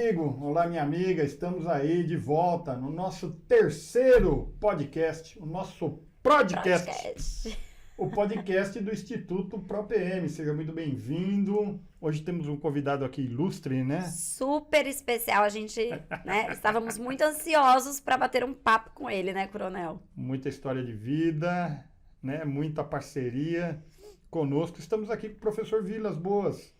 amigo, olá minha amiga, estamos aí de volta no nosso terceiro podcast, o nosso podcast. O podcast do Instituto ProPM. Seja muito bem-vindo. Hoje temos um convidado aqui ilustre, né? Super especial. A gente, estávamos muito ansiosos para bater um papo com ele, né, Coronel? Muita história de vida, né? Muita parceria conosco. Estamos aqui com o professor Vilas Boas.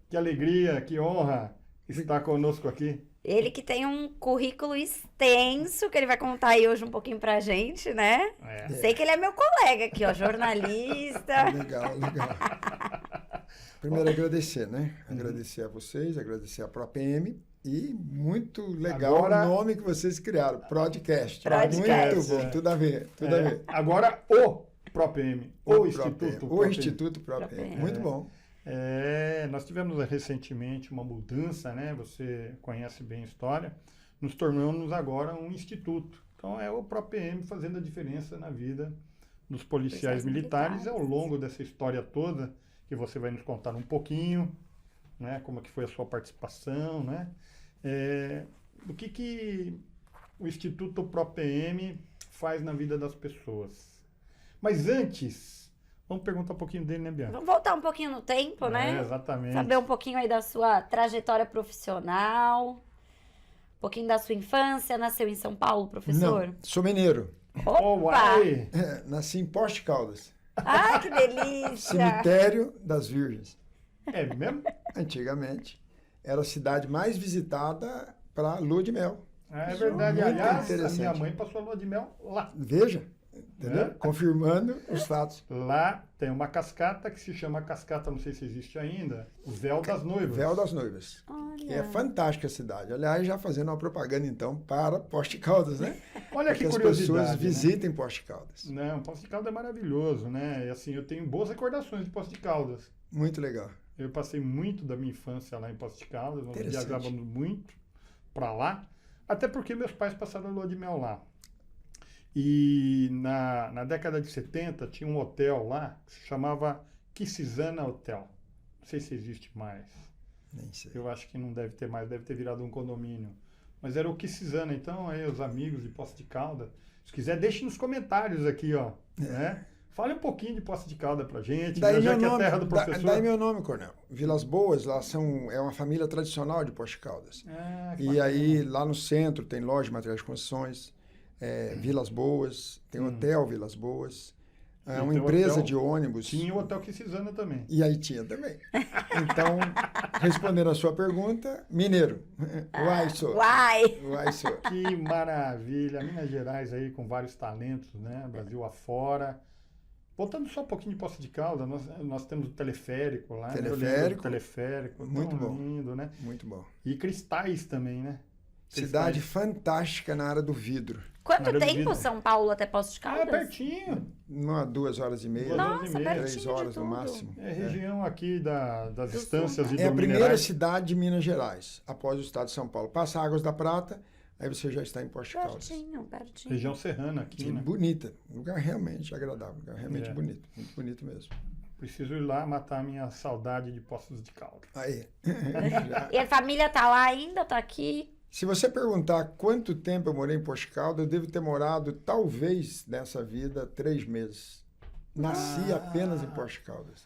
Que alegria, que honra estar conosco aqui. Ele que tem um currículo extenso, que ele vai contar aí hoje um pouquinho pra gente, né? Sei que ele é meu colega aqui, ó, jornalista. Legal. Primeiro agradecer, né? Agradecer a vocês, agradecer a ProPM e muito legal Agora, o nome que vocês criaram, Podcast. Podcast. Muito bom, tudo a ver. Agora o ProPM, o Instituto ProPM. O ProPM. Instituto ProPM. Muito bom. Nós tivemos recentemente uma mudança, né? Você conhece bem a história. Nos tornamos agora um instituto. Então é o ProPM fazendo a diferença na vida dos policiais militares ao longo dessa história toda, que você vai nos contar um pouquinho, né? Como que foi a sua participação, né? O que o Instituto ProPM faz na vida das pessoas. Mas antes, vamos perguntar um pouquinho dele, né, Bianca? Vamos voltar um pouquinho no tempo, né? Exatamente. Saber um pouquinho aí da sua trajetória profissional, um pouquinho da sua infância. Nasceu em São Paulo, professor? Não, sou mineiro. Opa! Nasci em Poços de Caldas. Ah, que delícia! Cemitério das Virgens. É mesmo? Antigamente, era a cidade mais visitada para lua de mel. É verdade. Muito Aliás, a interessante. minha mãe passou a lua de mel lá. Veja, entendeu? Confirmando os fatos. Lá tem uma cascata que se chama cascata, não sei se existe ainda, o Véu das Noivas. Véu das Noivas. Olha. É fantástica a cidade. Aliás, já fazendo uma propaganda, então, para Poços de Caldas, né? Olha que as curiosidade, pessoas né? visitem Poços de Caldas. Não, Poços de Caldas é maravilhoso, né? E assim, eu tenho boas recordações de Poços de Caldas. Muito legal. Eu passei muito da minha infância lá em Poços de Caldas, nós Interessante. viajávamos muito para lá, até porque meus pais passaram a lua de mel lá. E na década de 70 tinha um hotel lá que se chamava Quisizana Hotel. Não sei se existe mais. Nem sei. Eu acho que não deve ter mais, deve ter virado um condomínio. Mas era o Quisizana, então aí os amigos de Poços de Caldas, se quiser deixe nos comentários aqui, ó, né? Fale um pouquinho de Poços de Caldas pra gente, Daí já meu que é a nome, terra do professor. daí meu nome, Coronel. Vilas Boas, lá é uma família tradicional de Poços de Caldas. Que E bacana. aí, lá no centro, tem loja de materiais de construções, Vilas Boas, tem hotel Vilas Boas, E uma tem empresa hotel- de ônibus. Tinha o Hotel Quisizana também. E aí tinha também. Então, respondendo a sua pergunta, mineiro. Uai, sou. Uai! Sou. Que maravilha! Minas Gerais aí com vários talentos, né? Brasil afora. Voltando só um pouquinho de Poços de Caldas, nós temos o teleférico lá. né? Eu lembro do Teleférico. teleférico. Muito tão bom. lindo, né? Muito bom. E cristais também, né? Cidade fantástica na área do vidro. Quanto Maravilha. tempo São Paulo até Poços de Caldas? Pertinho. 2 horas e meia. 2 horas e Nossa, meia. pertinho 3 horas de no tudo. máximo. É região aqui das Do estâncias sul, e É a do primeira minerais. cidade de Minas Gerais, após o estado de São Paulo. Passa Águas da Prata, aí você já está em Poços de Caldas. Pertinho. Região serrana aqui, Sim, né? bonita. Um lugar realmente agradável, um lugar realmente É. bonito. Muito bonito mesmo. Preciso ir lá matar a minha saudade de Poços de Caldas. Aí. E a família tá lá ainda, tá aqui? Se você perguntar quanto tempo eu morei em Poços de Caldas, eu devo ter morado, talvez, nessa vida, 3 meses. Nasci apenas em Poços de Caldas.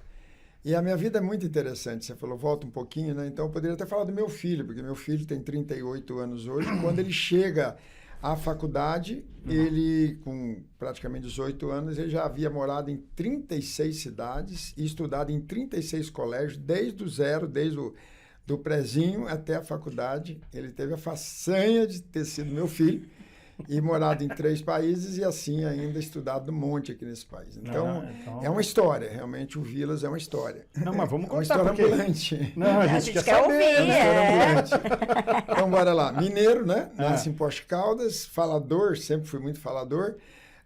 E a minha vida é muito interessante. Você falou, volta um pouquinho, né? Então, eu poderia ter falado do meu filho, porque meu filho tem 38 anos hoje. Quando ele chega à faculdade, ele, com praticamente 18 anos, ele já havia morado em 36 cidades e estudado em 36 colégios, desde o zero, desde do prezinho até a faculdade. Ele teve a façanha de ter sido meu filho e morado em 3 países e assim ainda estudado um monte aqui nesse país. Então, é uma história. Realmente, o Vilas é uma história. Não, mas vamos É uma contar, história porque... ambulante. Não, a gente quer saber. ouvir. É uma história É. ambulante. Então, bora lá. Mineiro, né? Nasci em Poços de Caldas, falador, sempre fui muito falador.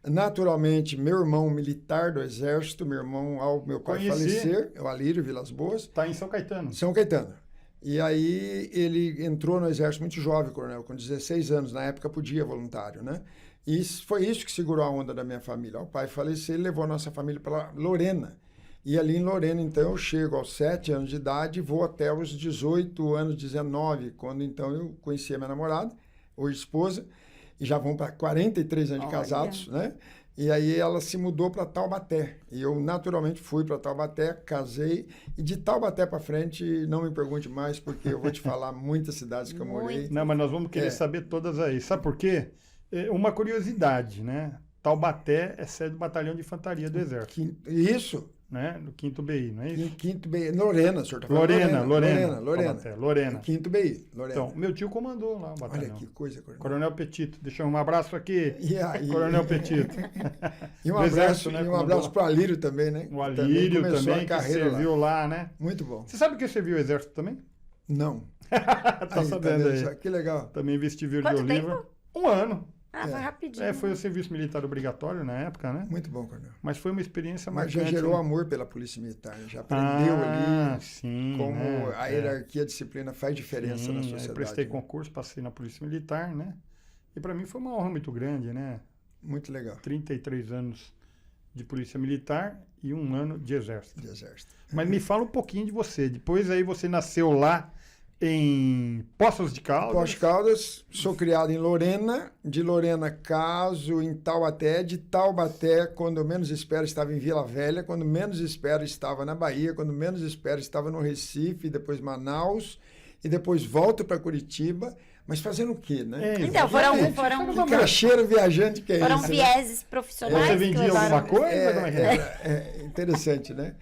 Naturalmente, meu irmão militar do Exército, meu irmão, ao meu pai falecer, o Alírio Vilas Boas. Está em São Caetano. São Caetano. E aí ele entrou no Exército muito jovem, coronel, com 16 anos, na época podia voluntário, né? E foi isso que segurou a onda da minha família. O pai faleceu, ele levou a nossa família para Lorena. E ali em Lorena, então, eu chego aos 7 anos de idade e vou até os 18 anos, 19, quando então eu conheci a minha namorada, hoje esposa, e já vão para 43 anos de casados, né? E aí ela se mudou para Taubaté. E eu naturalmente fui para Taubaté, casei, e de Taubaté para frente, não me pergunte mais, porque eu vou te falar muitas cidades que eu morei. Não, mas nós vamos querer saber todas aí. Sabe por quê? Uma curiosidade, né? Taubaté é sede do Batalhão de Infantaria do Exército. Isso. Né? No 5º BI, não é isso? 5º BI. Lorena, o senhor está falando? Lorena. Taubaté, Lorena. 5º BI, Lorena. Então, meu tio comandou lá o batalhão. Olha que coisa, Coronel Petito. Deixa um abraço aqui, e Coronel Petito. E um abraço, né, para o Alírio também, né? O Alírio também que serviu lá, né? Muito bom. Você sabe que serviu o Exército também? Não. Tá sabendo aí. Que legal. Também vestiu de Quanto oliva. tempo? 1 ano. Foi rapidinho. Foi o serviço militar obrigatório na época, né? Muito bom, Coronel. Mas foi uma experiência Mas marcante. já gerou amor pela Polícia Militar, já aprendeu ali sim, como a hierarquia, a disciplina faz diferença na sociedade. Eu prestei concurso, passei na Polícia Militar, né? E para mim foi uma honra muito grande, né? Muito legal. 33 anos de Polícia Militar e 1 ano de Exército. Mas Uhum. me fala um pouquinho de você. Depois aí você nasceu lá em Poços de Caldas. Poços de Caldas, sou criado em Lorena, de Lorena caso em Taubaté, de Taubaté, quando eu menos espero, estava em Vila Velha, quando menos espero, estava na Bahia, quando menos espero, estava no Recife, depois Manaus, e depois volto para Curitiba, mas fazendo o quê, né? Então, foram caixeiro viajante que é foram isso, vieses profissionais. Você vendia alguma coisa? É interessante, né?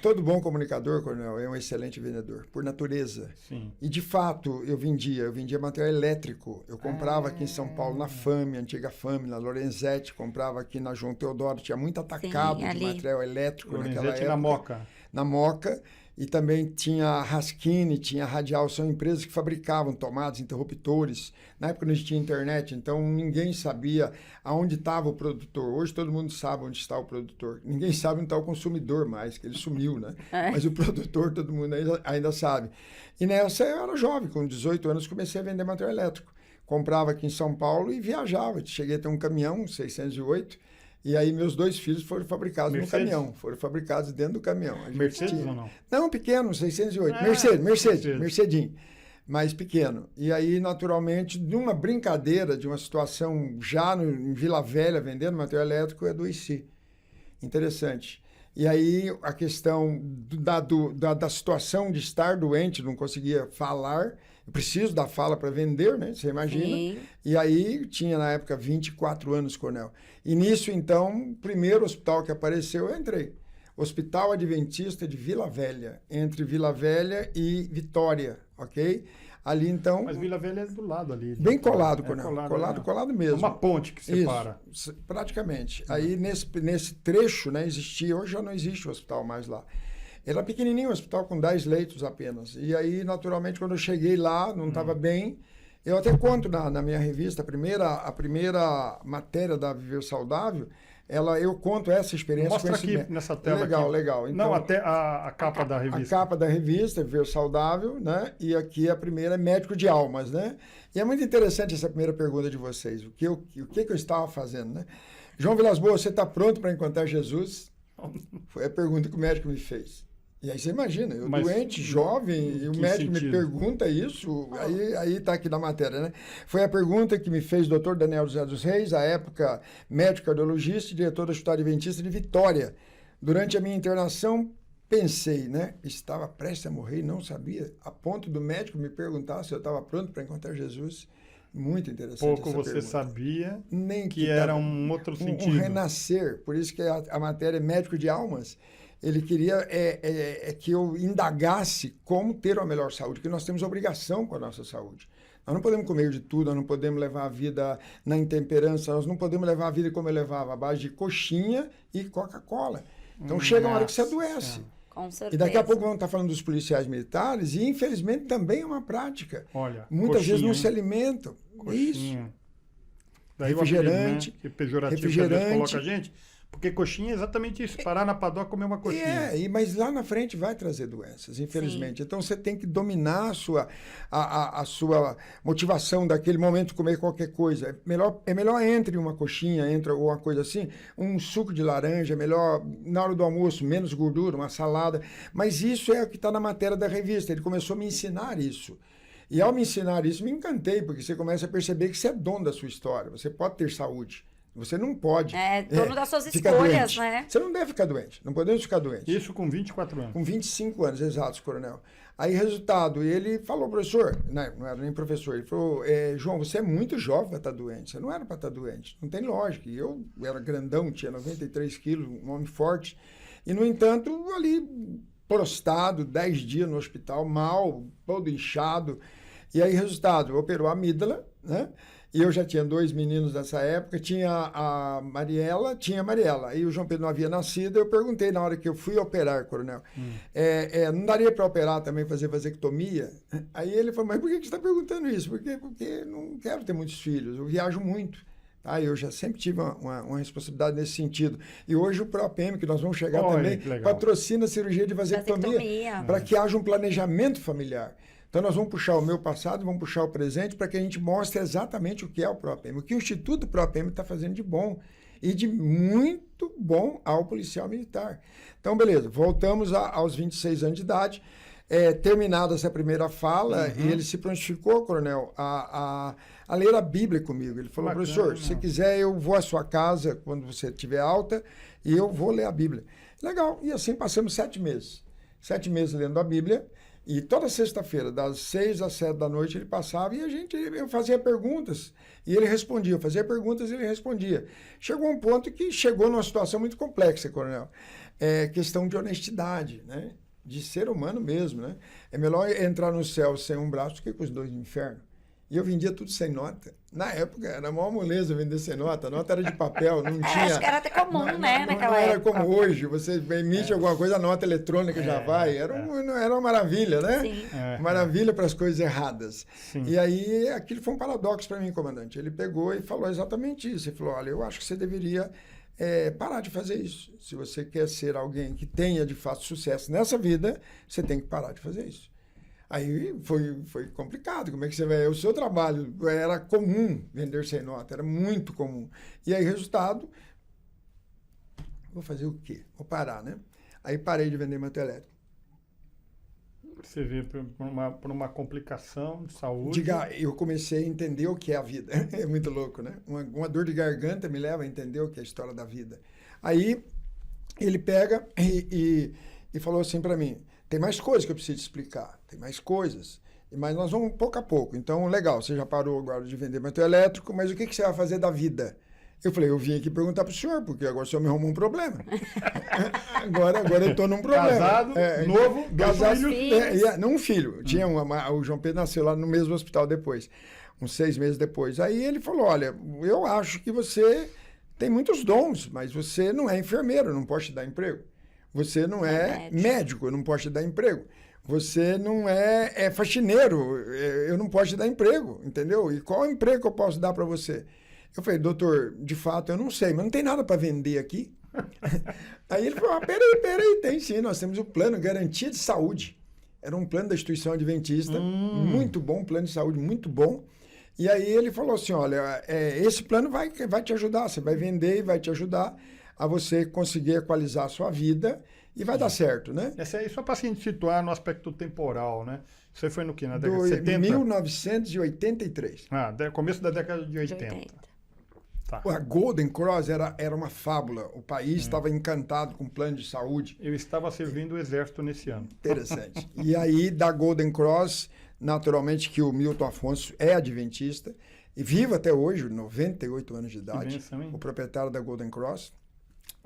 Todo bom comunicador, Coronel, é um excelente vendedor, por natureza. Sim. E, de fato, eu vendia material elétrico. Eu comprava aqui em São Paulo, na FAME, antiga FAME, na Lorenzetti, comprava aqui na João Teodoro. Tinha muito atacado de material elétrico naquela época. Na Moca. Na Moca. E também tinha a Raskine, tinha a Radial, são empresas que fabricavam tomadas, interruptores. Na época não existia internet, então ninguém sabia aonde estava o produtor. Hoje todo mundo sabe onde está o produtor. Ninguém sabe onde está o consumidor mais, que ele sumiu, né? Mas o produtor todo mundo ainda sabe. E nessa eu era jovem, com 18 anos comecei a vender material elétrico. Comprava aqui em São Paulo e viajava. Cheguei a ter um caminhão, 608, e aí meus 2 filhos foram fabricados no caminhão, foram fabricados dentro do caminhão. Mercedes ou não? Não, pequeno, 608. Mercedinho, mas pequeno. E aí, naturalmente, numa brincadeira, de uma situação já em Vila Velha, vendendo material elétrico, é do IC. Interessante. E aí, a questão da situação de estar doente, não conseguia falar, eu preciso da fala para vender, né? Você imagina. Sim. E aí, tinha na época 24 anos, Coronel. E nisso, então, o primeiro hospital que apareceu, eu entrei. Hospital Adventista de Vila Velha, entre Vila Velha e Vitória, ok? Ali, então... Mas Vila Velha é do lado ali. Bem colado, Coronel. Colado mesmo. Uma ponte que separa. Isso, praticamente. Aí, nesse trecho, né, existia... Hoje já não existe o hospital mais lá. Era pequenininho, um hospital com 10 leitos apenas. E aí, naturalmente, quando eu cheguei lá, não estava bem. Eu até conto na minha revista, a primeira matéria da Viver Saudável, eu conto essa experiência. Mostra aqui nessa tela. Legal. Então, não, até a capa da revista. A capa da revista, Viver Saudável, né? E aqui a primeira é Médico de Almas, né? E é muito interessante essa primeira pergunta de vocês. O que eu estava fazendo, né? João Vilas Boas, você está pronto para encontrar Jesus? Foi a pergunta que o médico me fez. E aí você imagina, eu doente, jovem, e o médico me pergunta isso, aí está aqui na matéria, né? Foi a pergunta que me fez o Dr. Daniel José dos Reis, à época médico cardiologista e diretor do Hospital Adventista de Vitória. Durante a minha internação, pensei, né? Estava prestes a morrer e não sabia, a ponto do médico me perguntar se eu estava pronto para encontrar Jesus. Muito interessante. Pouco essa você pergunta. Sabia nem que era um outro sentido. Um renascer, por isso que a matéria é Médico de Almas. Ele queria que eu indagasse como ter uma melhor saúde, porque nós temos obrigação com a nossa saúde. Nós não podemos comer de tudo, nós não podemos levar a vida na intemperança, nós não podemos levar a vida como eu levava, à base de coxinha e Coca-Cola. Então chega uma hora que você adoece. Com certeza. E daqui a pouco vamos estar falando dos policiais militares, e infelizmente também é uma prática. Olha, muitas vezes não se alimentam. Coxinha. Isso. Daí refrigerante, o apelido, né? Que pejorativo que a gente coloca a gente. porque coxinha é exatamente isso, parar na padoca e comer uma coxinha. Mas lá na frente vai trazer doenças, infelizmente. Sim. Então você tem que dominar a sua motivação daquele momento de comer qualquer coisa. É melhor entre uma coxinha, entre uma coisa assim, um suco de laranja, melhor na hora do almoço, menos gordura, uma salada. Mas isso é o que está na matéria da revista. Ele começou a me ensinar isso. E ao me ensinar isso, me encantei, porque você começa a perceber que você é dono da sua história. Você pode ter saúde. Você não pode. Dono das suas escolhas, né? Você não deve ficar doente. Não podemos ficar doentes. Isso com 24 anos. Com 25 anos, exatos, coronel. Aí, resultado, ele falou, professor, não era nem professor, ele falou, João, você é muito jovem para estar doente. Você não era para estar doente. Não tem lógica. E eu era grandão, tinha 93 quilos, um homem forte. E, no entanto, ali, prostrado, 10 dias no hospital, mal, todo inchado. E aí, resultado, operou a amígdala, né? E eu já tinha 2 meninos nessa época, tinha a Mariela. Aí o João Pedro não havia nascido, eu perguntei na hora que eu fui operar, coronel, não daria para operar também, fazer vasectomia? Aí ele falou, mas por que você está perguntando isso? Porque não quero ter muitos filhos, eu viajo muito. Eu já sempre tive uma responsabilidade nesse sentido. E hoje o PROPM, que nós vamos chegar também, patrocina a cirurgia de vasectomia. Para que haja um planejamento familiar. Então, nós vamos puxar o meu passado, vamos puxar o presente para que a gente mostre exatamente o que é o PROPM, o que o Instituto PROPM está fazendo de bom e de muito bom ao policial militar. Então, beleza, voltamos aos 26 anos de idade, terminada essa primeira fala, e ele se prontificou, coronel, a ler a Bíblia comigo. Ele falou, professor, se quiser eu vou à sua casa quando você estiver alta e eu vou ler a Bíblia. Legal, e assim passamos 7 meses. 7 meses lendo a Bíblia. E toda sexta-feira, das 6 às 7 da noite, ele passava e eu fazia perguntas. E ele respondia, eu fazia perguntas e ele respondia. Chegou um ponto que chegou numa situação muito complexa, coronel. Questão de honestidade, né? De ser humano mesmo, né? É melhor entrar no céu sem um braço do que com os 2 no inferno. E eu vendia tudo sem nota. Na época, era a maior moleza vender sem nota. A nota era de papel, não tinha... Acho que era até comum, naquela época. Não era como hoje. Você emite alguma coisa, a nota eletrônica já vai. Era uma maravilha, né? Sim. Maravilha para as coisas erradas. Sim. E aí, aquilo foi um paradoxo para mim, comandante. Ele pegou e falou exatamente isso. Ele falou, olha, eu acho que você deveria parar de fazer isso. Se você quer ser alguém que tenha, de fato, sucesso nessa vida, você tem que parar de fazer isso. Aí foi complicado, como é que você vai... O seu trabalho era comum vender sem nota, era muito comum. E aí, resultado, vou fazer o quê? Vou parar, né? Aí parei de vender moto elétrico. Você vê por uma complicação de saúde. Eu comecei a entender o que é a vida. É muito louco, né? Uma dor de garganta me leva a entender o que é a história da vida. Aí ele pega e falou assim para mim, tem mais coisas que eu preciso te explicar, tem mais coisas, mas nós vamos pouco a pouco. Então, legal, você já parou agora de vender motor elétrico, mas o que você vai fazer da vida? Eu falei, eu vim aqui perguntar para o senhor, porque agora o senhor me arrumou um problema. agora eu estou num problema. Casado, novo, casado, filhos. Não um filho. Tinha o João Pedro nasceu lá no mesmo hospital depois, uns 6 meses depois. Aí ele falou, olha, eu acho que você tem muitos dons, mas você não é enfermeiro, eu não posso te dar emprego. Você não é médico, eu não posso te dar emprego. Você não é faxineiro, eu não posso te dar emprego, entendeu? E qual emprego que eu posso dar para você? Eu falei, doutor, de fato eu não sei, mas não tem nada para vender aqui. Aí ele falou, peraí, tem sim, nós temos o plano Garantia de Saúde. Era um plano da instituição adventista, muito bom, plano de saúde muito bom. E aí ele falou assim, olha, esse plano vai te ajudar, você vai vender e vai te ajudar a você conseguir equalizar a sua vida e vai dar certo, né? Essa aí só para se situar no aspecto temporal, né? Você foi no que? Na década de 70? 1983. Começo da década de 80. Tá. A Golden Cross era uma fábula. O país estava encantado com o plano de saúde. Eu estava servindo o exército nesse ano. Interessante. E aí, da Golden Cross, naturalmente que o Milton Afonso é adventista, e vive até hoje, 98 anos de idade, o proprietário da Golden Cross.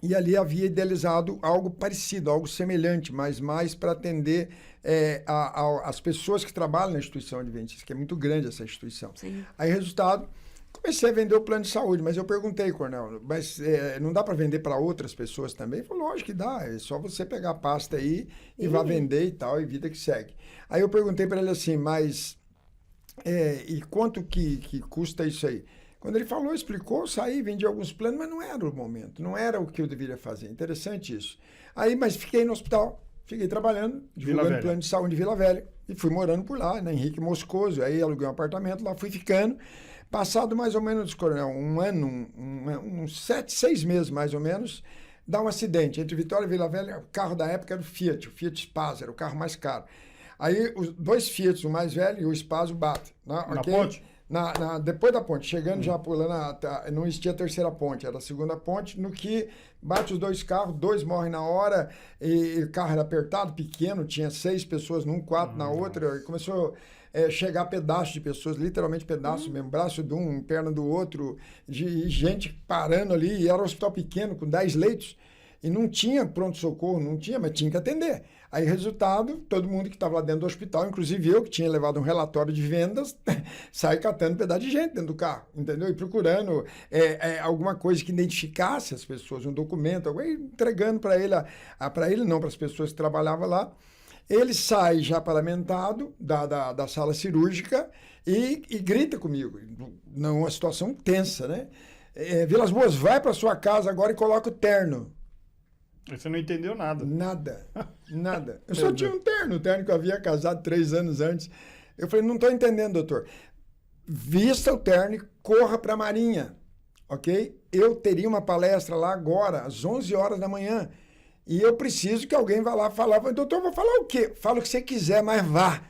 E ali havia idealizado algo parecido, algo semelhante, mas mais para atender as pessoas que trabalham na instituição adventista, que é muito grande essa instituição. Sim. Aí, resultado, comecei a vender o plano de saúde, mas eu perguntei, Cornel, mas não dá para vender para outras pessoas também? Ele falou, lógico que dá, é só você pegar a pasta aí e vá vender e tal, e vida que segue. Aí eu perguntei para ele assim, mas e quanto que custa isso aí? Quando ele falou, explicou, eu saí, vendi alguns planos, mas não era o momento, não era o que eu deveria fazer. Interessante isso. Aí, mas fiquei no hospital, fiquei trabalhando, divulgando plano de saúde de Vila Velha. E fui morando por lá, na Henrique Moscoso. Aí aluguei um apartamento lá, fui ficando. Passado mais ou menos, coronel, um ano, uns 6 meses mais ou menos, dá um acidente. Entre Vitória e Vila Velha, o carro da época era o Fiat Spaza, era o carro mais caro. Aí os 2 Fiats, o mais velho e o Spaza, batem. Na ponte? Depois da ponte, chegando já pulando, não existia a terceira ponte, era a segunda ponte, no que bate os 2 carros, 2 morrem na hora, e o carro era apertado, pequeno, tinha 6 pessoas num, 4 na outra, e começou a chegar pedaços de pessoas, literalmente pedaços mesmo, braço de um, perna do outro, de gente parando ali, e era um hospital pequeno, com 10 leitos, e não tinha pronto-socorro, não tinha, mas tinha que atender. Aí, resultado, todo mundo que estava lá dentro do hospital, inclusive eu, que tinha levado um relatório de vendas, sai catando um pedaço de gente dentro do carro, entendeu? E procurando alguma coisa que identificasse as pessoas, um documento, entregando para ele, para ele não, para as pessoas que trabalhavam lá. Ele sai já paramentado da sala cirúrgica e grita comigo, numa situação tensa, né? Vilas Boas, vai para sua casa agora e coloca o terno. Você não entendeu nada. Nada. Eu só tinha um terno que eu havia casado 3 anos antes. Eu falei, não estou entendendo, doutor. Vista o terno e corra para a Marinha, ok? Eu teria uma palestra lá agora, às 11 horas da manhã, e eu preciso que alguém vá lá falar. Doutor, vou falar o quê? Fala o que você quiser, mas vá.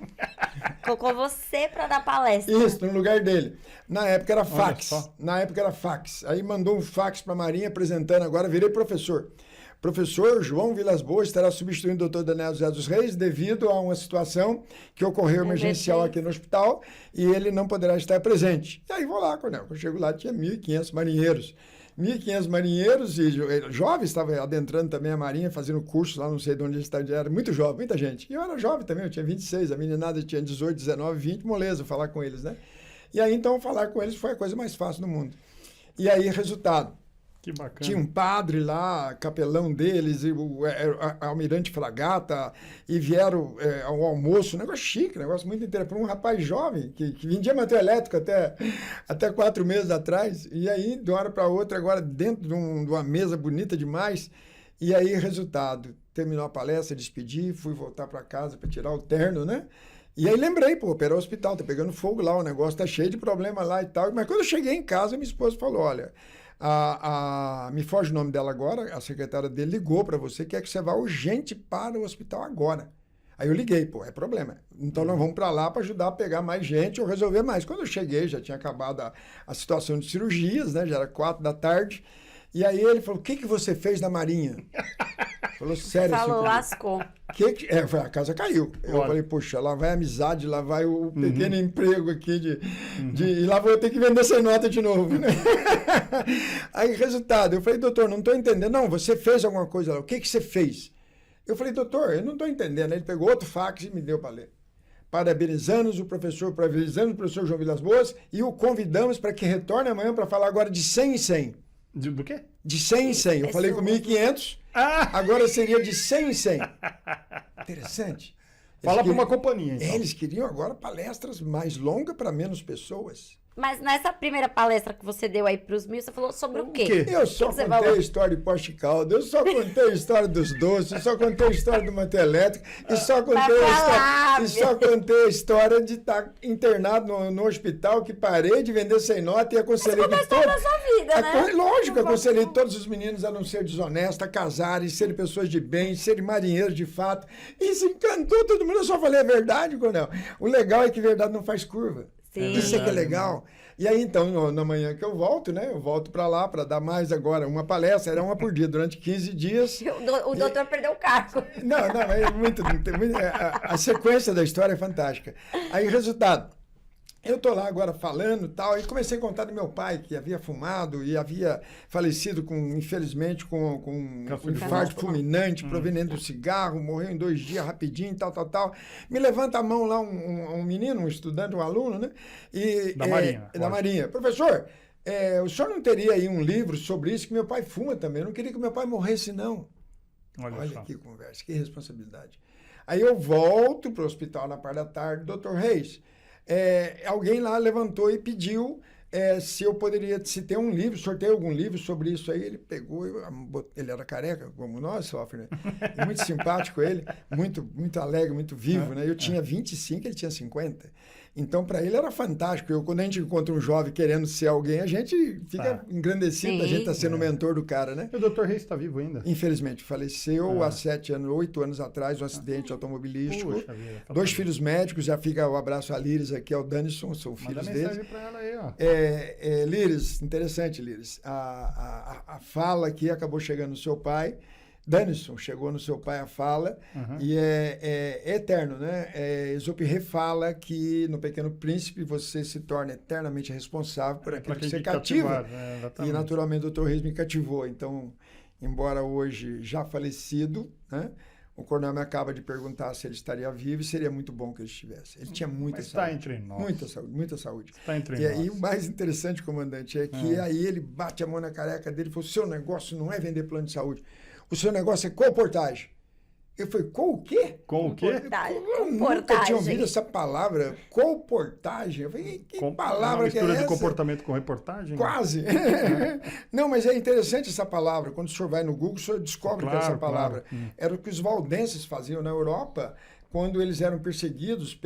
Colocou você para dar palestra. Isso, no lugar dele. Na época era fax. Aí mandou um fax para a Marinha apresentando agora, virei professor. Professor João Vilas Boas estará substituindo o Dr. Daniel José dos Reis devido a uma situação que ocorreu emergencial aqui no hospital e ele não poderá estar presente. E aí vou lá, Coronel. Quando eu chego lá, tinha 1.500 marinheiros. 1.500 marinheiros e jovens, estava adentrando também a Marinha, fazendo curso lá, não sei de onde eles estavam, era muito jovem, muita gente. E eu era jovem também, eu tinha 26, a meninada tinha 18, 19, 20, moleza falar com eles, né? E aí, então, falar com eles foi a coisa mais fácil do mundo. E aí, resultado. Que bacana. Tinha um padre lá, capelão deles, e o almirante fragata, e vieram ao almoço, um negócio chique, um negócio muito interessante, para um rapaz jovem, que vendia material elétrico até 4 meses atrás, e aí, de uma hora para outra, agora dentro de uma mesa bonita demais, e aí, resultado, terminou a palestra, despedi, fui voltar para casa para tirar o terno, né? E aí lembrei, operar o hospital, tá pegando fogo lá, o negócio tá cheio de problema lá e tal, mas quando eu cheguei em casa, minha esposa falou, olha... me foge o nome dela agora, a secretária dele ligou para você, quer que você vá urgente para o hospital agora. Aí eu liguei, é problema. Então nós vamos para lá para ajudar a pegar mais gente ou resolver mais. Quando eu cheguei, já tinha acabado a situação de cirurgias, né? Já era 4 da tarde. E aí ele falou, o que você fez na Marinha? Falou, sério. Falou, lascou. A casa caiu. Eu falei, poxa, lá vai a amizade, lá vai o pequeno emprego aqui e lá vou ter que vender sem nota de novo, né? Aí, resultado, eu falei, doutor, não estou entendendo. Não, você fez alguma coisa lá. O que você fez? Eu falei, doutor, eu não estou entendendo. Ele pegou outro fax e me deu para ler. Parabenizando o professor João Vilas Boas e o convidamos para que retorne amanhã para falar agora de 100 em 100. Do quê? De 100 em 100. Eu falei com 1.500, agora seria de 100 em 100. Interessante. Fala para uma companhia, então. Eles queriam agora palestras mais longas para menos pessoas. Mas nessa primeira palestra que você deu aí para os 1.000, você falou sobre o quê? Eu só contei a história de poste caldo, eu só contei a história dos doces, eu só contei a história do material elétrico, e só contei a história de estar internado no hospital, que parei de vender sem nota e aconselhei de todos. Da sua vida, né? Lógico, aconselhei todos os meninos a não ser desonestos, a casarem, serem pessoas de bem, serem marinheiros de fato. E se encantou todo mundo, eu só falei a verdade, Coronel. O legal é que verdade não faz curva. Sim. Isso é que é legal. E aí, então, na manhã que eu volto, né? Eu volto para lá para dar mais agora uma palestra, era uma por dia, durante 15 dias. O doutor perdeu o cargo. Não, é muito a sequência da história é fantástica. Aí, resultado, eu tô lá agora falando e tal, e comecei a contar do meu pai, que havia fumado e havia falecido, infelizmente, com um infarto fulminante proveniente do cigarro, morreu em 2 dias rapidinho, tal. Me levanta a mão lá um menino, um estudante, um aluno, né? Da Marinha. Professor, o senhor não teria aí um livro sobre isso, que meu pai fuma também, eu não queria que meu pai morresse, não. Olha que conversa, que responsabilidade. Aí eu volto para o hospital na parte da tarde, doutor Reis, alguém lá levantou e pediu se eu poderia, se tem um livro, sorteio algum livro sobre isso aí. Ele pegou, ele era careca, como nós, sofre, né? Muito simpático ele, muito alegre, muito vivo, né? Eu tinha 25, ele tinha 50. Então, para ele era fantástico. Quando a gente encontra um jovem querendo ser alguém, a gente fica engrandecido, a gente está sendo mentor do cara, né? E o Dr. Reis está vivo ainda? Infelizmente, faleceu há 8 anos atrás, um acidente automobilístico. Puxa vida, 2 filhos médicos, já fica o abraço a Líris aqui, ao Danison, são filhos deles. Manda mensagem para ela aí, ó. Líris, interessante, Líris. A fala aqui acabou chegando no seu pai. Danison, chegou no seu pai a fala, e é eterno, né? Exupéry fala que no Pequeno Príncipe você se torna eternamente responsável por aquilo que você cativa. E naturalmente o Dr. Reis me cativou. Então, embora hoje já falecido, né? O coronel me acaba de perguntar se ele estaria vivo e seria muito bom que ele estivesse. Ele tinha muita saúde. Está entre nós. Muita saúde. Está entre nós. E aí o mais interessante, comandante, é que aí ele bate a mão na careca dele e falou, seu negócio não é vender plano de saúde. O seu negócio é colportagem. Eu falei, o quê? Com o quê? Eu nunca tinha ouvido essa palavra, colportagem. Eu falei, que palavra que é essa? Mistura de comportamento com reportagem? Quase. Não, mas é interessante essa palavra. Quando o senhor vai no Google, o senhor descobre que é essa palavra. Era o que os valdenses faziam na Europa, quando eles eram perseguidos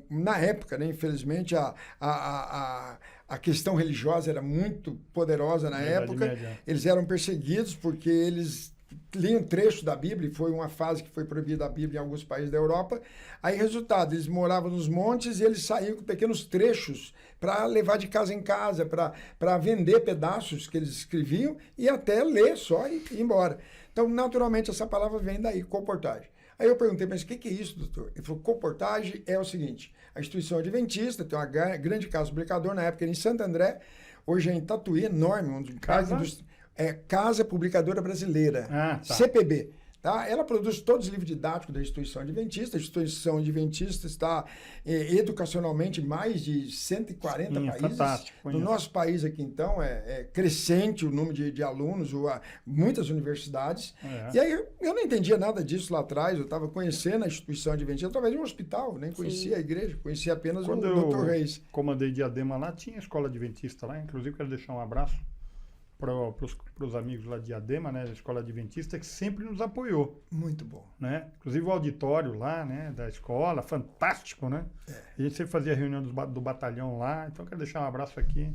na época, né? Infelizmente, a questão religiosa era muito poderosa na época. Eles eram perseguidos porque eles liam trechos da Bíblia, e foi uma fase que foi proibida a Bíblia em alguns países da Europa. Aí, resultado, eles moravam nos montes e eles saíam com pequenos trechos para levar de casa em casa, para vender pedaços que eles escreviam e até ler só e ir embora. Então, naturalmente, essa palavra vem daí, colportagem. Aí eu perguntei, mas o que é isso, doutor? Ele falou, colportagem é o seguinte, a instituição adventista tem uma grande casa publicadora, na época era em Santo André, hoje é em Tatuí, enorme, onde Casa Publicadora Brasileira, CPB. Tá? Ela produz todos os livros didáticos da instituição adventista. A instituição adventista está educacionalmente em mais de 140 países. Fantástico. No nosso país aqui, então, é crescente o número de alunos, muitas universidades. E aí eu não entendia nada disso lá atrás. Eu estava conhecendo a instituição adventista através de um hospital. Nem conhecia a igreja, conhecia apenas o Dr. Reis. Quando eu comandei Diadema lá, tinha escola adventista lá. Inclusive, quero deixar um abraço para os amigos lá de Diadema, né, da Escola Adventista, que sempre nos apoiou. Muito bom. Né? Inclusive o auditório lá, né, da escola, fantástico, né? A gente sempre fazia reunião do batalhão lá, então quero deixar um abraço aqui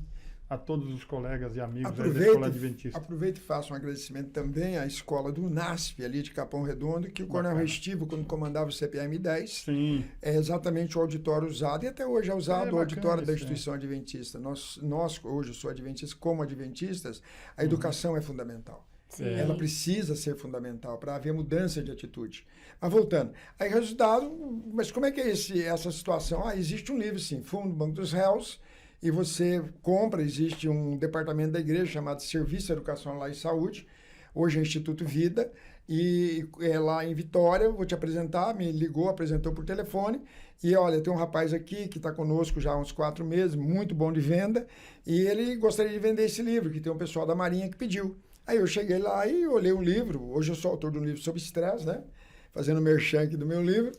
a todos os colegas e amigos da Escola Adventista. Aproveito e faço um agradecimento também à escola do NASP, ali de Capão Redondo, que o Coronel Restivo, quando comandava o CPM-10, é exatamente o auditório usado, e até hoje é usado o auditório da instituição adventista. Nós, hoje, eu sou adventista, como adventistas, a educação é fundamental. Ela precisa ser fundamental para haver mudança de atitude. Mas voltando, aí resultado, mas como é que é essa situação? Existe um livro, sim, Fundo Banco dos Réus, e você compra, existe um departamento da igreja chamado Serviço Educacional e Saúde, hoje é Instituto Vida, e é lá em Vitória, vou te apresentar, me ligou, apresentou por telefone, e olha, tem um rapaz aqui que está conosco já há uns 4 meses, muito bom de venda, e ele gostaria de vender esse livro, que tem um pessoal da Marinha que pediu. Aí eu cheguei lá e olhei o livro, hoje eu sou autor de um livro sobre estresse, né? Fazendo merchan aqui do meu livro.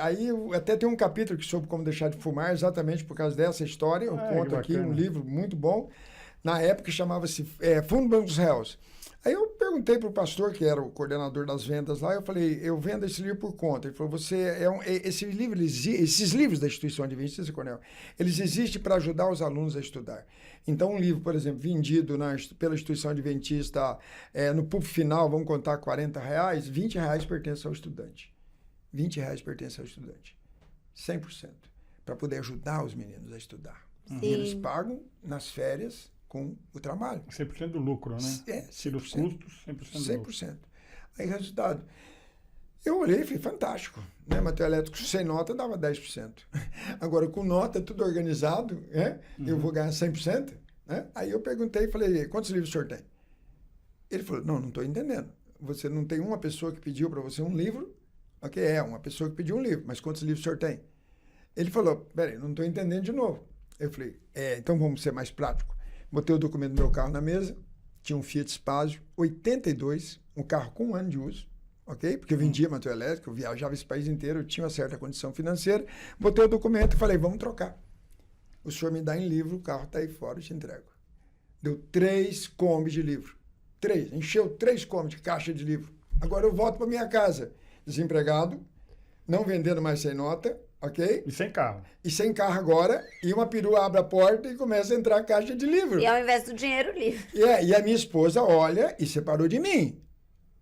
Aí até tem um capítulo que soube como deixar de fumar, exatamente por causa dessa história. Eu conto aqui um livro muito bom. Na época chamava-se Fundo Banco dos Réus. Aí eu perguntei para o pastor, que era o coordenador das vendas lá, eu falei, eu vendo esse livro por conta. Ele falou, esses livros da instituição adventista, Coronel, eles existem para ajudar os alunos a estudar. Então, um livro, por exemplo, vendido pela instituição adventista, no púlpito final, vamos contar R$40, R$20 pertence ao estudante. R$20 pertence ao estudante. 100%. Para poder ajudar os meninos a estudar. E eles pagam nas férias com o trabalho. 100% do lucro, né? Tira os custos, 100% do lucro. 100%. Aí, resultado, eu olhei e falei, fantástico. Né? Material elétrico sem nota dava 10%. Agora, com nota, tudo organizado, eu vou ganhar 100%. Né? Aí eu perguntei e falei, quantos livros o senhor tem? Ele falou, não estou entendendo. Você não tem uma pessoa que pediu para você um livro? Ok, uma pessoa que pediu um livro, mas quantos livros o senhor tem? Ele falou, peraí, não estou entendendo de novo. Eu falei, então vamos ser mais prático. Botei o documento do meu carro na mesa, tinha um Fiat Spazio 82, um carro com 1 ano de uso, ok? Porque eu vendia material elétrico, eu viajava esse país inteiro, eu tinha uma certa condição financeira. Botei o documento e falei, vamos trocar. o senhor me dá em livro, o carro está aí fora, eu te entrego. Deu 3 combis de livro. 3. Encheu 3 combis de caixa de livro. Agora eu volto para minha casa. Desempregado, não vendendo mais sem nota, ok? E sem carro. E sem carro agora, e uma perua abre a porta e começa a entrar a caixa de livro. E ao invés do dinheiro, livre. E a minha esposa olha e separou de mim.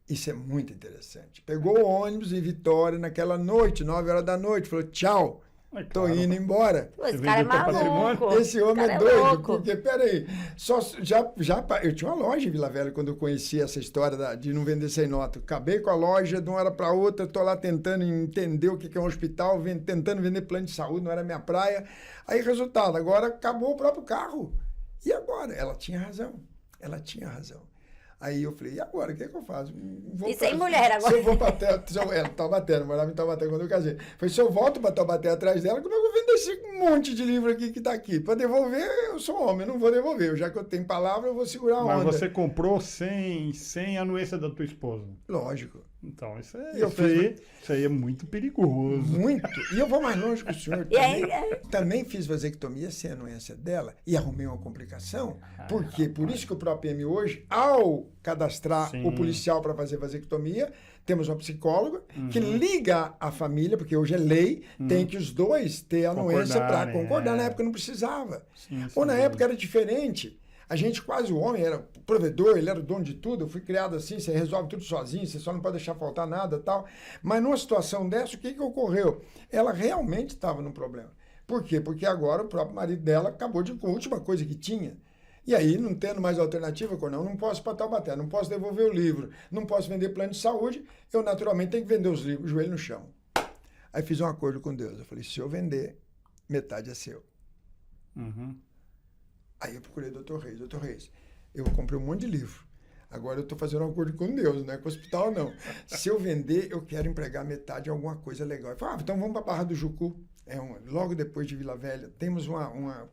Isso é muito interessante. Pegou o ônibus em Vitória naquela noite, 9 horas da noite, falou, tchau, tô indo embora. Pô, esse cara é maluco. Esse homem é é doido, louco. porque, peraí, eu tinha uma loja em Vila Velha quando eu conheci essa história de não vender sem nota. Acabei com a loja de uma hora para outra, tô lá tentando entender o que é um hospital, tentando vender plano de saúde, não era minha praia. Aí, resultado, agora acabou o próprio carro. E agora? Ela tinha razão. Aí eu falei, e agora? O que é que eu faço? E sem mulher agora? Se eu vou para Taubaté, eu morava em Taubaté quando eu casei. Falei, se eu volto para Taubaté atrás dela, como é que eu vou vender esse monte de livro aqui que está aqui? Para devolver, eu sou homem, eu não vou devolver. Já que eu tenho palavra, eu vou segurar a onda. Mas você comprou sem a anuência da tua esposa? Lógico. Então, isso aí é muito perigoso. Muito. E eu vou mais longe que o senhor. Também fiz vasectomia sem a anuência dela e arrumei uma complicação. Por quê? Por isso que o ProPM hoje, ao cadastrar o policial para fazer vasectomia, temos uma psicóloga que liga a família, porque hoje é lei, tem que os dois ter anuência para concordar. Na época não precisava. Ou na época era diferente. A gente quase, o homem era provedor, ele era o dono de tudo, eu fui criado assim, você resolve tudo sozinho, você só não pode deixar faltar nada e tal. Mas numa situação dessa, o que ocorreu? Ela realmente estava num problema. Por quê? Porque agora o próprio marido dela acabou com a última coisa que tinha. E aí, não tendo mais alternativa, não posso ir para Taubaté, não posso devolver o livro, não posso vender plano de saúde, eu naturalmente tenho que vender os livros, joelho no chão. Aí fiz um acordo com Deus, eu falei, se eu vender, metade é seu. Aí eu procurei o Dr. Reis, eu comprei um monte de livro. Agora eu estou fazendo um acordo com Deus, não é com o hospital, não. Se eu vender, eu quero empregar metade em alguma coisa legal. Eu falei, então vamos para a Barra do Jucu. Logo depois de Vila Velha. Temos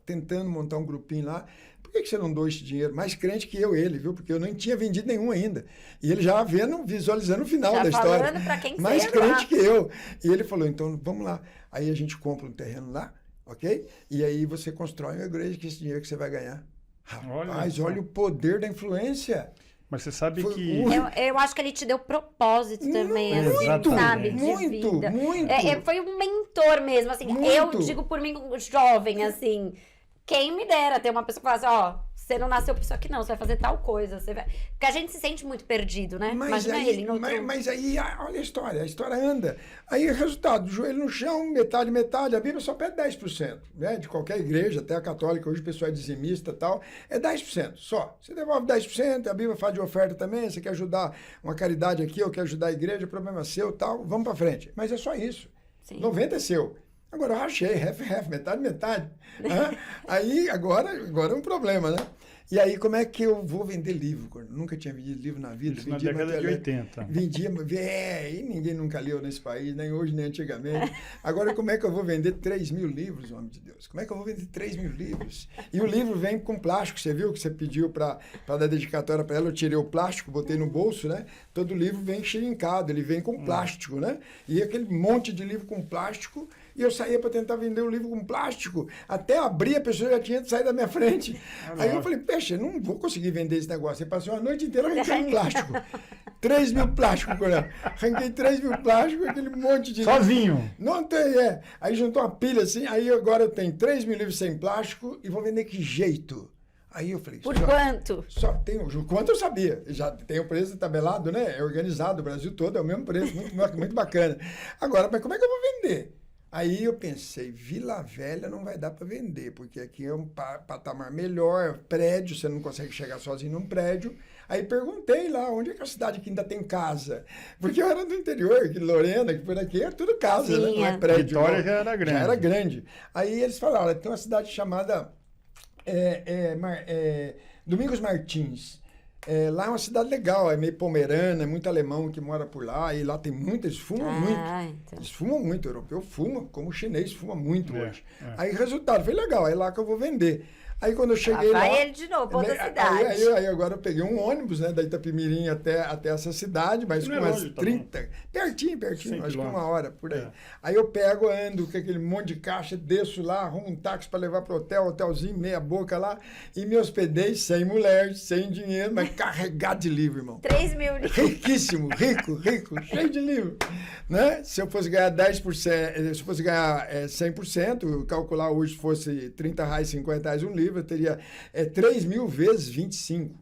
tentando montar um grupinho lá. Por que você não doa esse dinheiro? Mais crente que ele, viu? Porque eu nem tinha vendido nenhum ainda. E ele já visualizando o final da história. Pra quem mais crente que eu. E ele falou, então vamos lá. Aí a gente compra um terreno lá, ok? E aí você constrói uma igreja com esse dinheiro que você vai ganhar. Rapaz, olha o poder da influência. Mas você sabe que... Eu acho que ele te deu propósito também, assim, sabe? Muito. Foi um mentor mesmo, assim. Muito. Eu digo por mim, jovem, assim, quem me dera ter uma pessoa que fala assim, você não nasceu por isso aqui não, você vai fazer tal coisa. Porque a gente se sente muito perdido, né? Mas aí, olha a história anda. Aí, resultado, joelho no chão, metade, a Bíblia só pede 10%, né? De qualquer igreja, até a católica, hoje o pessoal é dizimista e tal, é 10% só. Você devolve 10%, a Bíblia faz de oferta também, você quer ajudar uma caridade aqui, ou quer ajudar a igreja, o problema é seu tal, vamos pra frente. Mas é só isso. Sim. 90% é seu. Agora eu rachei, half, metade. Aí, agora é um problema, né? E aí, como é que eu vou vender livro? Nunca tinha vendido livro na vida. Isso na década de 80. E ninguém nunca leu nesse país, nem hoje, nem antigamente. Agora, como é que eu vou vender 3 mil livros, homem de Deus? Como é que eu vou vender 3 mil livros? E o livro vem com plástico, você viu que você pediu para dar dedicatória para ela, eu tirei o plástico, botei no bolso, né? Todo livro vem xerincado, ele vem com plástico, né? E aquele monte de livro com plástico, e eu saía para tentar vender o livro com plástico. Até abrir, a pessoa já tinha saído da minha frente. Aí eu falei, poxa, eu não vou conseguir vender esse negócio. Aí passou a noite inteira arrancando plástico. 3 mil plásticos, Coronel. Arranquei 3 mil plásticos, aquele monte de... Sozinho? Não tem, Aí juntou uma pilha assim, aí agora eu tenho 3 mil livros sem plástico e vou vender que jeito? Aí eu falei... Por quanto? Só tem quanto eu sabia. Já tem o preço tabelado, né? É organizado, o Brasil todo é o mesmo preço, muito bacana. Agora, mas como é que eu vou vender? Aí eu pensei, Vila Velha não vai dar para vender, porque aqui é um patamar melhor, prédio, você não consegue chegar sozinho num prédio. Aí perguntei lá, onde é que é a cidade que ainda tem casa? Porque eu era do interior, que Lorena, que por aqui é tudo casa, né? Não é prédio. Vitória já era grande. Já era grande. Aí eles falaram, olha, tem uma cidade chamada Domingos Martins. Lá é uma cidade legal, é meio pomerana, é muito alemão que mora por lá, e lá tem muito, eles fumam muito. Então. Eles fumam muito, o europeu fuma, como o chinês fuma muito hoje. Aí, resultado, foi legal, é lá que eu vou vender. Aí quando eu cheguei lá... Vai ele de novo, outra cidade. Aí agora eu peguei um ônibus, né, da Itapemirim até essa cidade, mas com umas 30... Pertinho, acho que 1 hora, por aí. Aí eu pego, ando com aquele monte de caixa, desço lá, arrumo um táxi para levar pro hotelzinho, meia boca lá, e me hospedei sem mulher, sem dinheiro, mas carregado de livro, irmão. 3 mil livros. Riquíssimo, rico, cheio de livro. Né? Se eu fosse ganhar 10%, se eu fosse ganhar 100%, eu calcular hoje fosse R$30, R$50 um livro, eu teria 3 mil vezes 25.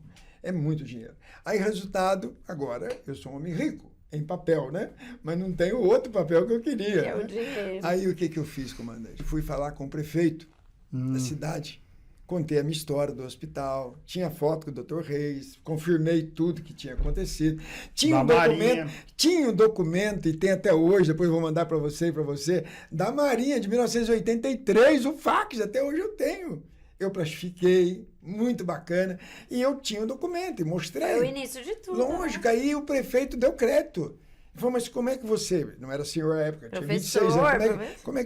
É muito dinheiro. Aí, resultado, agora eu sou um homem rico, em papel, né? Mas não tenho outro papel que eu queria. Que é o né? dinheiro. Aí, o que eu fiz, comandante? Fui falar com o prefeito da cidade. Contei a minha história do hospital, tinha foto com o Dr. Reis, confirmei tudo que tinha acontecido. Tinha um documento, e tem até hoje, depois eu vou mandar para você e para você, da Marinha de 1983, o fax, até hoje eu tenho. Eu plastifiquei, muito bacana, e eu tinha o documento, e mostrei. É o início de tudo. Lógico, né? Aí o prefeito deu crédito. Ele falou, mas como é que você... Não era senhor à época, tinha 26 anos. Como é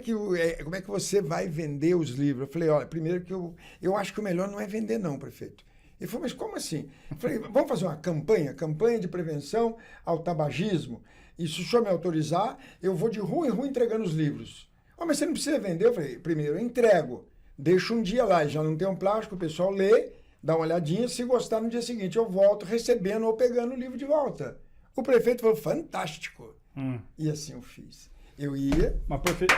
que você vai vender os livros? Eu falei, olha, primeiro que eu acho que o melhor não é vender não, prefeito. Ele falou, mas como assim? Eu falei, vamos fazer uma campanha de prevenção ao tabagismo. E se o senhor me autorizar, eu vou de rua em rua entregando os livros. Oh, mas você não precisa vender? Eu falei, primeiro, eu entrego. Deixo um dia lá, já não tem um plástico, o pessoal lê, dá uma olhadinha, se gostar no dia seguinte eu volto recebendo ou pegando o livro de volta. O prefeito falou, fantástico. E assim eu fiz. Eu ia... Mas prefeito...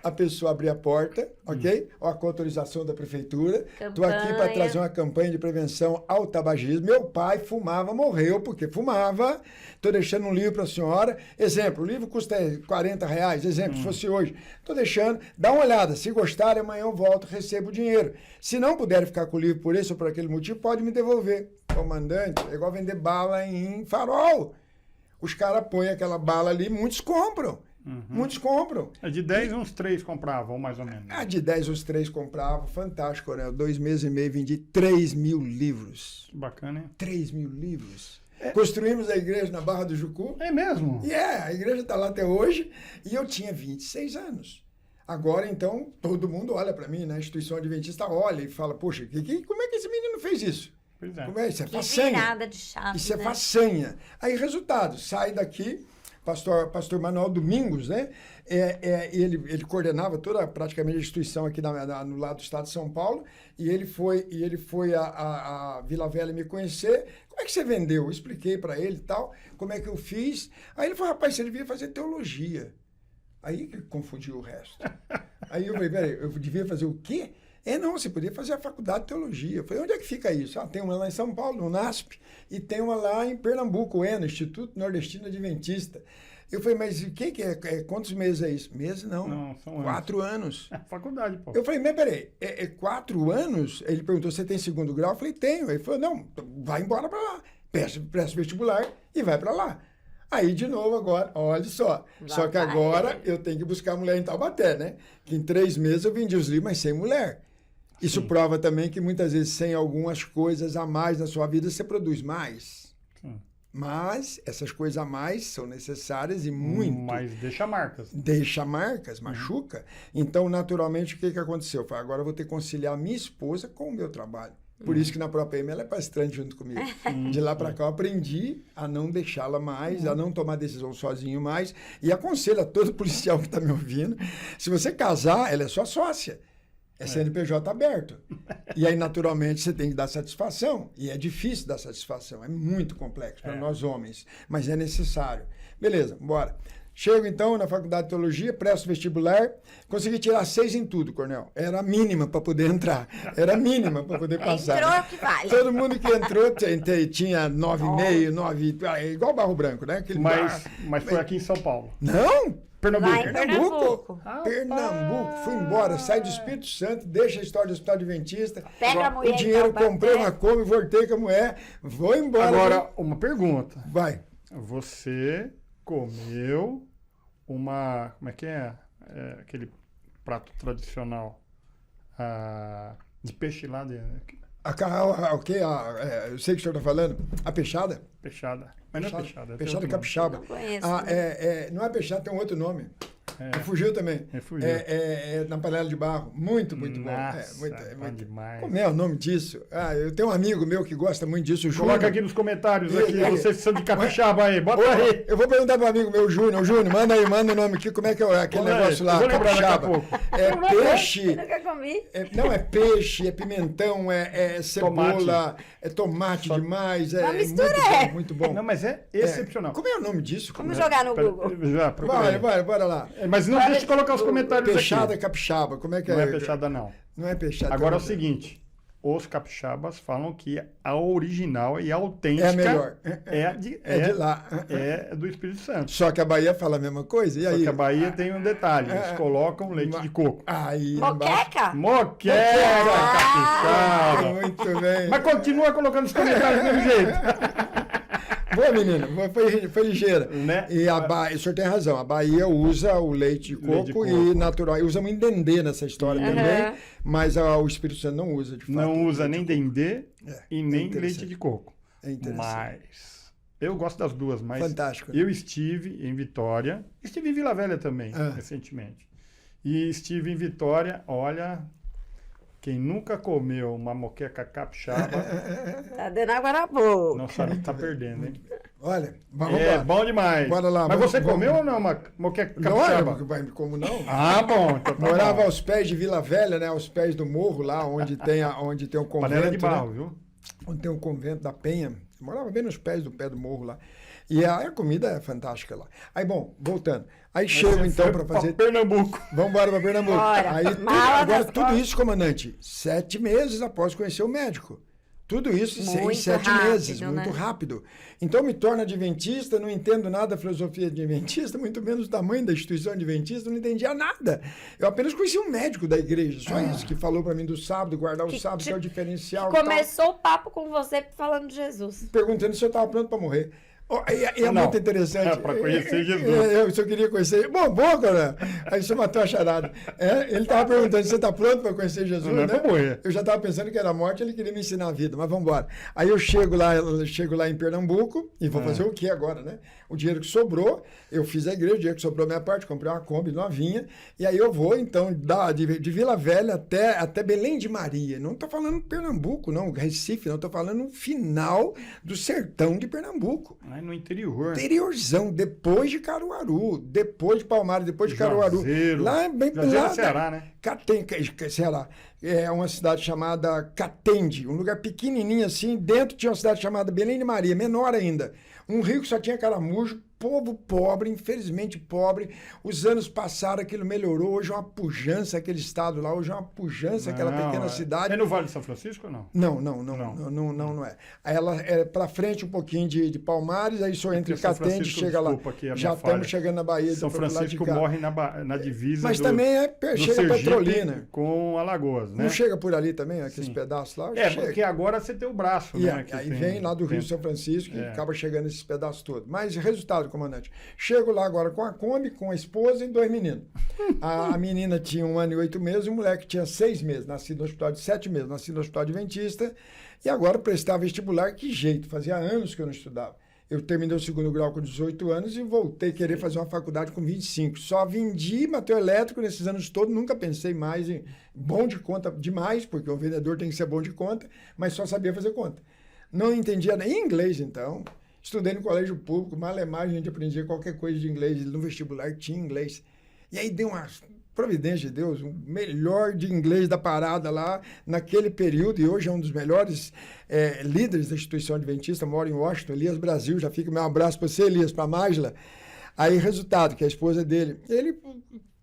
A pessoa abria a porta, ok? Ó, com a autorização da prefeitura. Estou aqui para trazer uma campanha de prevenção ao tabagismo. Meu pai fumava, morreu porque fumava. Estou deixando um livro para a senhora. Exemplo, o livro custa R$40. Exemplo, se fosse hoje. Estou deixando, dá uma olhada. Se gostarem, amanhã eu volto, recebo o dinheiro. Se não puderem ficar com o livro por esse ou por aquele motivo, pode me devolver. Comandante, é igual vender bala em farol. Os caras põem aquela bala ali, muitos compram. Muitos compram. De 10, uns 3 compravam, mais ou menos. De 10, uns 3 compravam. Fantástico, né? 2 meses e meio, vendi 3 mil livros. Que bacana, hein? 3 mil livros. Construímos a igreja na Barra do Jucu. É mesmo? A igreja está lá até hoje. E eu tinha 26 anos. Agora, então, todo mundo olha para mim, né? A instituição adventista olha e fala, poxa, como é que esse menino fez isso? Pois é. Como é? Isso é Que façanha. virada de chave, Isso é né? façanha. Aí, resultado, sai daqui... Pastor Manuel Domingos, né? Ele coordenava praticamente a instituição aqui no lado do estado de São Paulo, e ele foi a Vila Velha me conhecer. Como é que você vendeu? Eu expliquei para ele e tal, como é que eu fiz. Aí ele falou, rapaz, você devia fazer teologia. Aí que confundiu o resto. Aí eu falei, peraí, eu devia fazer o quê? Não, você podia fazer a faculdade de teologia. Eu falei, onde é que fica isso? Tem uma lá em São Paulo, no NASP, e tem uma lá em Pernambuco, no Instituto Nordestino Adventista. Eu falei, mas o que é? Quantos meses é isso? Meses não. Não, são 4 anos. Faculdade, pô. Eu falei, mas peraí, 4 anos? Ele perguntou, você tem 2º grau? Eu falei, tenho. Ele falou, não, vai embora para lá. Presta vestibular e vai para lá. Aí, de novo, agora, olha só. Só que agora eu tenho que buscar mulher em Taubaté, né? Que em 3 meses eu vendi os livros, mas sem mulher. Isso prova também que muitas vezes sem algumas coisas a mais na sua vida você produz mais. Sim. Mas essas coisas a mais são necessárias e muito. Mas deixa marcas. Deixa marcas, machuca. Então, naturalmente, o que aconteceu? Eu falei, agora eu vou ter que conciliar a minha esposa com o meu trabalho. Por isso que na própria ela é palestrante junto comigo. De lá para cá eu aprendi a não deixá-la mais, a não tomar decisão sozinho mais. E aconselho a todo policial que está me ouvindo, se você casar, ela é sua sócia. É CNPJ aberto. E aí, naturalmente, você tem que dar satisfação. E é difícil dar satisfação. É muito complexo para nós homens. Mas é necessário. Beleza, bora. Chego, então, na faculdade de teologia, presto vestibular. Consegui tirar 6 em tudo, Cornel. Era a mínima para poder entrar. Era a mínima para poder passar. Entrou que vale. Todo mundo que entrou tinha 9,5, 9... igual Barro Branco, né? Mas foi aqui em São Paulo. Não! Pernambuco. Lá em Pernambuco. Pernambuco. Fui embora, sai do Espírito Santo, deixa a história do Hospital Adventista. Pega a mulher. O dinheiro, comprei uma Kombi, voltei com a mulher, vou embora. Agora, uma pergunta. Vai. Você comeu uma... Como é que é? Aquele prato tradicional de peixe lá de... O quê? Eu sei o que o senhor está falando. A peixada? Peixada. Mas não é peixada. Peixada capixaba. Não conheço. Não é peixada, tem um outro nome. Fugiu também. Refugiu. Na panela de barro. Muito bom. Nossa, bom demais. Como é o nome disso? Eu tenho um amigo meu que gosta muito disso, o Júnior. Coloca aqui nos comentários, vocês são de capixaba aí, bota aí. Eu vou perguntar pro amigo meu, Júnior. Júnior, manda o nome aqui, como é que é aquele negócio lá, capixaba. É peixe. Eu nunca comi. Não, é peixe, é pimentão, é cebola, é tomate demais. Uma mistura muito bom. Não, mas é excepcional. Como é o nome disso? Vamos jogar no Google. Vai, bora lá. Mas não deixa de colocar os comentários Peixada aqui. capixaba, como é que é? Não é peixada, não. Não é peixada. Agora é o seguinte, os capixabas falam que a original e a autêntica é a melhor. É de lá. É do Espírito Santo. Só que a Bahia fala a mesma coisa, e aí? Só que a Bahia tem um detalhe, eles colocam leite de coco. Aí, Moqueca? Moqueca, capixaba. Muito bem. Mas continua colocando os comentários do mesmo jeito. Boa, menina, foi ligeira. Né? E o senhor tem razão, a Bahia usa o leite de coco, e natural. E usa muito dendê nessa história também, mas o Espírito Santo não usa, de fato. Não usa nem dendê e nem leite de coco. É interessante. Mas eu gosto das duas, mas fantástico, né? Eu estive em Vitória, estive em Vila Velha também, recentemente. E estive em Vitória, olha... Quem nunca comeu uma moqueca capixaba... Tá dando água na boca. Não sabe que tá perdendo, hein? Olha, vamos lá. Bom demais. Bora lá. Mas você comeu ou não uma moqueca capixaba? Não, como não? Ah, bom. Então tá morava aos pés de Vila Velha, né? Aos pés do morro, lá onde tem o convento. Panela de barro, né? viu? Onde tem o convento da Penha. Eu morava bem nos pés do pé do morro lá. E a comida é fantástica lá. Aí, bom, voltando. Aí chego então para fazer. Pernambuco. Vamos embora para Pernambuco. Bora. Aí agora tudo isso, comandante, 7 meses após conhecer o médico. Tudo isso em 7 meses, muito rápido. Então me torno adventista, não entendo nada da filosofia adventista, muito menos o tamanho da instituição adventista, não entendia nada. Eu apenas conheci um médico da igreja, só isso, que falou para mim do sábado, guardar o sábado, que é o diferencial. Começou o papo com você falando de Jesus. Perguntando se eu estava pronto para morrer. E é muito interessante. É para conhecer Jesus. Eu só queria conhecer. Bom, cara. Aí você matou a charada. Ele estava perguntando se você está pronto para conhecer Jesus, não é para morrer. Eu já estava pensando que era morte, ele queria me ensinar a vida, mas vamos embora. Aí eu chego lá em Pernambuco e vou fazer o que agora, né? O dinheiro que sobrou, eu fiz a igreja, o dinheiro que sobrou minha parte, comprei uma Kombi novinha, e aí eu vou, então, de Vila Velha até Belém de Maria. Não estou falando Pernambuco, não, Recife, não, estou falando no final do sertão de Pernambuco. No interior. Interiorzão, depois de Caruaru, depois de Palmares, depois de Caruaru. Lá bem lá, Ceará, né? Ceará. É uma cidade chamada Catende, um lugar pequenininho assim. Dentro tinha uma cidade chamada Belém de Maria, menor ainda. Um rio que só tinha caramujo, povo pobre, infelizmente pobre. Os anos passaram, aquilo melhorou. Hoje é uma pujança aquele estado lá, hoje é uma pujança aquela pequena cidade. É no Vale de São Francisco ou não? Não é. Aí ela é para frente um pouquinho de Palmares, aí só entre Catende, chega lá. Já estamos chegando na Bahia. São Francisco morre na divisa. Mas também chega Petrolina. Com Alagoas, né? Não chega por ali também, aqueles pedaços lá? Porque agora você tem o braço, né? Aí vem lá do Rio São Francisco e acaba chegando esses pedaços todos. Mas resultado, comandante, chego lá agora com a Kombi, com a esposa e 2 meninos. A menina tinha 1 ano e 8 meses, o moleque tinha 6 meses, nascido no hospital de 7 meses, nascido no hospital adventista, e agora prestava vestibular, que jeito, fazia anos que eu não estudava. Eu terminei o 2º grau com 18 anos e voltei a querer fazer uma faculdade com 25. Só vendi material elétrico nesses anos todos, nunca pensei mais em bom de conta demais, porque o vendedor tem que ser bom de conta, mas só sabia fazer conta. Não entendia nem inglês, então. Estudei no colégio público, malemar, a gente aprendia qualquer coisa de inglês, no vestibular tinha inglês. E aí deu uma providência de Deus, o melhor de inglês da parada lá, naquele período, e hoje é um dos melhores líderes da instituição adventista, mora em Washington, Elias Brasil, já fica meu abraço para você, Elias, para a Mágila. Aí, resultado, que a esposa dele,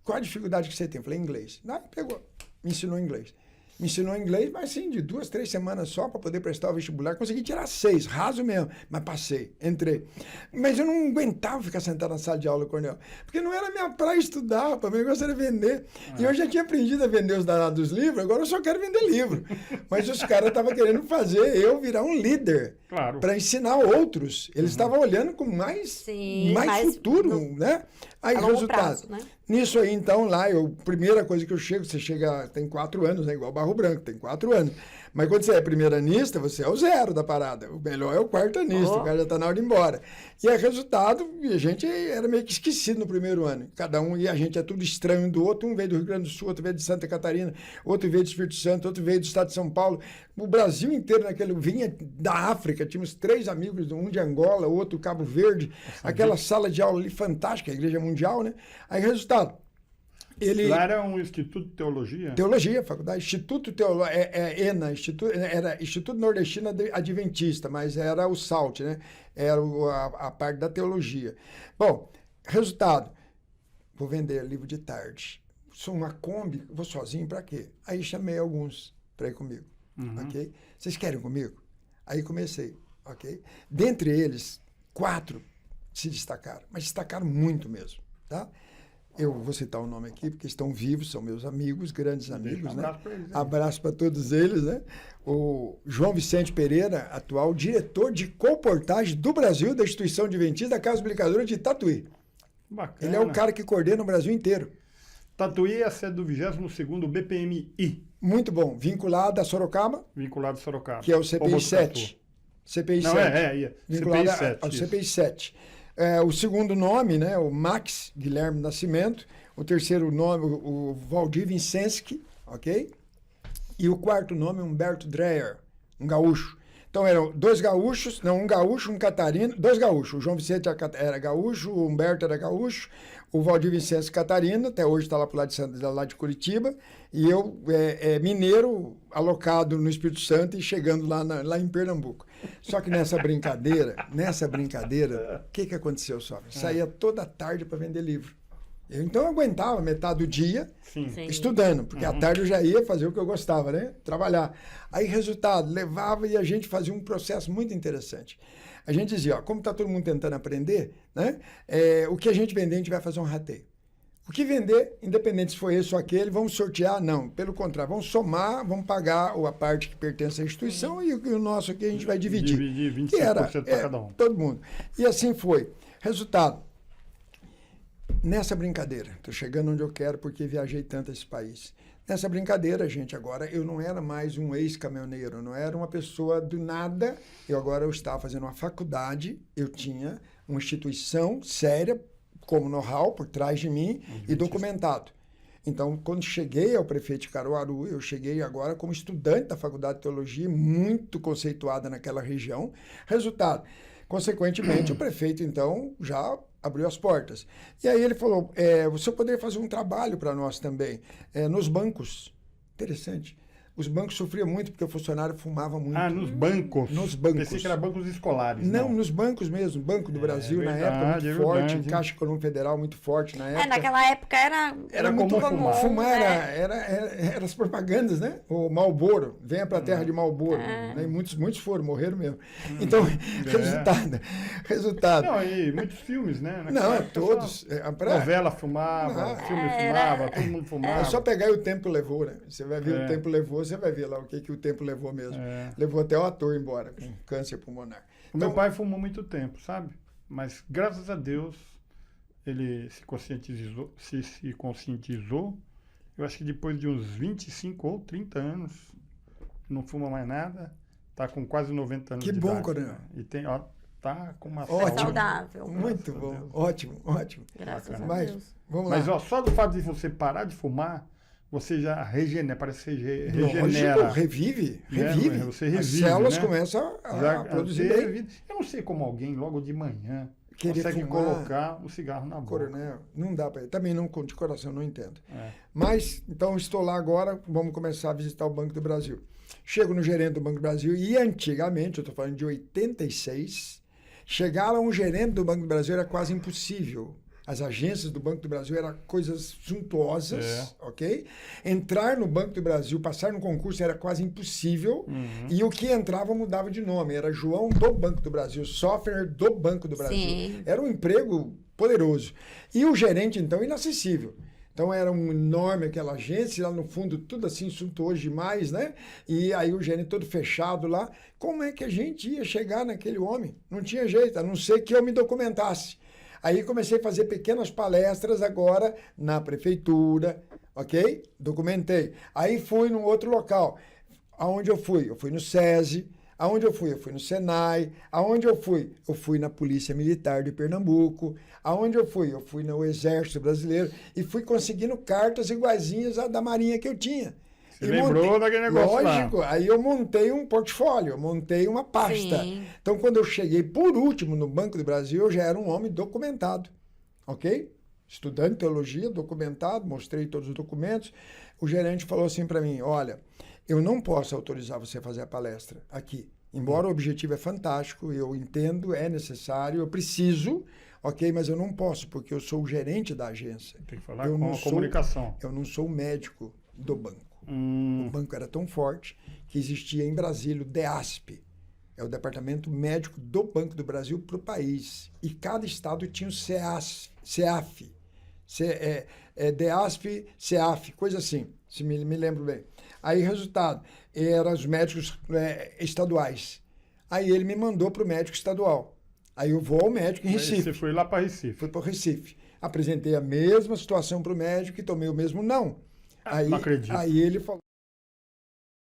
qual a dificuldade que você tem? Eu falei, inglês. Aí pegou, me ensinou inglês. Me ensinou inglês, mas sim, de 2, 3 semanas só para poder prestar o vestibular. Consegui tirar 6, raso mesmo, mas passei, entrei. Mas eu não aguentava ficar sentado na sala de aula, Cornel, porque não era minha praia estudar, para mim o negócio era vender. E eu já tinha aprendido a vender os danados livros, agora eu só quero vender livro. Mas os caras estavam querendo fazer eu virar um líder, para ensinar outros. Eles estavam olhando com mais futuro, né? Aí, resultado. Prazo, né? Nisso aí, então, lá, primeira coisa que eu chego, você chega, tem 4 anos, né, igual Barro Branco, tem 4 anos. Mas quando você é primeiranista, você é o 0 da parada. O melhor é o quartanista, o cara já está na hora de ir embora. E é resultado, e a gente era meio que esquecido no primeiro ano. Cada um, e a gente é tudo estranho do outro. Um veio do Rio Grande do Sul, outro veio de Santa Catarina, outro veio do Espírito Santo, outro veio do estado de São Paulo. O Brasil inteiro vinha da África. Tínhamos 3 amigos, um de Angola, outro Cabo Verde. Aquela sala de aula ali fantástica, a Igreja Mundial, né? Aí, resultado. Lá era um Instituto de Teologia? Teologia, faculdade. Instituto ENA, era Instituto Nordestino Adventista, mas era o SALT, né? Era a parte da teologia. Bom, resultado, vou vender livro de tarde. Sou uma Kombi, vou sozinho para quê? Aí chamei alguns para ir comigo, ok? Vocês querem comigo? Aí comecei, ok? Dentre eles, 4 se destacaram, mas destacaram muito mesmo, tá? Eu vou citar o nome aqui, porque estão vivos, são meus amigos, grandes amigos, né? Abraço para todos eles, né? O João Vicente Pereira, atual diretor de comportagem do Brasil, da Instituição Adventista da Casa Publicadora de Tatuí. Bacana. Ele é o cara que coordena o Brasil inteiro. Tatuí é a sede do 22º BPMI. Muito bom. Vinculado a Sorocaba. Vinculado a Sorocaba. Que é o CPI 7. CPI 7. Não, vinculado CPI 7. Ao CPI 7. O segundo nome, né, o Max Guilherme Nascimento. O terceiro nome, o Valdir Vincenski, ok? E o quarto nome, Humberto Dreyer, um gaúcho. Então eram 2 gaúchos, não, um gaúcho, um catarino, 2 gaúchos. O João Vicente era gaúcho, o Humberto era gaúcho, o Valdir Vicente catarino, até hoje está lá pro lado de Curitiba, e eu mineiro, alocado no Espírito Santo e chegando lá em Pernambuco. Só que nessa brincadeira, o que aconteceu, só? Saía toda tarde para vender livro. Então eu aguentava metade do dia estudando, porque à tarde eu já ia fazer o que eu gostava, né? Trabalhar. Aí, resultado, levava e a gente fazia um processo muito interessante. A gente dizia, ó, como está todo mundo tentando aprender, né? O que a gente vender, a gente vai fazer um rateio. O que vender, independente se foi esse ou aquele, vamos sortear? Não, pelo contrário, vamos somar, vamos pagar a parte que pertence à instituição e o nosso aqui a gente vai dividir. Dividir 25% para cada um. Todo mundo. E assim foi. Resultado. Nessa brincadeira, estou chegando onde eu quero porque viajei tanto esse país. Nessa brincadeira, gente, agora eu não era mais um ex-caminhoneiro, não era uma pessoa do nada. Eu estava fazendo uma faculdade, eu tinha uma instituição séria, como know-how, por trás de mim e documentado. Então, quando cheguei ao prefeito de Caruaru, eu cheguei agora como estudante da Faculdade de Teologia, muito conceituada naquela região. Resultado, consequentemente, o prefeito, então, já abriu as portas. E aí ele falou, você poderia fazer um trabalho para nós também, nos bancos. Interessante. Os bancos sofriam muito porque o funcionário fumava muito. Ah, nos bancos? Nos bancos. Pensei que era bancos escolares. Não, nos bancos mesmo. Banco do Brasil, na época, muito forte. Caixa Econômica Federal, muito forte na época. Naquela época era muito comum. Fumar era as propagandas, né? O Marlboro. Venha para a terra de Marlboro. Né? Muitos foram, morreram mesmo. Então, resultado. Não, e muitos filmes, né? Não, todos. Novela fumava, filme fumava, todo mundo fumava. É só pegar o tempo levou, né? Você vai ver o tempo levou, você vai ver lá o que o tempo levou mesmo. Levou até o ator embora, com câncer pulmonar. Meu pai fumou muito tempo, sabe? Mas, graças a Deus, ele se conscientizou. Eu acho que depois de uns 25 ou 30 anos, não fuma mais nada, tá com quase 90 anos de idade. Que bom, Coronel. E tem, tá com uma saúde saudável. Muito bom. Ótimo. Graças a Deus. Vamos lá. Mas, só do fato de você parar de fumar, você já regenera, parece que você regenera. Lógico, revive. Você revive, as células, né? começam a produzir bem. Eu não sei como alguém, logo de manhã, querer consegue fumar, colocar o cigarro na boca. Coronel, não dá para. Também não, de coração, não entendo. Mas, então, estou lá agora, vamos começar a visitar o Banco do Brasil. Chego no gerente do Banco do Brasil e antigamente, eu estou falando de 86, chegar a um gerente do Banco do Brasil era quase impossível. As agências do Banco do Brasil eram coisas suntuosas, ok? Entrar no Banco do Brasil, passar no concurso era quase impossível. E o que entrava mudava de nome. Era João do Banco do Brasil, software do Banco do Brasil. Sim. Era um emprego poderoso. E o gerente, então, inacessível. Então, era um enorme aquela agência, lá no fundo, tudo assim, suntuoso demais, né? E aí o gerente todo fechado lá. Como é que a gente ia chegar naquele homem? Não tinha jeito, a não ser que eu me documentasse. Aí comecei a fazer pequenas palestras agora na prefeitura, ok? Documentei. Aí fui num outro local. Aonde eu fui? Eu fui no SESI. Aonde eu fui? Eu fui no Senai. Aonde eu fui? Eu fui na Polícia Militar de Pernambuco. Aonde eu fui? Eu fui no Exército Brasileiro e fui conseguindo cartas iguaizinhas à da Marinha que eu tinha. Você lembrou daquele negócio lógico, lá. aí eu montei um portfólio, eu montei uma pasta. Sim. Então, quando eu cheguei por último no Banco do Brasil, eu já era um homem documentado, ok? Estudante de teologia, documentado, mostrei todos os documentos. O gerente falou assim para mim, olha, eu não posso autorizar você a fazer a palestra aqui. Embora o objetivo é fantástico, eu entendo, é necessário, eu preciso, ok? Mas eu não posso, porque eu sou o gerente da agência. Tem que falar Eu com não a sou- comunicação. Eu não sou o médico do banco. O banco era tão forte que existia em Brasília o DEASP. É o Departamento Médico do Banco do Brasil para o país. E cada estado tinha o CEAF. DEASP, CEAF, coisa assim, se me lembro bem. Aí, resultado, eram os médicos estaduais. Aí ele me mandou para o médico estadual. Aí eu vou ao médico em Aí Recife. você foi lá para Recife. Fui para o Recife. Apresentei a mesma situação para o médico e tomei o mesmo não. Aí, não acredito. aí ele falou,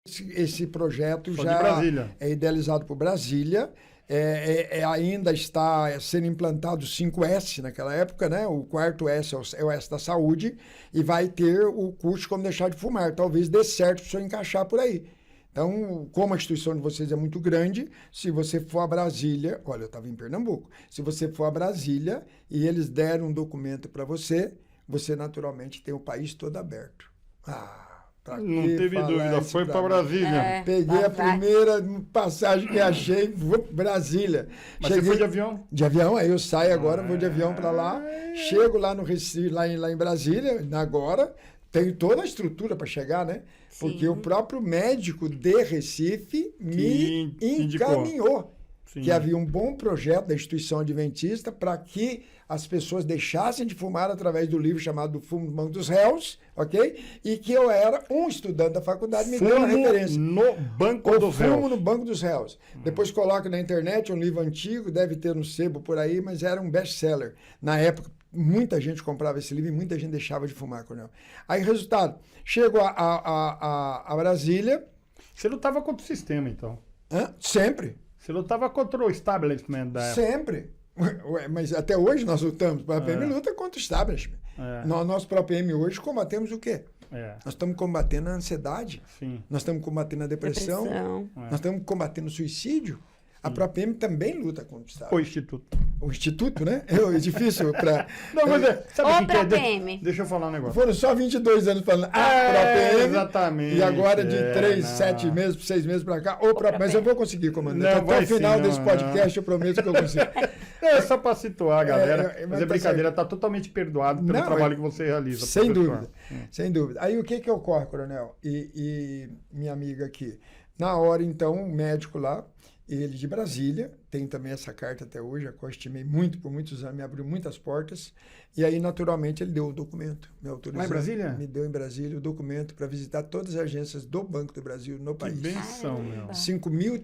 esse projeto Só de já Brasília. é idealizado por Brasília, ainda está sendo implantado o 5S naquela época, né? O quarto S é o S da saúde, e vai ter o curso Como Deixar de Fumar. Talvez dê certo para o senhor encaixar por aí. Então, como a instituição de vocês é muito grande, se você for a Brasília, olha, eu estava em Pernambuco, se você for a Brasília e eles deram um documento para você, você naturalmente tem o país todo aberto. Pra Não que teve falar dúvida, isso foi pra para mim? Brasília. Peguei a Vai. primeira passagem que achei, vou para Brasília. Mas você foi de avião? De avião, aí eu saio agora, vou de avião para lá, chego lá no Recife, lá em Brasília, agora, tenho toda a estrutura para chegar, né? Porque Sim. o próprio médico de Recife me indicou. encaminhou Sim. que havia um bom projeto da instituição adventista para que as pessoas deixassem de fumar através do livro chamado Do Fumo no Banco dos Réus, ok? E que eu era um estudante da faculdade, me deu uma Fumo referência. no Banco O dos Fumo Réus. no Banco dos Réus. Depois coloca na internet, um livro antigo, deve ter no sebo por aí, mas era um best-seller. Na época, muita gente comprava esse livro e muita gente deixava de fumar, Coronel. Aí, resultado, chego a Brasília, Você lutava contra o sistema, então. sempre, Você lutava contra o establishment da época. sempre. Ué, mas até hoje nós lutamos. A PM luta contra o establishment. Nós, para a PM, hoje, combatemos o quê? Nós estamos combatendo a ansiedade, Sim. nós estamos combatendo a depressão, Depressão. nós estamos combatendo o suicídio. A própria PM também luta contra o O establishment. Instituto. O Instituto, né? É difícil para... Não, mas sabe o Ou que que é? pra PM. Deixa eu falar um negócio. Foram só 22 anos falando PM, exatamente. e agora de 3, não. 7 meses, 6 meses para cá, ou pra... mas eu vou conseguir, comandante. Não, Até vai o final sim, desse não, podcast eu prometo que eu consigo. É só para situar a galera. mas Mas é tá brincadeira, tá totalmente perdoado pelo Não, trabalho que você realiza. Sem professor. dúvida, sem dúvida. Aí o que ocorre, Coronel? E minha amiga aqui. Na hora, então, um médico lá, ele de Brasília, tem também essa carta até hoje, a qual eu estimei muito, por muitos anos, me abriu muitas portas. E aí, naturalmente, ele deu o documento, me autorizou. Lá em Brasília? Me deu em Brasília o documento para visitar todas as agências do Banco do Brasil no Que país. benção, meu.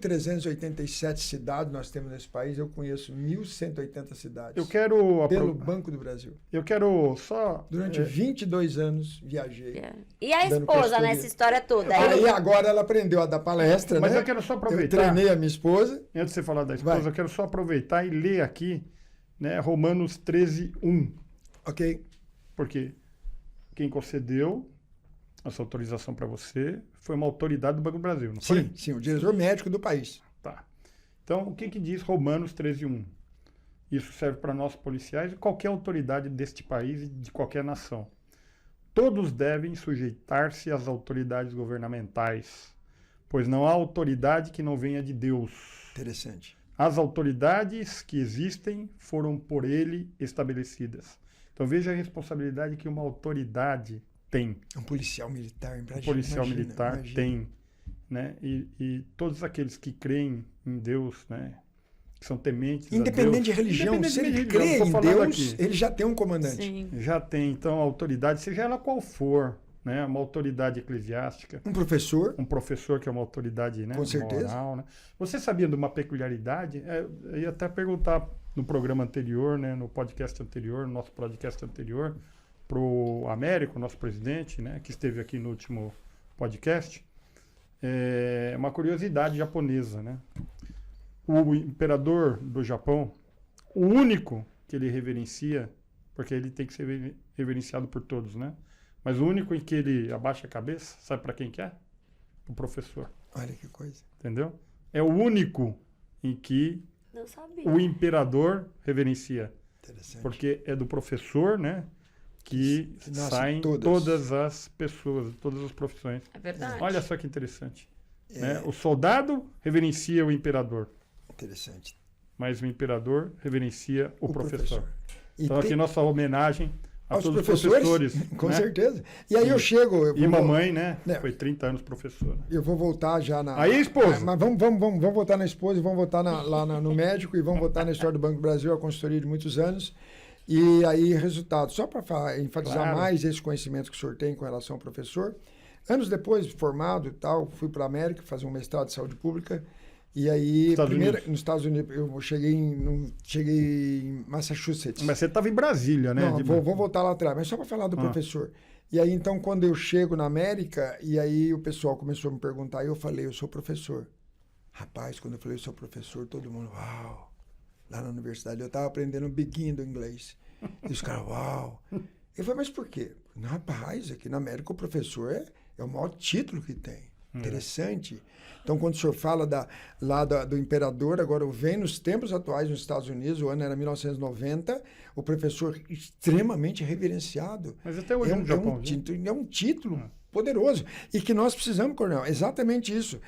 5.387 cidades nós temos nesse país, eu conheço 1.180 cidades. Eu quero... Pelo Banco do Brasil. Eu quero só... Durante 22 anos viajei. E a Dando esposa consultoria. nessa história toda? Aí agora ela aprendeu a dar palestra, Mas né? eu quero só Eu aproveitar... treinei a minha esposa. Antes de você falar da esposa, Vai. eu quero só aproveitar e ler aqui, né, Romanos 13:1. Ok. Porque quem concedeu essa autorização para você foi uma autoridade do Banco do Brasil, não foi? Sim, o diretor médico do país. Tá. Então, o que diz Romanos 13:1? Isso serve para nós policiais e qualquer autoridade deste país e de qualquer nação. Todos devem sujeitar-se às autoridades governamentais, pois não há autoridade que não venha de Deus. Interessante. As autoridades que existem foram por ele estabelecidas. Então veja a responsabilidade que uma autoridade tem. Um policial militar. Um policial militar tem. Né? E todos aqueles que creem em Deus, né? Que são tementes Independente de a Deus, religião, se ele independente de religião, crê tô em falando Deus, aqui, ele já tem um comandante. Sim. já tem, então, a autoridade, seja ela qual for, né? Uma autoridade eclesiástica, Um professor. um professor que é uma autoridade, né, Com certeza. moral. Né? Você sabia de uma peculiaridade? Eu ia até perguntar, no programa anterior, né, no podcast anterior, no nosso podcast anterior, pro Américo, nosso presidente, né, que esteve aqui no último podcast. É uma curiosidade japonesa, né? O imperador do Japão, o único que ele reverencia, porque ele tem que ser reverenciado por todos, né? Mas o único em que ele abaixa a cabeça, sabe para quem que é? O professor. Olha que coisa. Entendeu? É o único em que Não sabia. o imperador reverencia. Interessante. Porque é do professor, né? Que nascem saem todas as pessoas, todas as profissões. É verdade. Olha só que interessante. Né? O soldado reverencia o imperador, Interessante. mas o imperador reverencia o professor. E Então aqui nossa homenagem a aos todos professores, os professores. com né? certeza. E aí eu chego... E mamãe, né? É. Foi 30 anos professora. Eu vou voltar já na... Aí, esposa? Mas vamos voltar na esposa, vamos voltar no médico e vamos voltar na história do Banco do Brasil, a consultoria de muitos anos. E aí, resultado. Só para enfatizar Claro. mais esse conhecimento que o senhor tem com relação ao professor. Anos depois, formado e tal, fui para a América fazer um mestrado de saúde pública. E aí, Unidos. nos Estados Unidos, eu cheguei em Massachusetts. Mas você estava em Brasília, né? Não, vou voltar lá atrás, mas só para falar do professor. E aí, então, quando eu chego na América, e aí o pessoal começou a me perguntar, e eu falei, eu sou professor. Rapaz, quando eu falei, eu sou professor, todo mundo, uau. Lá na universidade, eu estava aprendendo um biquinho do inglês. E os caras, uau. Eu falei, mas por quê? Rapaz, aqui na América o professor é o maior título que tem. Interessante. Então, quando o senhor fala do imperador, agora vem nos tempos atuais nos Estados Unidos, o ano era 1990, o professor extremamente reverenciado. Mas até hoje no Japão, é um título poderoso. E que nós precisamos, Coronel, exatamente isso.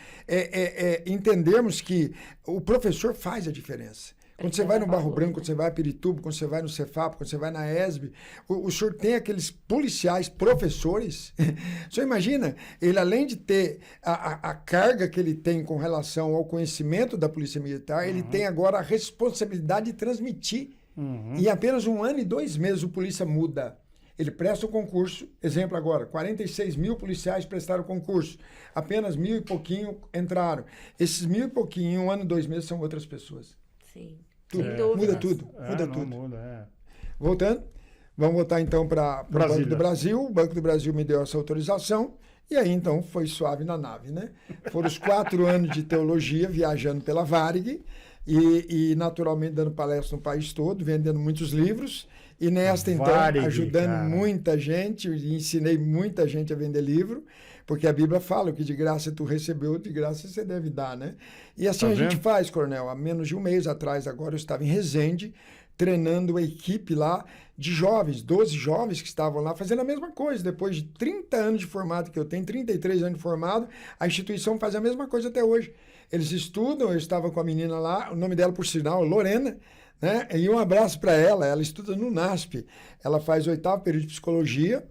Entendermos que o professor faz a diferença. Quando você vai no Barro Branco, quando você vai a Pirituba, quando você vai no Cefap, quando você vai na ESB, o senhor tem aqueles policiais professores. O senhor imagina, ele além de ter a carga que ele tem com relação ao conhecimento da Polícia Militar, ele tem agora a responsabilidade de transmitir. Em apenas 1 ano e 2 meses o polícia muda. Ele presta o concurso, exemplo agora, 46 mil policiais prestaram o concurso, apenas 1.000 e pouquinho entraram. Esses 1.000 e pouquinho, em 1 ano e 2 meses, são outras pessoas. Sim. Tudo. Sem dúvidas. Muda tudo, muda não tudo. muda, Voltando, vamos voltar então para o Banco do Brasil. O Banco do Brasil me deu essa autorização e aí então foi suave na nave, né? Foram os 4 anos de teologia viajando pela Varig e naturalmente dando palestra no país todo, vendendo muitos livros e nesta então Varig, ajudando cara. muita gente, e ensinei muita gente a vender livro, porque a Bíblia fala que de graça tu recebeu, de graça você deve dar, né? E assim Tá a gente vendo? faz, Coronel. Há menos de 1 mês atrás, agora eu estava em Resende, treinando a equipe lá de jovens, 12 jovens que estavam lá fazendo a mesma coisa. Depois de 30 anos de formado que eu tenho, 33 anos de formado, a instituição faz a mesma coisa até hoje. Eles estudam, eu estava com a menina lá, o nome dela, por sinal, Lorena, né? E um abraço para ela estuda no NASP. Ela faz o 8º período de psicologia,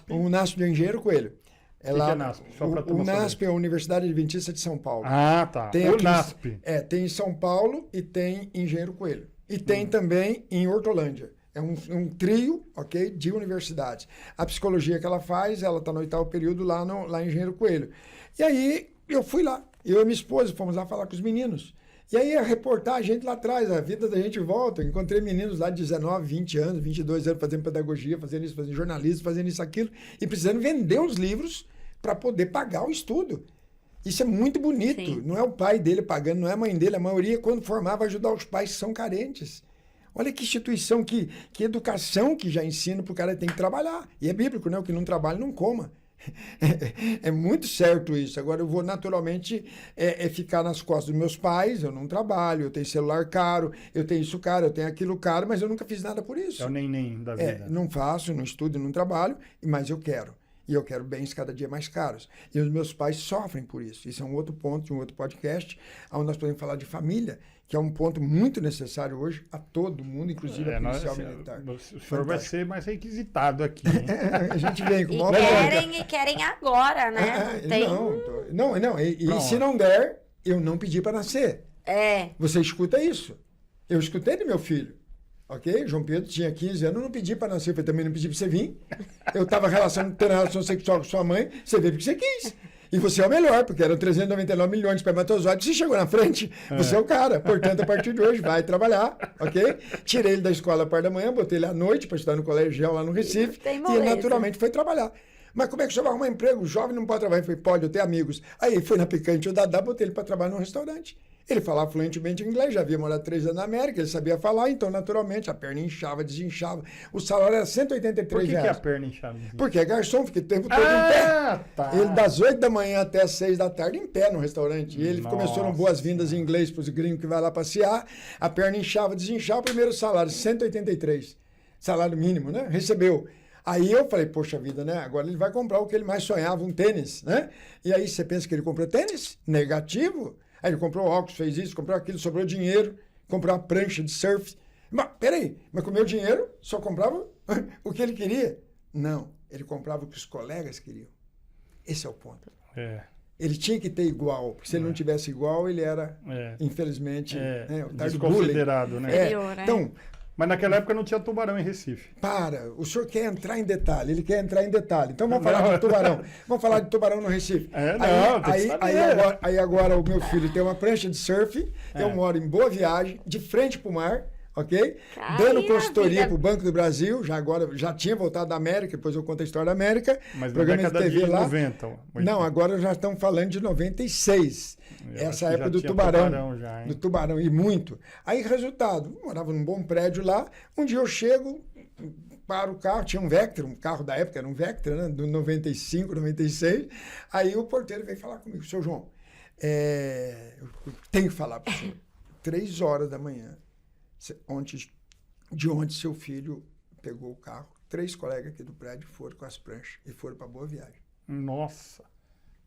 o NASP de Engenheiro Coelho. que é NASP? Só pra o turma NASP saber. é a Universidade Adventista de São Paulo. Ah, tá. Tem O aqui- NASP. Tem em São Paulo e tem em Engenheiro Coelho. E tem também em Hortolândia. É um trio, ok, de universidades. A psicologia que ela faz, ela está no 8º período lá em Engenheiro Coelho. E aí eu fui lá, eu e minha esposa fomos lá falar com os meninos. E aí a reportagem, a gente lá atrás, a vida da gente volta. Encontrei meninos lá de 19, 20 anos, 22 anos fazendo pedagogia, fazendo isso, fazendo jornalismo, fazendo isso, aquilo, e precisando vender os livros para poder pagar o estudo. Isso é muito bonito. Sim. Não é o pai dele pagando, não é a mãe dele. A maioria, quando formar, vai ajudar os pais que são carentes. Olha que instituição, que educação que já ensina para o cara tem que trabalhar. E é bíblico, né? O que não trabalha, não coma. É muito certo isso. Agora eu vou naturalmente ficar nas costas dos meus pais, eu não trabalho, eu tenho celular caro, eu tenho isso caro, eu tenho aquilo caro, mas eu nunca fiz nada por isso. É o nem da vida. Não faço, não estudo, não trabalho, mas eu quero. E eu quero bens cada dia mais caros. E os meus pais sofrem por isso. Isso é um outro ponto de um outro podcast, onde nós podemos falar de família, que é um ponto muito necessário hoje a todo mundo, inclusive a policial militar. O senhor vai ser mais requisitado aqui. Hein? A gente vem com E uma querem agora, né? Tem... E se não der, eu não pedi para nascer. Você escuta isso. Eu escutei do meu filho. Ok? João Pedro tinha 15 anos, eu não pedi para nascer, eu também não pedi para você vir. Eu estava tendo relação sexual com sua mãe, você veio porque você quis. E você é o melhor, porque eram 399 milhões de espermatozoides. Você chegou na frente, você é o cara. Portanto, a partir de hoje, vai trabalhar, ok? Tirei ele da escola à parte da manhã, botei ele à noite para estudar no colégio lá no Recife. E naturalmente foi trabalhar. Mas como é que você vai arrumar emprego? O jovem não pode trabalhar. Eu falei, pode, eu tenho amigos. Aí foi na Picante o Dadá, botei ele para trabalhar num restaurante. Ele falava fluentemente inglês, já havia morado 3 anos na América, ele sabia falar, então naturalmente a perna inchava, desinchava. O salário era 183 Por que reais. a perna inchava? Porque é garçom, fica o tempo todo em pé. Tá. Ele das 8 da manhã até as 6 da tarde em pé no restaurante. E ele Nossa. começou no boas-vindas em inglês para os gringos que vai lá passear. A perna inchava, desinchava, o primeiro salário, 183. Salário mínimo, né? Recebeu. Aí eu falei, poxa vida, né? Agora ele vai comprar o que ele mais sonhava, um tênis, né? E aí você pensa que ele comprou tênis? Negativo. Aí ele comprou óculos, fez isso, comprou aquilo, sobrou dinheiro, comprou uma prancha de surf. Mas peraí, mas com o meu dinheiro só comprava o que ele queria? Não, ele comprava o que os colegas queriam. Esse é o ponto. Ele tinha que ter igual, porque se ele não tivesse igual, ele era, infelizmente, o tal do bullying. Desconsiderado, né? Então, mas naquela época não tinha tubarão em Recife. o senhor quer entrar em detalhe, ele quer entrar em detalhe. Então vamos falar de tubarão. Vamos falar de tubarão no Recife. Aí agora o meu filho tem uma prancha de surf, eu moro em Boa Viagem, de frente para o mar, ok? Dando consultoria para o Banco do Brasil, já tinha voltado da América, depois eu conto a história da América. Mas na década de 90. Não, agora já estamos falando de 96. Essa época do tubarão. Do tubarão, e muito. Aí, resultado, morava num bom prédio lá, um dia eu chego, paro o carro, tinha um Vectra, um carro da época, era um Vectra, né, do 95, 96, aí o porteiro veio falar comigo, seu João, eu tenho que falar para o senhor, 3 horas da manhã, de onde seu filho pegou o carro, 3 colegas aqui do prédio foram com as pranchas e foram para Boa Viagem. Nossa,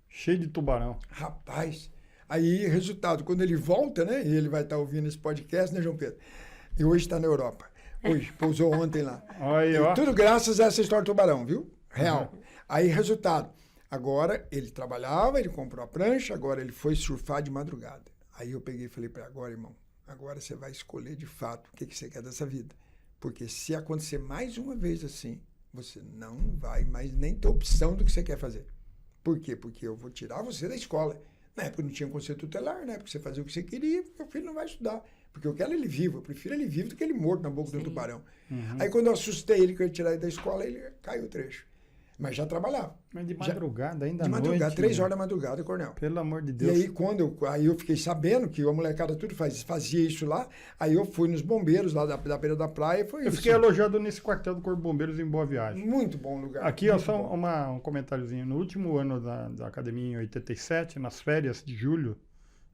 cheio de tubarão. Rapaz, aí, resultado, quando ele volta, né, e ele vai estar ouvindo esse podcast, né, João Pedro? E hoje está na Europa. Hoje, pousou ontem lá. Aí, ó. Tudo graças a essa história do tubarão, viu? Real. Aí, resultado, agora ele trabalhava, ele comprou a prancha, agora ele foi surfar de madrugada. Aí eu peguei e falei para ele, agora, irmão, agora você vai escolher de fato o que você quer dessa vida. Porque se acontecer mais uma vez assim, você não vai mais nem ter opção do que você quer fazer. Por quê? Porque eu vou tirar você da escola. Na época não tinha conselho tutelar, né? Porque você fazia o que você queria, meu filho não vai estudar. Porque eu quero ele vivo, eu prefiro ele vivo do que ele morto na boca do tubarão. Aí quando eu assustei ele que eu ia tirar ele da escola, ele caiu o trecho. Mas já trabalhava. Mas de madrugada, ainda à noite? De madrugada, 3 horas da madrugada, Cornel. Pelo amor de Deus. E aí eu fiquei sabendo que a molecada tudo fazia isso lá, aí eu fui nos bombeiros lá da beira da praia e foi eu isso. Fiquei alojado nesse quartel do Corpo de Bombeiros em Boa Viagem. Muito bom lugar. Aqui, ó, só um comentáriozinho. No último ano da academia, em 87, nas férias de julho,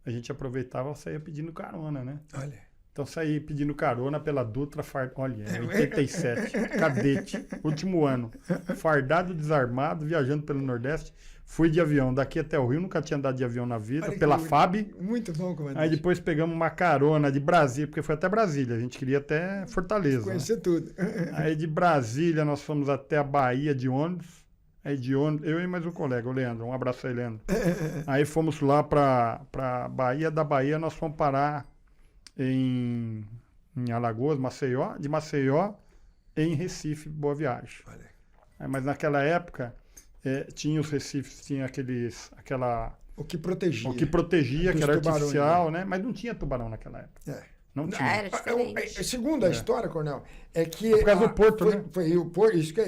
a gente aproveitava e saía pedindo carona, né? Olha. Então saí pedindo carona pela Dutra, olha, 87, cadete, último ano, fardado, desarmado, viajando pelo Nordeste, fui de avião daqui até o Rio, nunca tinha andado de avião na vida, pela FAB. Muito bom, comandante. Aí depois pegamos uma carona de Brasília, porque foi até Brasília, a gente queria até Fortaleza. Conhecer tudo. Aí de Brasília nós fomos até a Bahia de ônibus, aí de ônibus, eu e mais um colega, o Leandro, um abraço aí, Leandro. Aí fomos lá para Bahia, da Bahia nós fomos parar em Alagoas, Maceió, de Maceió em Recife, Boa Viagem. Mas naquela época tinha os Recifes, tinha o que protegia. Que era artificial, né? Mas não tinha tubarão naquela época. Não tinha. Era diferente. Segundo a história, Cornel, é que... Por causa do porto, né?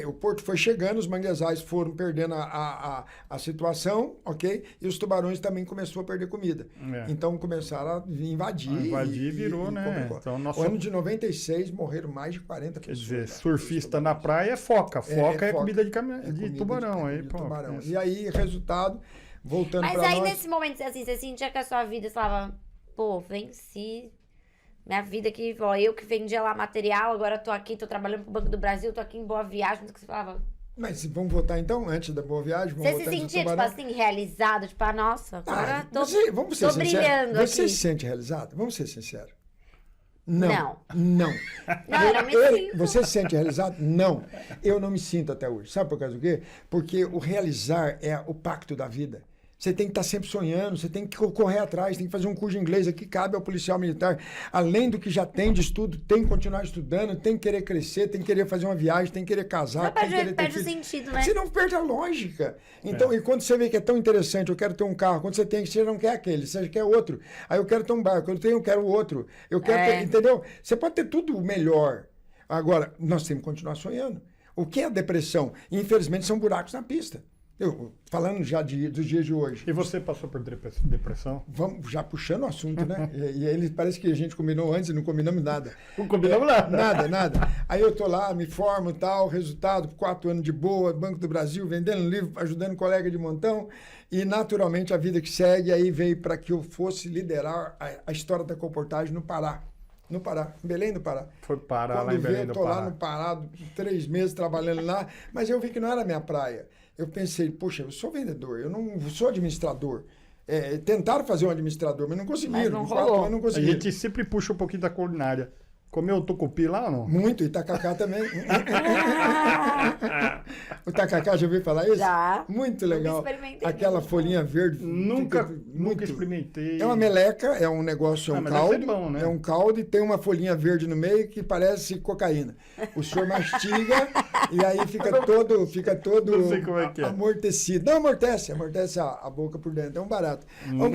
O porto foi chegando, os manguezais foram perdendo a situação, ok? E os tubarões também começaram a perder comida. Então começaram a invadir. Invadir virou, né? Então, o ano de 96 morreram mais de 40 pessoas. Quer dizer, surfista na praia é foca. Foca é comida de tubarão. Tubarão. E aí, resultado, voltando para nós... Mas aí, nós... nesse momento, assim, você sentia que a sua vida, você falava, pô, venci... Minha vida que, ó, eu que vendia lá material, agora tô aqui, tô trabalhando pro Banco do Brasil, tô aqui em Boa Viagem, que você falava. Mas vamos voltar então, antes da Boa Viagem? Você se sentia, tipo assim, realizado? Tipo, nossa, agora vamos ser tô brilhando aqui. Você se sente realizado? Vamos ser sinceros. Não. Não, eu não me sinto. Você se sente realizado? Não. Eu não me sinto até hoje. Sabe por causa do quê? Porque o realizar é o pacto da vida. Você tem que estar sempre sonhando, você tem que correr atrás, tem que fazer um curso de inglês aqui, cabe ao policial militar. Além do que já tem de estudo, tem que continuar estudando, tem que querer crescer, tem que querer fazer uma viagem, tem que querer casar, tem que querer ter Perde o filho. sentido, né? Você não perde a lógica. Então, e quando você vê que é tão interessante, eu quero ter um carro, quando você tem, você não quer aquele, você quer outro. Aí eu quero ter um barco, eu quero outro. Eu quero ter, entendeu? Você pode ter tudo melhor. Agora, nós temos que continuar sonhando. O que é a depressão? Infelizmente, são buracos na pista. Falando já dos dias de hoje. E você passou por depressão? Vamos já puxando o assunto, né? E ele parece que a gente combinou antes e não combinamos nada. Não combinamos nada. Nada. Aí eu tô lá, me formo e tal, resultado, 4 anos de boa, Banco do Brasil, vendendo livro, ajudando colega de montão. E naturalmente a vida que segue aí veio para que eu fosse liderar a história da comportagem no Pará. No Pará, em Belém do Pará. Foi parar Quando lá em Belém do eu tô Pará. lá no Pará, 3 meses trabalhando lá, mas eu vi que não era a minha praia. Eu pensei, poxa, eu sou vendedor, eu não sou administrador. Tentaram fazer um administrador, mas não conseguiram. Mas não Em 4 rolou. anos não A conseguiram. gente sempre puxa um pouquinho da culinária. Comeu o tucupi lá ou não? Muito, e tacacá também. O tacacá, já ouviu falar isso? Já. Muito Nunca legal. experimentei, Aquela mas folhinha verde. Nunca muito. experimentei. É uma meleca, é um negócio, é um mas deve caldo. ser bom, né? É um caldo e tem uma folhinha verde no meio que parece cocaína. O senhor mastiga e aí fica todo Não sei como é que é. amortecido. Não, amortece a boca por dentro. É um barato.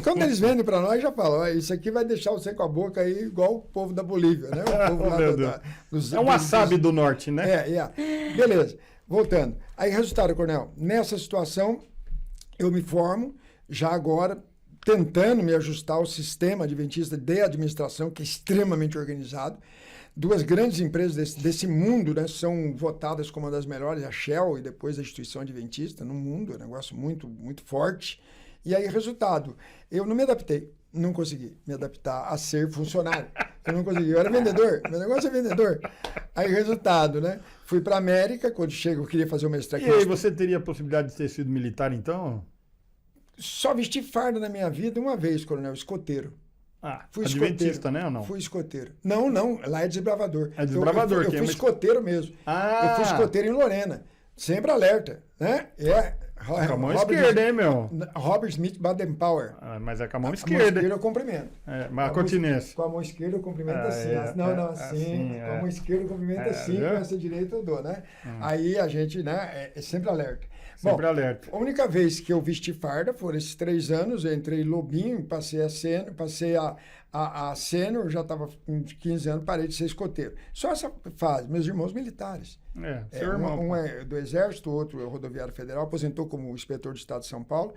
Quando eles vendem para nós, já falam, ó, isso aqui vai deixar você com a boca aí igual o povo da Bolívia, né? O povo lá Meu Deus. É um wasabi do norte, né? Beleza. Voltando. Aí, resultado, Coronel, nessa situação, eu me formo, já agora, tentando me ajustar ao sistema adventista de administração, que é extremamente organizado. 2 grandes empresas desse mundo, né, são votadas como uma das melhores, a Shell e depois a Instituição Adventista no mundo, é um negócio muito, muito forte. E aí, resultado, eu não me adaptei. Não consegui me adaptar a ser funcionário. Eu não consegui. Eu era vendedor. Meu negócio é vendedor. Aí, resultado, né? Fui para a América. Quando chego, eu queria fazer o mestrado. E aí, você teria a possibilidade de ter sido militar, então? Só vesti farda na minha vida uma vez, coronel, escoteiro. Fui adventista, escoteiro. né, ou não? Fui escoteiro. Não. Lá é desbravador. É desbravador. Eu fui escoteiro mesmo. Eu fui escoteiro em Lorena. Sempre alerta, né? Com a mão esquerda, hein, meu? Robert Smith Baden-Powell. Mas é com a mão A mão esquerda. esquerda eu cumprimento. Mas a continência. Com a mão esquerda eu cumprimento assim. assim. Com a mão esquerda eu cumprimento assim, com essa direita eu dou, né? Aí a gente, né, é sempre alerta. Sempre alerta. A única vez que eu vesti farda foram esses 3 anos, eu entrei lobinho, passei a sênior, já estava com 15 anos, parei de ser escoteiro. Só essa fase, meus irmãos militares. Seu irmão. Um é do Exército, o outro é o Rodoviário Federal, aposentou como inspetor do Estado de São Paulo.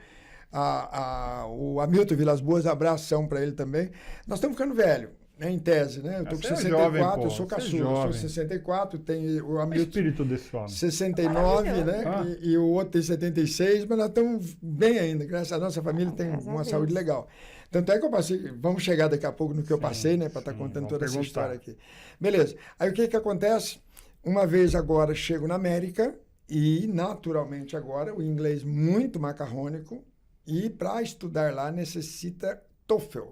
O Hamilton Vilas Boas, abração para ele também. Nós estamos ficando velho, né, em tese, né? Eu estou com 64, jovem, pô. eu sou caçula, sou 64, tem o O Hamilton espírito desse homem. 69, né? E o outro tem 76, mas nós estamos bem ainda, graças a nossa família tem uma saúde legal. Tanto é que eu passei, vamos chegar daqui a pouco no que eu passei, né? Para estar contando toda essa história aqui. Beleza. Aí o que acontece? Uma vez agora chego na América e naturalmente agora o inglês muito macarrônico e para estudar lá necessita TOEFL.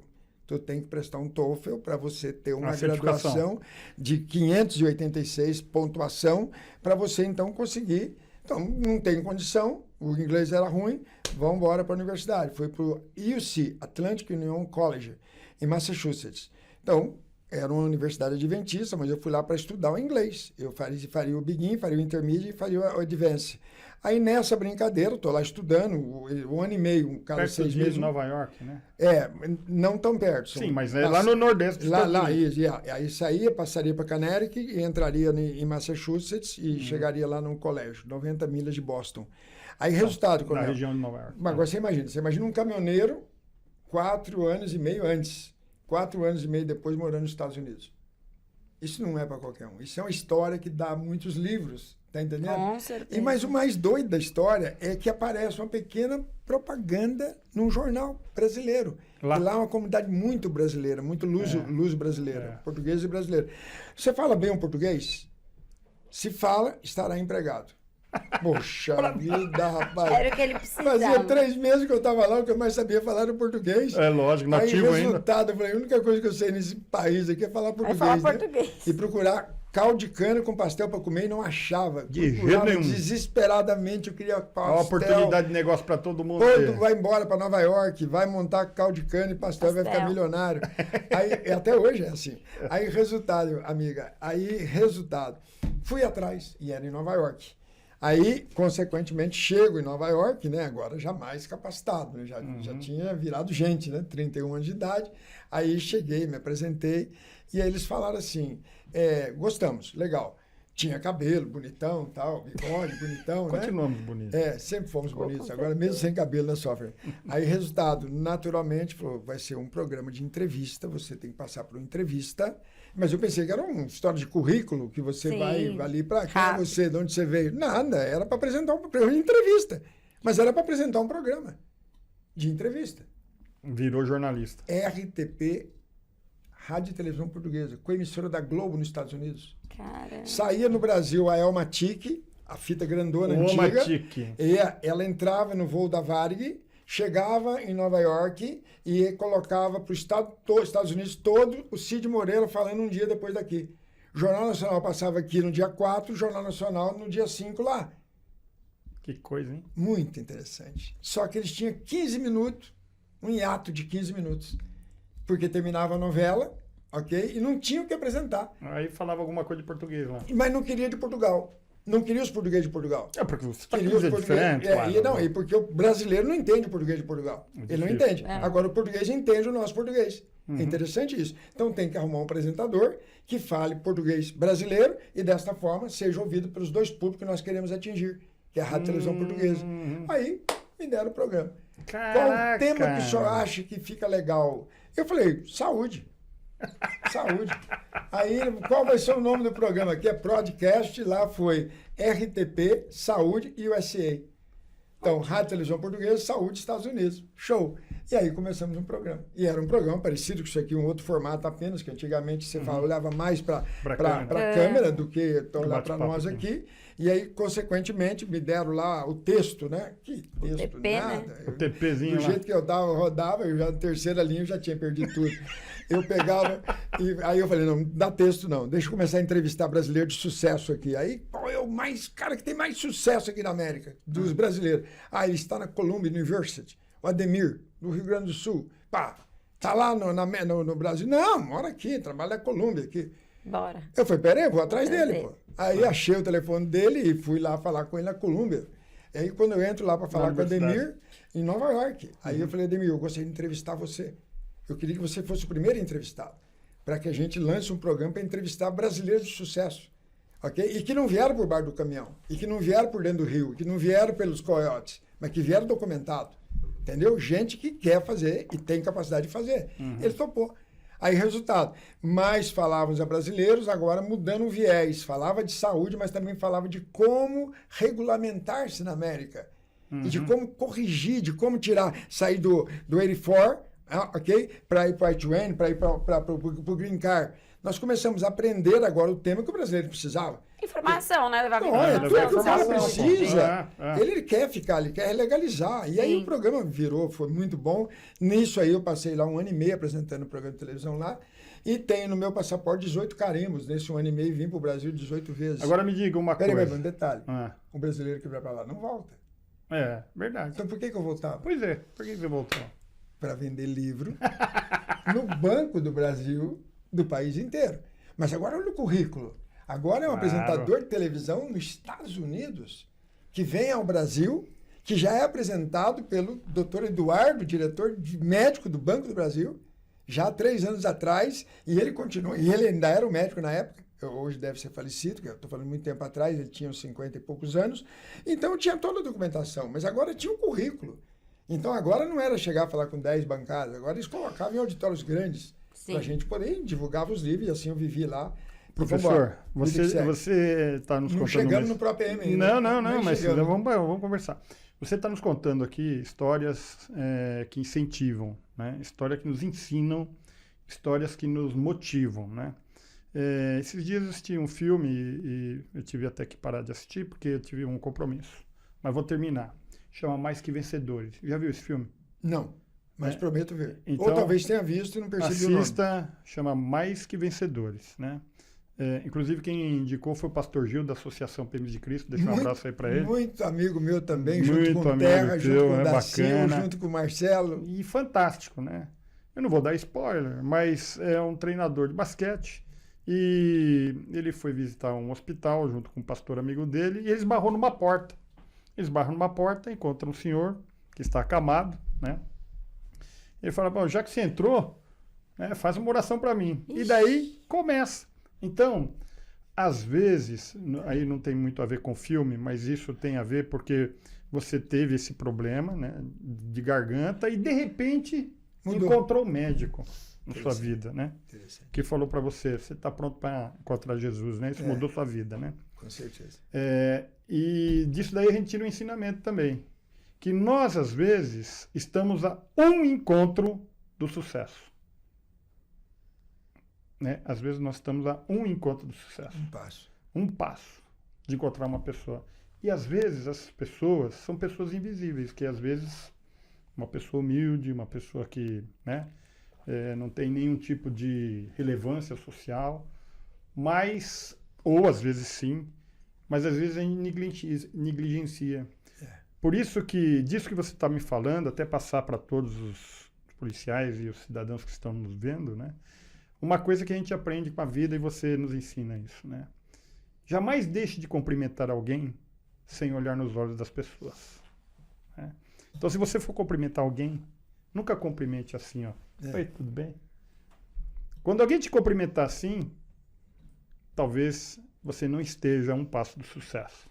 Tu tem que prestar um TOEFL para você ter uma graduação de 586 pontuação para você então conseguir. Então não tem condição, o inglês era ruim, vamos embora para a universidade. Fui para o UC, Atlantic Union College, em Massachusetts. Então, era uma universidade adventista, mas eu fui lá para estudar o inglês. Eu faria o Begin, faria o Intermediate e faria o Advanced. Aí nessa brincadeira, estou lá estudando, um ano e meio, cada perto 6 meses. de Nova York, né? Não tão perto. Sim, mas é lá no Nordeste. Aí saía, passaria para Connecticut e entraria em Massachusetts e chegaria lá num colégio, 90 milhas de Boston. Aí, resultado, na região de Nova York. Mas agora você imagina um caminhoneiro 4 anos e meio antes, 4 anos e meio depois morando nos Estados Unidos. Isso não é para qualquer um. Isso é uma história que dá muitos livros, tá entendendo? Com certeza. Mas o mais doido da história é que aparece uma pequena propaganda num jornal brasileiro. Lá é uma comunidade muito brasileira, muito luso brasileira, português e brasileiro. Você fala bem o português? Se fala, estará empregado. Poxa vida, rapaz. Era o que ele precisava. Fazia 3 meses que eu estava lá, o que eu mais sabia falar era português. É lógico, nativo aí, resultado, eu falei, a única coisa que eu sei nesse país aqui é falar português. português. E procurar caldo de cana com pastel para comer e não achava. De jeito Procurava nenhum. desesperadamente, eu queria Ó, pastel. a oportunidade de negócio para todo mundo. Todo vai embora para Nova York, vai montar caldo de cana e pastel, vai ficar milionário. Aí, até hoje é assim. Aí, resultado, amiga, fui atrás, e era em Nova York. Aí, consequentemente, chego em Nova York, né? Agora já mais capacitado, né? Já tinha virado gente, né? 31 anos de idade. Aí cheguei, me apresentei, e aí eles falaram assim, gostamos, legal. Tinha cabelo, bonitão, tal, bigode, bonitão, né? Continuamos bonitos. Sempre fomos bonitos, agora mesmo sem cabelo na software. Aí, resultado, naturalmente, falou, vai ser um programa de entrevista, você tem que passar por uma entrevista, mas eu pensei que era uma história de currículo, que você vai ali para cá, você, de onde você veio. Nada, era para apresentar um programa de entrevista, mas era para apresentar um programa de entrevista. Virou jornalista. RTP, Rádio e Televisão Portuguesa, com a emissora da Globo nos Estados Unidos. Cara. Saía no Brasil a Elmatic, a fita grandona antiga. E ela entrava no voo da Varig, chegava em Nova York e colocava para os Estados Unidos todo o Cid Moreira falando um dia depois daqui. O Jornal Nacional passava aqui no dia 4, o Jornal Nacional no dia 5 lá. Que coisa, hein? Muito interessante. Só que eles tinham 15 minutos, um hiato de 15 minutos. Porque terminava a novela, ok? E não tinha o que apresentar. Aí falava alguma coisa de português lá. Mas não queria de Portugal. Não queria os portugueses de Portugal. Porque você está Queria os coisa portugueses. diferente. E porque o brasileiro não entende o português de Portugal. Ele não entende. Agora o português entende o nosso português. É interessante isso. Então tem que arrumar um apresentador que fale português brasileiro e desta forma seja ouvido pelos dois públicos que nós queremos atingir, que é a Rádio e Televisão Portuguesa. Aí me deram o programa. Caraca. Qual o tema que o senhor acha que fica legal? Eu falei, saúde. Saúde. Aí, qual vai ser o nome do programa? Aqui é Podcast, lá foi RTP, Saúde e USA. Então, Rádio Televisão Portuguesa, Saúde, Estados Unidos. Show. E aí começamos um programa. E era um programa parecido com isso aqui, um outro formato apenas, que antigamente você olhava mais para a câmera do que olhar para nós aqui. E aí, consequentemente, me deram lá o texto, né? Que texto, TP, nada. né? O TPzinho Do lá. jeito que eu rodava, eu já na terceira linha eu já tinha perdido tudo. Eu pegava e aí eu falei, não dá texto não, deixa eu começar a entrevistar brasileiro de sucesso aqui. Aí, qual é o cara que tem mais sucesso aqui na América, dos brasileiros? Ele está na Columbia University, o Ademir, do Rio Grande do Sul. Pá, tá lá no Brasil? Não, mora aqui, trabalha na Columbia aqui. Bora. Eu falei, peraí, vou atrás dele, pô. Aí achei o telefone dele e fui lá falar com ele na Colômbia. E aí quando eu entro lá para falar com o Ademir, em Nova York. Aí eu falei, Ademir, eu gostaria de entrevistar você. Eu queria que você fosse o primeiro entrevistado, para que a gente lance um programa para entrevistar brasileiros de sucesso. Ok? E que não vieram por baixo do caminhão, e que não vieram por dentro do rio, que não vieram pelos coiotes, mas que vieram documentado. Entendeu? Gente que quer fazer e tem capacidade de fazer. Ele topou. Aí, resultado, mais falávamos a brasileiros, agora mudando o viés. Falava de saúde, mas também falava de como regulamentar-se na América. E de como corrigir, de como sair do 84, ok? Para ir para o I-20, para ir para o Green Card. Nós começamos a aprender agora o tema que o brasileiro precisava. Informação, né? Levar Tudo que o cara precisa. É. Ele quer ficar, ele quer legalizar. E aí o programa virou, foi muito bom. Nisso aí eu passei lá 1 ano e meio apresentando o programa de televisão lá. E tenho no meu passaporte 18 carimbos. Nesse 1 ano e meio vim para o Brasil 18 vezes. Agora me diga uma coisa. Peraí, um detalhe. O brasileiro que vai para lá não volta. É, verdade. Então por que eu voltava? Pois é, por que você voltou? Para vender livro no Banco do Brasil, do país inteiro. Mas agora olha o currículo. Agora é um apresentador de televisão nos Estados Unidos, que vem ao Brasil, que já é apresentado pelo Dr. Eduardo, diretor médico do Banco do Brasil, já há 3 anos atrás, e ele continua, e ele ainda era o médico na época, hoje deve ser falecido, que eu estou falando muito tempo atrás, ele tinha uns 50 e poucos anos, então tinha toda a documentação, mas agora tinha um currículo. Então agora não era chegar a falar com 10 bancadas, agora eles colocavam em auditórios grandes, para a gente poder divulgar os livros, e assim eu vivi lá. Professor, você está nos contando... Não chegamos no próprio AM ainda. Não, mas vamos conversar. Você está nos contando aqui histórias que incentivam, né? Histórias que nos ensinam, histórias que nos motivam, né? Esses dias eu assisti um filme e eu tive até que parar de assistir porque eu tive um compromisso. Mas vou terminar. Chama Mais Que Vencedores. Já viu esse filme? Não, mas prometo ver. Então, ou talvez tenha visto e não percebi o nome. Assista, chama Mais Que Vencedores, né? Inclusive, quem indicou foi o pastor Gil, da Associação PM de Cristo. Deixa um abraço aí para ele. Muito amigo meu também, Muito junto com o amigo Terra, teu, junto com o é Dacinho, bacana. junto com o Marcelo. E fantástico, né? Eu não vou dar spoiler, mas é um treinador de basquete. E ele foi visitar um hospital junto com um pastor amigo dele. E ele esbarrou numa porta. Eles barram numa porta, encontram um senhor que está acamado, né? Ele fala, bom, já que você entrou, né, faz uma oração para mim. Ixi. E daí começa. Então, às vezes, aí não tem muito a ver com filme, mas isso tem a ver porque você teve esse problema, né, de garganta e de repente encontrou um médico na sua vida, né? Que falou para você está pronto para encontrar Jesus, né? Isso mudou sua vida, né? Com certeza. E disso daí a gente tira um ensinamento também. Que nós, às vezes, estamos a um encontro do sucesso. Né? Às vezes nós estamos a um encontro do sucesso. Um passo. Um passo de encontrar uma pessoa. E às vezes essas pessoas são pessoas invisíveis, que às vezes uma pessoa humilde, uma pessoa que, né, não tem nenhum tipo de relevância social, mas, ou às vezes sim, mas às vezes a gente negligencia. Por isso que, disso que você está me falando, até passar para todos os policiais e os cidadãos que estão nos vendo, né? Uma coisa que a gente aprende com a vida e você nos ensina isso, né? Jamais deixe de cumprimentar alguém sem olhar nos olhos das pessoas. Né? Então, se você for cumprimentar alguém, nunca cumprimente assim, ó. Oi, tudo bem? Quando alguém te cumprimentar assim, talvez você não esteja a um passo do sucesso.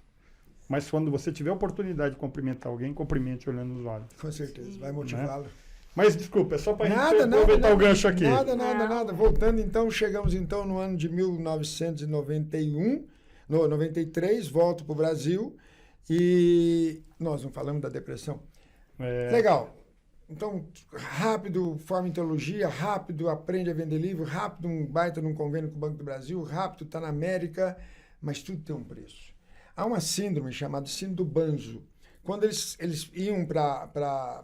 Mas quando você tiver a oportunidade de cumprimentar alguém, cumprimente olhando nos olhos. Com certeza, vai motivá-lo. Né? Mas, desculpa, é só para a gente aproveitar o gancho aqui. Nada. Voltando, então, chegamos então no ano de 1991, 93, volto para o Brasil e nós não falamos da depressão. Legal. Então, rápido, forma em teologia, rápido, aprende a vender livro, rápido, um baita num convênio com o Banco do Brasil, rápido, está na América, mas tudo tem um preço. Há uma síndrome chamada síndrome do Banzo. Quando eles iam para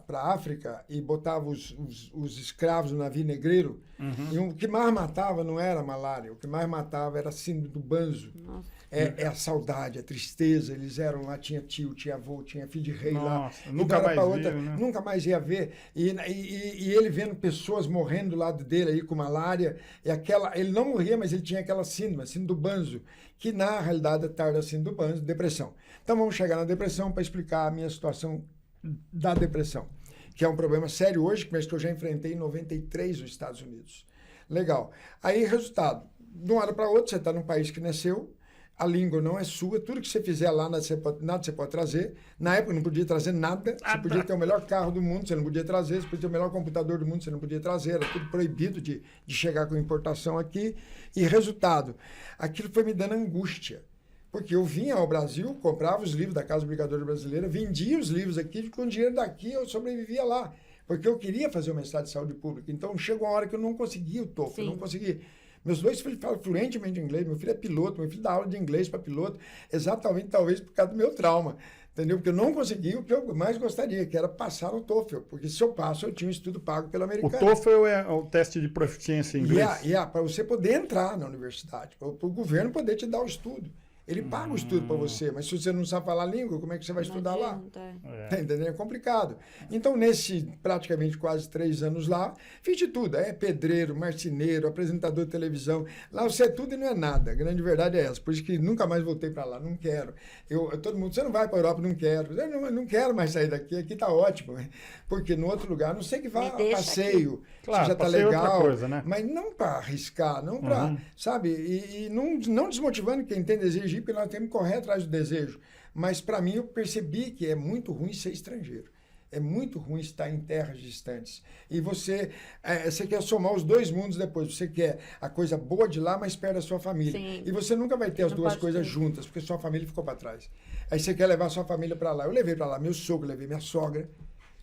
a África e botavam os escravos no navio negreiro, e o que mais matava não era a malária, o que mais matava era a síndrome do Banzo. É a saudade, a tristeza. Eles eram lá, tinha tio, tinha avô, tinha filho de rei lá. Nunca mais outra, viu, né? Nunca mais ia ver. E ele vendo pessoas morrendo do lado dele aí com malária. Ele não morria, mas ele tinha aquela síndrome, a síndrome do Banzo, que na realidade é tarde da síndrome do Banzo, depressão. Então vamos chegar na depressão para explicar a minha situação da depressão, que é um problema sério hoje, mas que eu já enfrentei em 93 nos Estados Unidos. Legal. Aí, resultado, de uma hora para outra, você está num país que nasceu, a língua não é sua, tudo que você fizer lá, nada você pode trazer. Na época não podia trazer nada, você podia ter o melhor carro do mundo, você não podia trazer, você podia ter o melhor computador do mundo, você não podia trazer, era tudo proibido de chegar com importação aqui. E resultado, aquilo foi me dando angústia, porque eu vinha ao Brasil, comprava os livros da Casa Publicadora Brasileira, vendia os livros aqui, com o dinheiro daqui eu sobrevivia lá, porque eu queria fazer o mestrado de saúde pública. Então chegou uma hora que eu não conseguia o TOEFL, eu não conseguia. Meus dois filhos falam fluentemente inglês, meu filho é piloto, meu filho dá aula de inglês para piloto, exatamente talvez por causa do meu trauma, entendeu? Porque eu não consegui o que eu mais gostaria, que era passar no TOEFL, porque se eu passo, eu tinha um estudo pago pelo americano. O TOEFL é o teste de proficiência em inglês? Para você poder entrar na universidade, para o governo poder te dar o estudo. Ele paga o estudo para você, mas se você não sabe falar a língua, como é que você vai estudar lá? Tá entendendo? É complicado. Então, nesses praticamente quase 3 anos lá, fiz de tudo. É pedreiro, marceneiro, apresentador de televisão. Lá você é tudo e não é nada. A grande verdade é essa. Por isso que nunca mais voltei para lá. Não quero. Todo mundo, você não vai para a Europa? Não quero. Eu não quero mais sair daqui. Aqui está ótimo. Porque no outro lugar, não sei que vá a passeio. Claro, já está legal. Outra coisa, né? Mas não para arriscar, não para, sabe? E não desmotivando quem tem desejo, porque nós temos que correr atrás do desejo. Mas, para mim, eu percebi que é muito ruim ser estrangeiro. É muito ruim estar em terras distantes. E você quer somar os dois mundos depois. Você quer a coisa boa de lá, mas perto da sua família. Sim. E você nunca vai ter as duas coisas juntas, porque sua família ficou para trás. Aí você quer levar sua família para lá. Eu levei para lá meu sogro, levei minha sogra.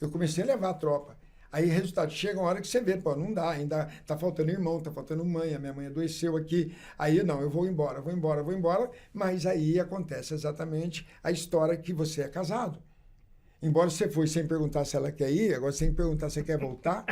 Eu comecei a levar a tropa. Aí, resultado, chega uma hora que você vê, pô, não dá, ainda tá faltando irmão, tá faltando mãe, a minha mãe adoeceu aqui. Aí, não, eu vou embora, mas aí acontece exatamente a história que você é casado. Embora você foi sem perguntar se ela quer ir, agora sem perguntar se quer voltar,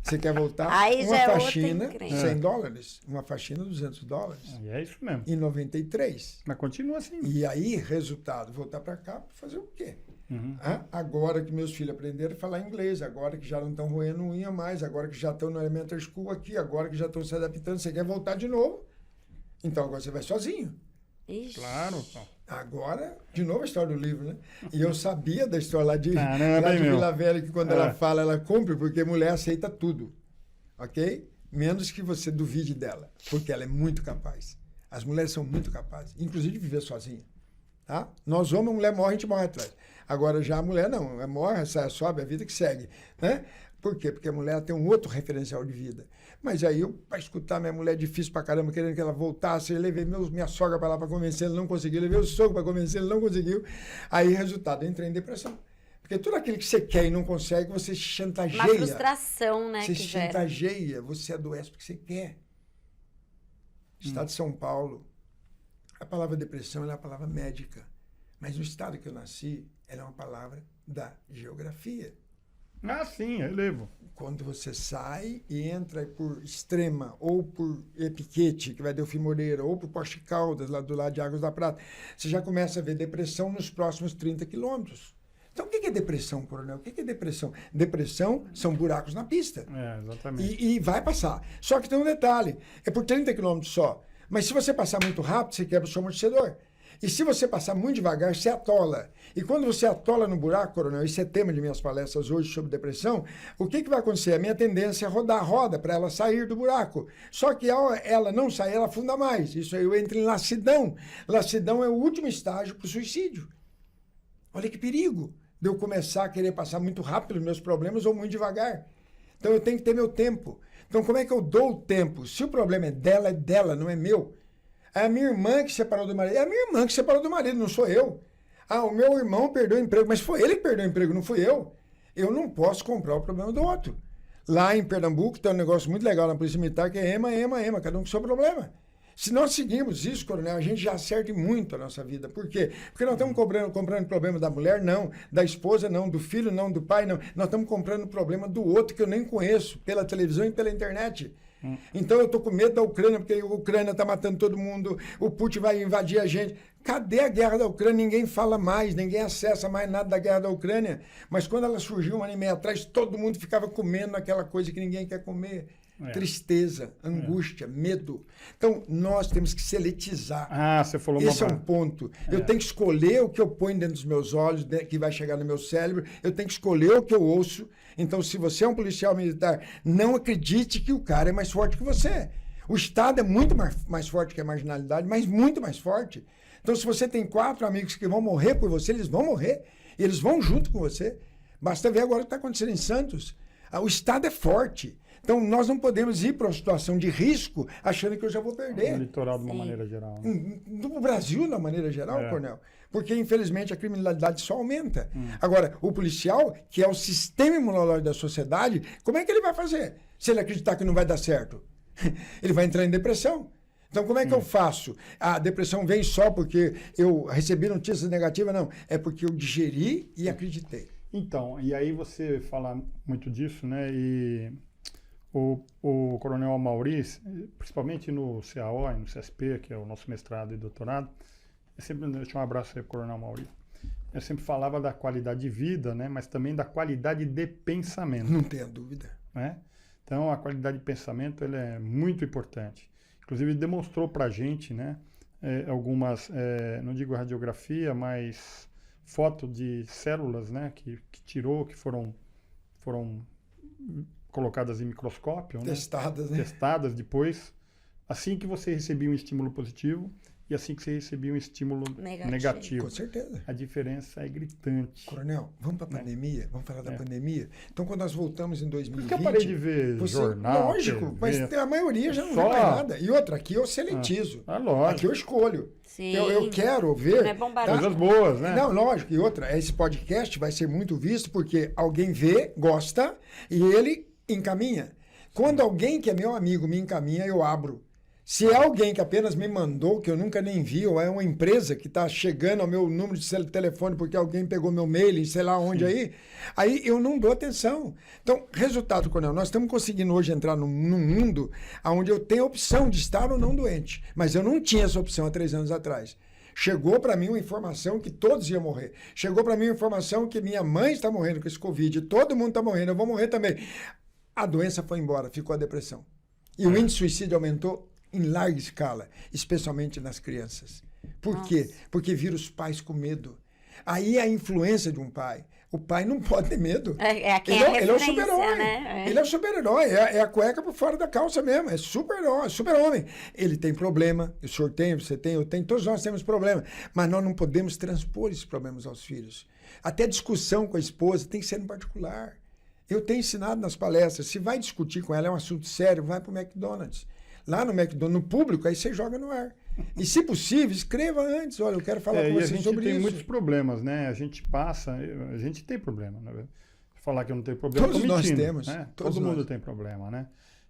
Você quer voltar? Aí Uma já é outra faxina, encrenca. $100. Uma faxina, $200. E é isso mesmo. Em 93. Mas continua assim. E aí, resultado, voltar para cá para fazer o quê? Uhum. Agora que meus filhos aprenderam a falar inglês, agora que já não estão roendo unha mais, agora que já estão no elementary school aqui, agora que já estão se adaptando, você quer voltar de novo? Então agora você vai sozinho. Ixi. Claro. Pô. Agora, de novo a história do livro, né? E eu sabia da história lá de, Caramba, lá de meu. Vila Velha, que quando É. ela fala, ela cumpre, porque mulher aceita tudo, ok? Menos que você duvide dela, porque ela é muito capaz. As mulheres são muito capazes, inclusive de viver sozinha. Tá? Nós homens, a mulher morre, a gente morre atrás. Agora já a mulher não, ela morre, sai, sobe, a vida que segue. Né? Por quê? Porque a mulher tem um outro referencial de vida. Mas aí eu, para escutar minha mulher difícil pra caramba, querendo que ela voltasse, eu levei minha sogra para lá para convencer, ele não conseguiu, levei o sogro para convencer, ele não conseguiu. Aí, resultado, eu entrei em depressão. Porque tudo aquilo que você quer e não consegue, você se chantageia. Uma frustração, né? Você que se gera. chantageia, você adoece porque você quer. Estado de São Paulo, a palavra depressão ela é uma palavra médica. Mas no estado que eu nasci, ela é uma palavra da geografia. Ah, sim, relevo. Quando você sai e entra por Extrema, ou por Piquete, que vai Delfim Moreira, ou por Poste Caldas, lá do lado de Águas da Prata, você já começa a ver depressão nos próximos 30 quilômetros. Então, o que é depressão, coronel? O que é depressão? Depressão são buracos na pista. É, exatamente. E vai passar. Só que tem um detalhe, é por 30 quilômetros só. Mas se você passar muito rápido, você quebra o seu amortecedor. E se você passar muito devagar, você atola. E quando você atola no buraco, coronel, isso é tema de minhas palestras hoje sobre depressão, o que vai acontecer? A minha tendência é rodar a roda para ela sair do buraco. Só que ao ela não sair, ela afunda mais. Isso aí eu entro em lassidão. Lassidão é o último estágio para o suicídio. Olha que perigo de eu começar a querer passar muito rápido os meus problemas ou muito devagar. Então eu tenho que ter meu tempo. Então como é que eu dou o tempo? Se o problema é dela, não é meu. É a minha irmã que separou do marido. É a minha irmã que separou do marido, não sou eu. Ah, o meu irmão perdeu o emprego, mas foi ele que perdeu o emprego, não fui eu. Eu não posso comprar o problema do outro. Lá em Pernambuco tem um negócio muito legal na Polícia Militar que é ema, cada um com o seu problema. Se nós seguimos isso, coronel, a gente já acerta muito a nossa vida. Por quê? Porque nós estamos comprando problema da mulher, não. Da esposa, não. Do filho, não. Do pai, não. Nós estamos comprando problema do outro que eu nem conheço, pela televisão e pela internet. Então eu estou com medo da Ucrânia, porque a Ucrânia está matando todo mundo, o Putin vai invadir a gente. Cadê a guerra da Ucrânia? Ninguém fala mais, ninguém acessa mais nada da guerra da Ucrânia. Mas quando ela surgiu um ano e meio atrás, todo mundo ficava comendo aquela coisa que ninguém quer comer. Tristeza, angústia, medo. Então, nós temos que seletizar. Ah, você falou Esse uma... é um ponto. Eu tenho que escolher o que eu ponho dentro dos meus olhos, que vai chegar no meu cérebro. Eu tenho que escolher o que eu ouço. Então, se você é um policial militar, não acredite que o cara é mais forte que você. O Estado é muito mais forte que a marginalidade, mas muito mais forte. Então, se você tem 4 amigos que vão morrer por você, eles vão morrer. E eles vão junto com você. Basta ver agora o que está acontecendo em Santos. O Estado é forte. Então, nós não podemos ir para uma situação de risco achando que eu já vou perder. No litoral de uma maneira geral. Né? No Brasil, de uma maneira geral, Coronel. Porque, infelizmente, a criminalidade só aumenta. Agora, o policial, que é o sistema imunológico da sociedade, como é que ele vai fazer? Se ele acreditar que não vai dar certo? Ele vai entrar em depressão. Então, como é que eu faço? A depressão vem só porque eu recebi notícias negativas? Não. É porque eu digeri e acreditei. Então, e aí você fala muito disso, né? E o Coronel Amaury, principalmente no CAO e no CSP, que é o nosso mestrado e doutorado, eu sempre deixo um abraço aí para o Coronel Amaury. Eu sempre falava da qualidade de vida, né? Mas também da qualidade de pensamento. Não tenha dúvida. Né? Então, a qualidade de pensamento ela é muito importante. Inclusive, demonstrou para a gente, né? Algumas, não digo radiografia, mas foto de células, né? Que tirou, que foram colocadas em microscópio, Testadas, né? né? Testadas depois, assim que você recebia um estímulo positivo e assim que você recebia um estímulo negativo. Com certeza. A diferença é gritante. Coronel, vamos para a pandemia? Vamos falar da pandemia? Então, quando nós voltamos em 2020... Por que eu parei de ver jornal, lógico, TV, mas a maioria já não só... vê mais nada. E outra, aqui eu seletizo. Lógico. Aqui eu escolho. Sim. Eu quero ver... Não é bombardão. Coisas boas, né? Não, lógico. E outra, esse podcast vai ser muito visto porque alguém vê, gosta e ele encaminha. Quando alguém que é meu amigo me encaminha, eu abro. Se é alguém que apenas me mandou, que eu nunca nem vi, ou é uma empresa que está chegando ao meu número de telefone porque alguém pegou meu mail, sei lá onde aí eu não dou atenção. Então, resultado, Coronel, nós estamos conseguindo hoje entrar num mundo onde eu tenho a opção de estar ou não doente, mas eu não tinha essa opção há 3 anos atrás. Chegou para mim uma informação que todos iam morrer. Chegou para mim uma informação que minha mãe está morrendo com esse Covid, todo mundo está morrendo, eu vou morrer também. A doença foi embora, ficou a depressão. E o índice de suicídio aumentou em larga escala, especialmente nas crianças. Por quê? Porque viram os pais com medo. Aí a influência de um pai. O pai não pode ter medo. Ele é o super-herói. Né? Ele é o super-herói. É a cueca por fora da calça mesmo. É super-herói, super-homem. Ele tem problema. O senhor tem, você tem, eu tenho. Todos nós temos problema. Mas nós não podemos transpor esses problemas aos filhos. Até discussão com a esposa tem que ser no particular. Eu tenho ensinado nas palestras. Se vai discutir com ela, é um assunto sério, vai para o McDonald's. Lá no McDonald's, no público, aí você joga no ar. E, se possível, escreva antes. Olha, eu quero falar com você sobre isso. A gente tem muitos problemas, né? A gente tem problema, né? Falar que eu não tenho problema, todos nós temos. Né? Todo mundo tem problema, né?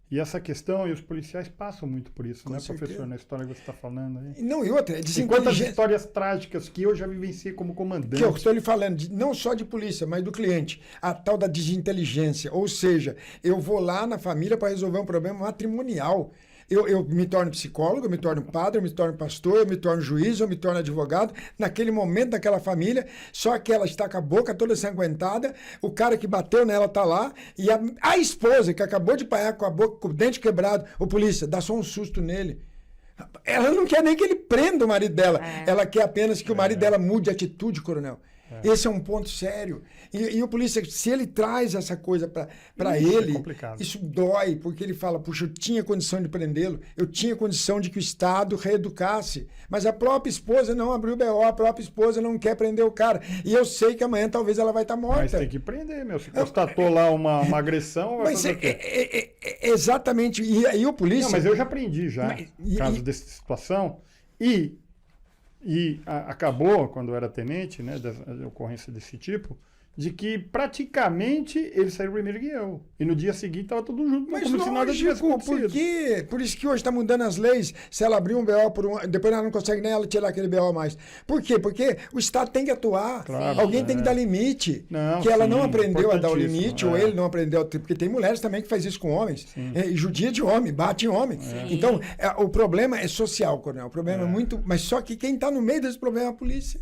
E essa questão, e os policiais passam muito por isso, né, professor? Na história que você está falando aí. Não, e outra, e quantas histórias trágicas que eu já vivenciei como comandante. Que eu estou lhe falando, não só de polícia, mas do cliente. A tal da desinteligência. Ou seja, eu vou lá na família para resolver um problema matrimonial. Eu me torno psicólogo, eu me torno padre, eu me torno pastor, eu me torno juiz, eu me torno advogado. Naquele momento daquela família, só que ela está com a boca toda ensanguentada, o cara que bateu nela está lá, e a esposa que acabou de apanhar com a boca, com o dente quebrado, o polícia, dá só um susto nele. Ela não quer nem que ele prenda o marido dela. Ela quer apenas que o marido dela mude de atitude, coronel. Esse é um ponto sério. E o polícia, se ele traz essa coisa para ele, isso dói, porque ele fala, puxa, eu tinha condição de prendê-lo, eu tinha condição de que o Estado reeducasse, mas a própria esposa não abriu o BO, a própria esposa não quer prender o cara. E eu sei que amanhã talvez ela vai estar morta. Mas tem que prender, meu. Se constatou lá uma agressão, vai fazer o quê? Exatamente. E aí o polícia... Não, mas eu já aprendi casos dessa situação. E acabou, quando eu era tenente, né, da ocorrência desse tipo, de que praticamente ele saiu primeiro que eu. E no dia seguinte estava tudo junto. Mas como se nada tivesse acontecido. Por quê? Por isso que hoje está mudando as leis. Se ela abrir um BO, depois ela não consegue nem ela tirar aquele BO mais. Por quê? Porque o Estado tem que atuar. Claro, alguém tem que dar limite. Que ela não aprendeu a dar o limite, ou ele não aprendeu. Porque tem mulheres também que fazem isso com homens. E judia de homem, bate em homem. Então, o problema é social, coronel. O problema é muito... Mas só que quem está no meio desse problema é a polícia.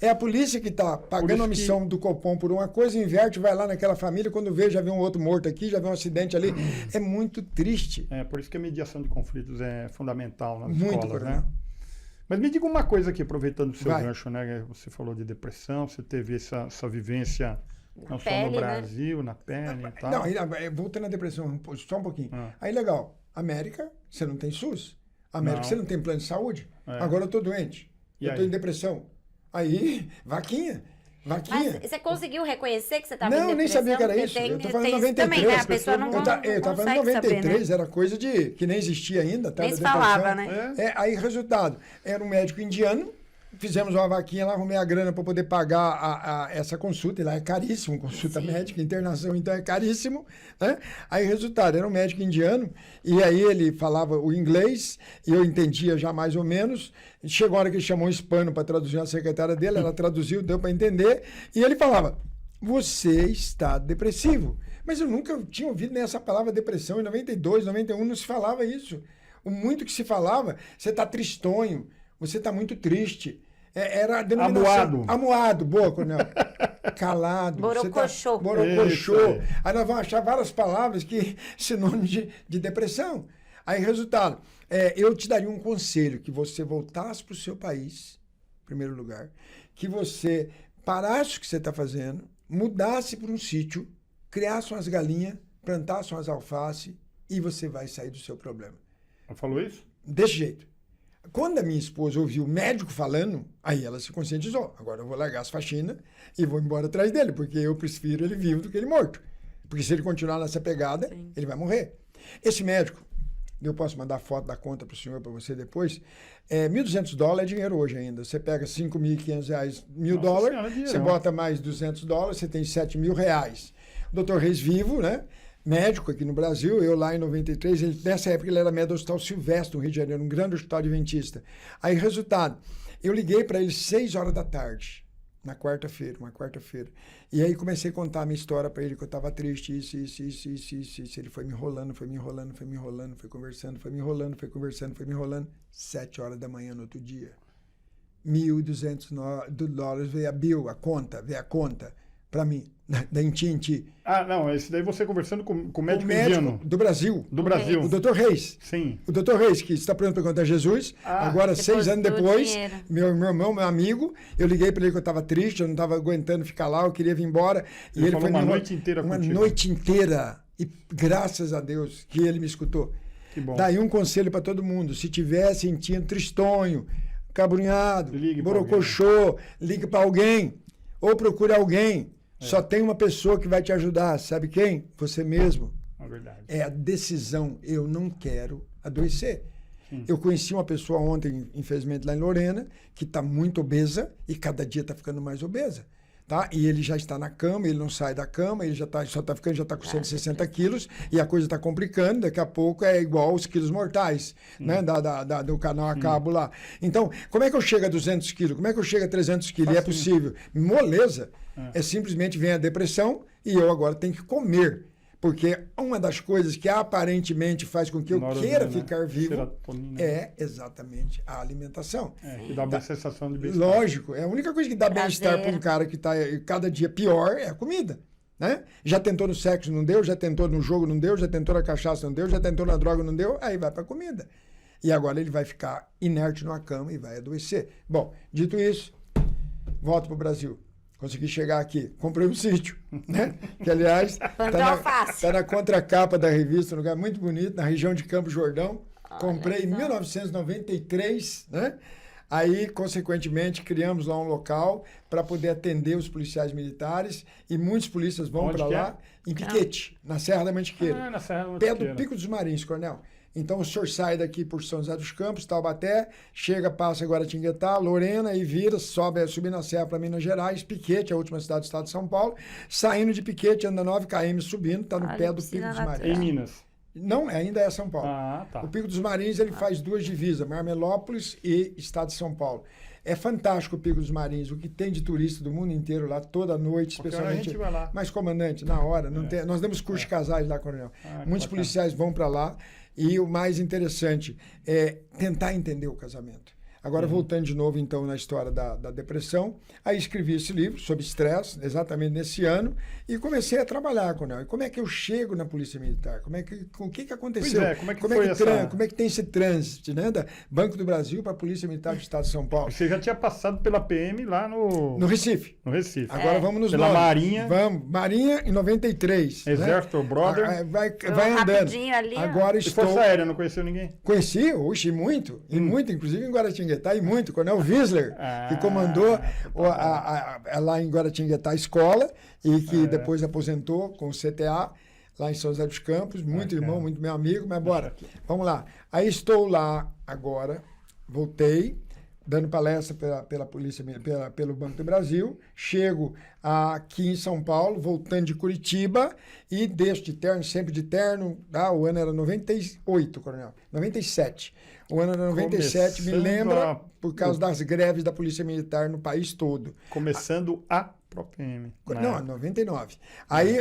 É a polícia que está pagando a missão do Copom por uma coisa, inverte, vai lá naquela família, quando vê, já vê um outro morto aqui, já vê um acidente ali. É muito triste. Por isso que a mediação de conflitos é fundamental nas escolas, né? Mas me diga uma coisa aqui, aproveitando o seu gancho, né? Você falou de depressão, você teve essa vivência não só no Brasil, na pele e tal. Não, voltando à depressão, só um pouquinho. Aí, legal. América, você não tem SUS. América, você não tem plano de saúde. Agora eu tô doente. Eu tô em depressão. Aí, vaquinha. Mas você conseguiu reconhecer que você estava em depressão? Não, nem sabia que era isso. Eu tô falando em 93. Também, né? A pessoa não eu estava falando em 93, saber, né? Era coisa que nem existia ainda. Nem se falava, né? Aí, resultado, era um médico indiano, fizemos uma vaquinha lá, arrumei a grana para poder pagar essa consulta, e lá é caríssimo, consulta médica, internação, então é caríssimo, né? Aí, resultado, era um médico indiano, e aí ele falava o inglês, e eu entendia já mais ou menos. Chegou a hora que ele chamou um hispano para traduzir a secretária dele, ela traduziu, deu para entender, e ele falava, você está depressivo. Mas eu nunca tinha ouvido nem essa palavra depressão, em 92, 91 não se falava isso. O muito que se falava, você está tristonho, você está muito triste. Era a denominação... Amuado, boa, coronel. Calado. Borocochô. Borocochô. Aí nós vamos achar várias palavras que sinônimo de depressão. Aí, resultado, eu te daria um conselho, que você voltasse para o seu país, em primeiro lugar, que você parasse o que você está fazendo, mudasse para um sítio, criasse umas galinhas, plantasse umas alface e você vai sair do seu problema. Ela falou isso? Desse jeito. Quando a minha esposa ouviu o médico falando, aí ela se conscientizou. Agora eu vou largar as faxinas e vou embora atrás dele, porque eu prefiro ele vivo do que ele morto. Porque se ele continuar nessa pegada, ele vai morrer. Esse médico, eu posso mandar foto da conta para o senhor, para você depois, $1.200 é dinheiro hoje ainda. Você pega R$5.500, $1.000, você bota mais $200, você tem R$7.000. O Dr. Reis vivo, né? médico aqui no Brasil, eu lá em 93, nessa época ele era médico do Hospital Silvestre, no Rio de Janeiro, um grande hospital adventista. Aí, resultado, eu liguei para ele 6 horas da tarde, uma quarta-feira. E aí comecei a contar a minha história para ele, que eu estava triste, isso. Ele foi me enrolando, foi conversando. 7 horas da manhã no outro dia. $1.200 veio a conta para mim, da Inti. Ah, não, esse daí você conversando com o médico O médico indiano. do Brasil. Do Brasil. O Dr. Reis. Sim. O Dr. Reis, que está pronto para contar Jesus, agora 6 anos depositou depois, dinheiro. meu irmão, meu amigo, eu liguei para ele que eu estava triste, eu não estava aguentando ficar lá, eu queria vir embora. Ele falou foi uma me noite inteira Uma contigo. noite inteira. E graças a Deus que ele me escutou. Que bom. Daí um conselho para todo mundo, se tiver sentindo tristonho, cabrunhado, Ligue pra borocochô, ligue para alguém, ou procure alguém. Só tem uma pessoa que vai te ajudar, sabe quem? Você mesmo. É verdade. É a decisão, eu não quero adoecer. Eu conheci uma pessoa ontem, infelizmente, lá em Lorena, que está muito obesa e cada dia está ficando mais obesa. Tá? E ele já está na cama, ele não sai da cama, ele já está com 160 quilos e a coisa está complicando, daqui a pouco é igual aos quilos mortais, né? Do canal a cabo lá. Então, como é que eu chego a 200 quilos? Como é que eu chego a 300 quilos? E é possível. Moleza. É simplesmente vem a depressão e eu agora tenho que comer. Porque uma das coisas que aparentemente faz com que eu queira ficar vivo é exatamente a alimentação. Que dá uma sensação de bem-estar. Lógico, é a única coisa que dá bem-estar para um cara que está cada dia pior é a comida. Né? Já tentou no sexo, não deu, já tentou no jogo, não deu, já tentou na cachaça, não deu, já tentou na droga, não deu, aí vai para a comida. E agora ele vai ficar inerte numa cama e vai adoecer. Bom, dito isso, volto para o Brasil. Consegui chegar aqui, comprei um sítio, né? Que, aliás, tá na contracapa da revista, um lugar muito bonito, na região de Campos Jordão. Comprei em 1993, né? Aí, consequentemente, criamos lá um local para poder atender os policiais militares e muitos polícias vão para lá em Piquete, na Serra da Mantiqueira. Na Serra da Mantiqueira. Pé do Pico dos Marins, Coronel. Então o senhor sai daqui por São José dos Campos, Taubaté, chega, passa Guaratinguetá, Lorena e vira, subindo a serra para Minas Gerais, Piquete, a última cidade do estado de São Paulo, saindo de Piquete, anda 9 km subindo, está no pé do Pico dos Marins. Em Minas. Não, ainda é São Paulo. Tá. O Pico dos Marins ele faz 2 divisas, Marmelópolis e estado de São Paulo. É fantástico o Pico dos Marins, o que tem de turista do mundo inteiro lá, toda noite, especialmente. A gente vai lá. Mas, comandante, na hora, nós demos curso de casais lá, coronel. Muitos policiais vão para lá. E o mais interessante é tentar entender o casamento. Agora, voltando de novo, então, na história da depressão, aí escrevi esse livro sobre estresse, exatamente nesse ano, e comecei a trabalhar com ela. E como é que eu chego na Polícia Militar? O que aconteceu? Pois é, como é que tem esse trânsito, né? Da Banco do Brasil para a Polícia Militar do Estado de São Paulo. Você já tinha passado pela PM lá no Recife. No Recife. Agora vamos nos Pela Marinha. Vamos. Marinha em 93. Exército, né? Brother. Vai andando. Ali, agora estou... E Força Aérea, não conheceu ninguém? Conheci, muito, inclusive em Guaratinguetá, e muito. Coronel Wisler, que comandou lá em Guaratinguetá a escola e que depois aposentou com o CTA, lá em São José dos Campos, muito irmão, muito meu amigo, mas bora, vamos lá. Aí estou lá agora, voltei, dando palestra pela Polícia, pelo Banco do Brasil, chego aqui em São Paulo, voltando de Curitiba, e deixo de terno, sempre de terno, o ano era 98, coronel, 97. O ano era 97, me lembra, por causa das greves da Polícia Militar no país todo. Começando a própria PM. Não, 99. Aí,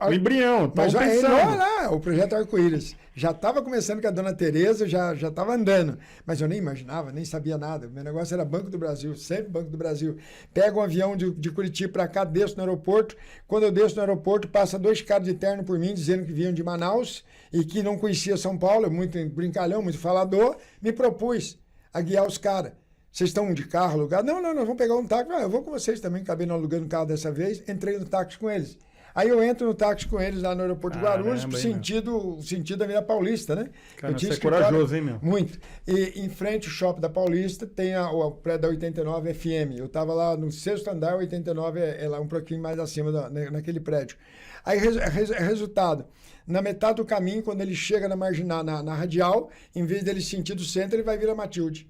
o embrião, mas olha lá, o projeto Arco-Íris. Já estava começando com a dona Tereza, já estava andando. Mas eu nem imaginava, nem sabia nada. Meu negócio era Banco do Brasil, sempre Banco do Brasil. Pego um avião de Curitiba para cá, desço no aeroporto. Quando eu desço no aeroporto, passa 2 caras de terno por mim, dizendo que vinham de Manaus e que não conhecia São Paulo, muito brincalhão, muito falador. Me propus a guiar os caras. Vocês estão de carro alugado? Não, nós vamos pegar um táxi. Eu vou com vocês também, acabei não alugando carro dessa vez. Entrei no táxi com eles. Aí eu entro no táxi com eles lá no aeroporto de Guarulhos, sentido da Avenida Paulista, né? Cara, você é corajoso, hein, meu? Muito. E em frente ao shopping da Paulista tem o prédio da 89 FM. Eu estava lá no 6º andar, 89 é lá um pouquinho mais acima naquele prédio. Aí, resultado, na metade do caminho, quando ele chega na marginal, na radial, em vez dele sentir do centro, ele vai virar Matilde,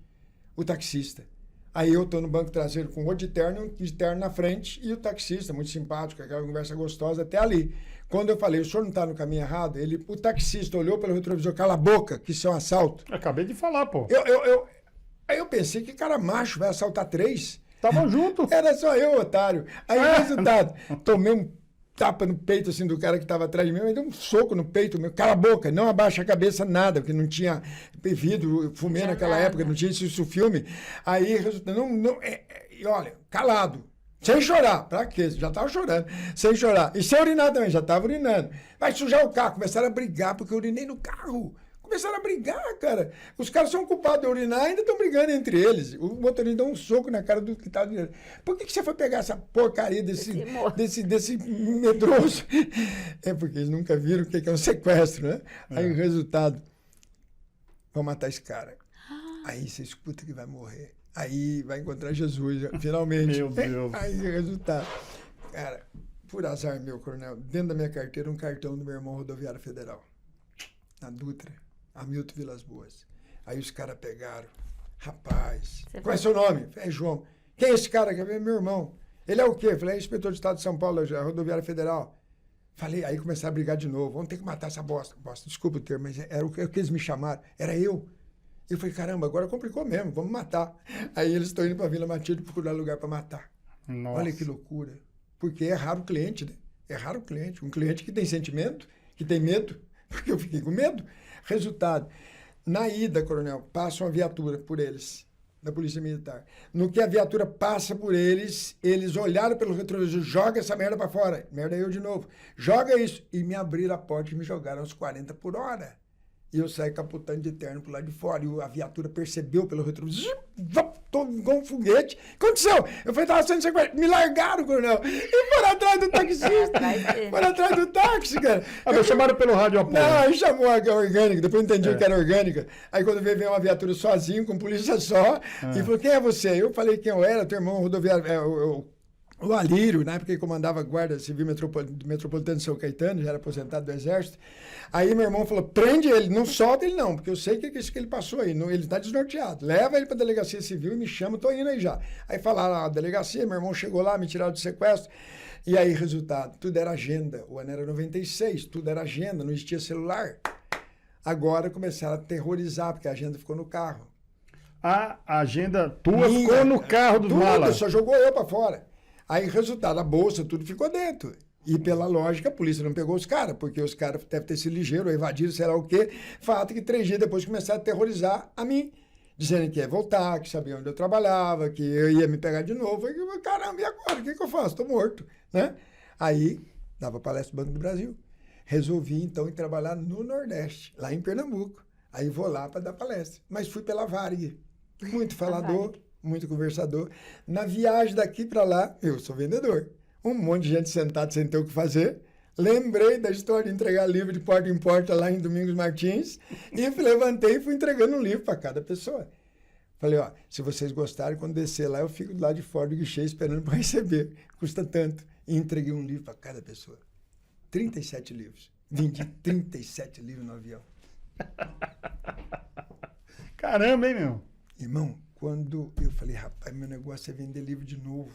o taxista. Aí eu tô no banco traseiro com o de terno na frente e o taxista, muito simpático, aquela conversa gostosa até ali. Quando eu falei, o senhor não está no caminho errado, o taxista olhou pelo retrovisor, cala a boca, que isso é um assalto. Acabei de falar, pô. Aí eu pensei, que cara macho vai assaltar 3? Estavam juntos. Era só eu, otário. Aí o resultado, tomei um tapa no peito assim do cara que estava atrás de mim, mas deu um soco no peito meu, cala a boca, não abaixa a cabeça, nada, porque não tinha vidro, fumê naquela época, não tinha isso filme. Aí, resultado, olha, calado, sem chorar, pra quê? Já tava chorando, sem chorar. E sem urinar também, já tava urinando. Vai sujar o carro, começaram a brigar, porque eu urinei no carro. Começaram a brigar, cara. Os caras são culpados de urinar e ainda estão brigando entre eles. O motorista deu um soco na cara do que estava urinando. Por que você foi pegar essa porcaria desse medroso? É porque eles nunca viram o que é um sequestro, né? Aí o resultado, vão matar esse cara. Aí você escuta que vai morrer. Aí vai encontrar Jesus, finalmente. Meu Deus. Aí o resultado. Cara, por azar meu, coronel, dentro da minha carteira, um cartão do meu irmão rodoviário federal. Na Dutra. Hamilton Vilas Boas. Aí os caras pegaram. Rapaz, qual é seu nome? É João. Quem é esse cara? É meu irmão. Ele é o quê? Falei, é inspetor de Estado de São Paulo, rodoviária federal. Falei, aí começaram a brigar de novo. Vamos ter que matar essa bosta. Desculpa o termo, mas era o que eles me chamaram. Era eu. Eu falei, caramba, agora complicou mesmo, vamos matar. Aí eles estão indo para Vila Matilde procurar lugar para matar. Nossa. Olha que loucura. Porque é raro o cliente, né? É raro o cliente. Um cliente que tem sentimento, que tem medo. Porque eu fiquei com medo. Resultado, na ida, coronel, passa uma viatura por eles, da Polícia Militar. No que a viatura passa por eles, eles olharam pelo retrovisor, joga essa merda pra fora. Merda eu de novo. Joga isso. E me abriram a porta e me jogaram aos 40 por hora. E eu saí capotando de terno pro lado de fora. E a viatura percebeu pelo retrovisor, tô igual um foguete. O que aconteceu? Eu falei, tava sendo sequestrado. Me largaram, coronel. E foram atrás do taxista. Foram atrás do táxi, cara. Me chamaram pelo rádio apoio. Não, aí chamou a orgânica. Depois eu entendi que era orgânica. Aí quando veio uma viatura sozinho, com polícia só. E falou, quem é você? Eu falei quem eu era, teu irmão rodoviário. O Alírio, na época ele comandava a Guarda Civil Metropolitana de São Caetano, já era aposentado do Exército. Aí meu irmão falou, prende ele, não solta ele não, porque eu sei que é isso que ele passou aí, ele está desnorteado. Leva ele para a Delegacia Civil e me chama, tô indo aí já. Aí falaram, a delegacia, meu irmão chegou lá, me tiraram do sequestro. E aí, resultado, tudo era agenda. O ano era 96, tudo era agenda, não existia celular. Agora começaram a aterrorizar, porque a agenda ficou no carro. A agenda tua ficou no carro dos malas. Só jogou eu para fora. Aí, resultado, a bolsa, tudo ficou dentro. E, pela lógica, a polícia não pegou os caras, porque os caras devem ter sido ligeiros, evadiram, sei lá o quê. Fato que 3 dias depois começaram a aterrorizar a mim, dizendo que ia voltar, que sabia onde eu trabalhava, que eu ia me pegar de novo. Eu falei, caramba, e agora? O que eu faço? Estou morto, né? Aí, dava palestra no Banco do Brasil. Resolvi, então, ir trabalhar no Nordeste, lá em Pernambuco. Aí, vou lá para dar palestra. Mas fui pela Varig. Muito falador. Muito conversador. Na viagem daqui para lá, eu sou vendedor. Um monte de gente sentada sem ter o que fazer. Lembrei da história de entregar livro de porta em porta lá em Domingos Martins e levantei e fui entregando um livro para cada pessoa. Falei, ó, se vocês gostarem, quando descer lá, eu fico do lado de fora do guichê esperando para receber. Custa tanto. E entreguei um livro para cada pessoa. 37 livros. Vendi 37 livros no avião. Caramba, hein, meu? Irmão, quando eu falei, rapaz, meu negócio é vender livro de novo.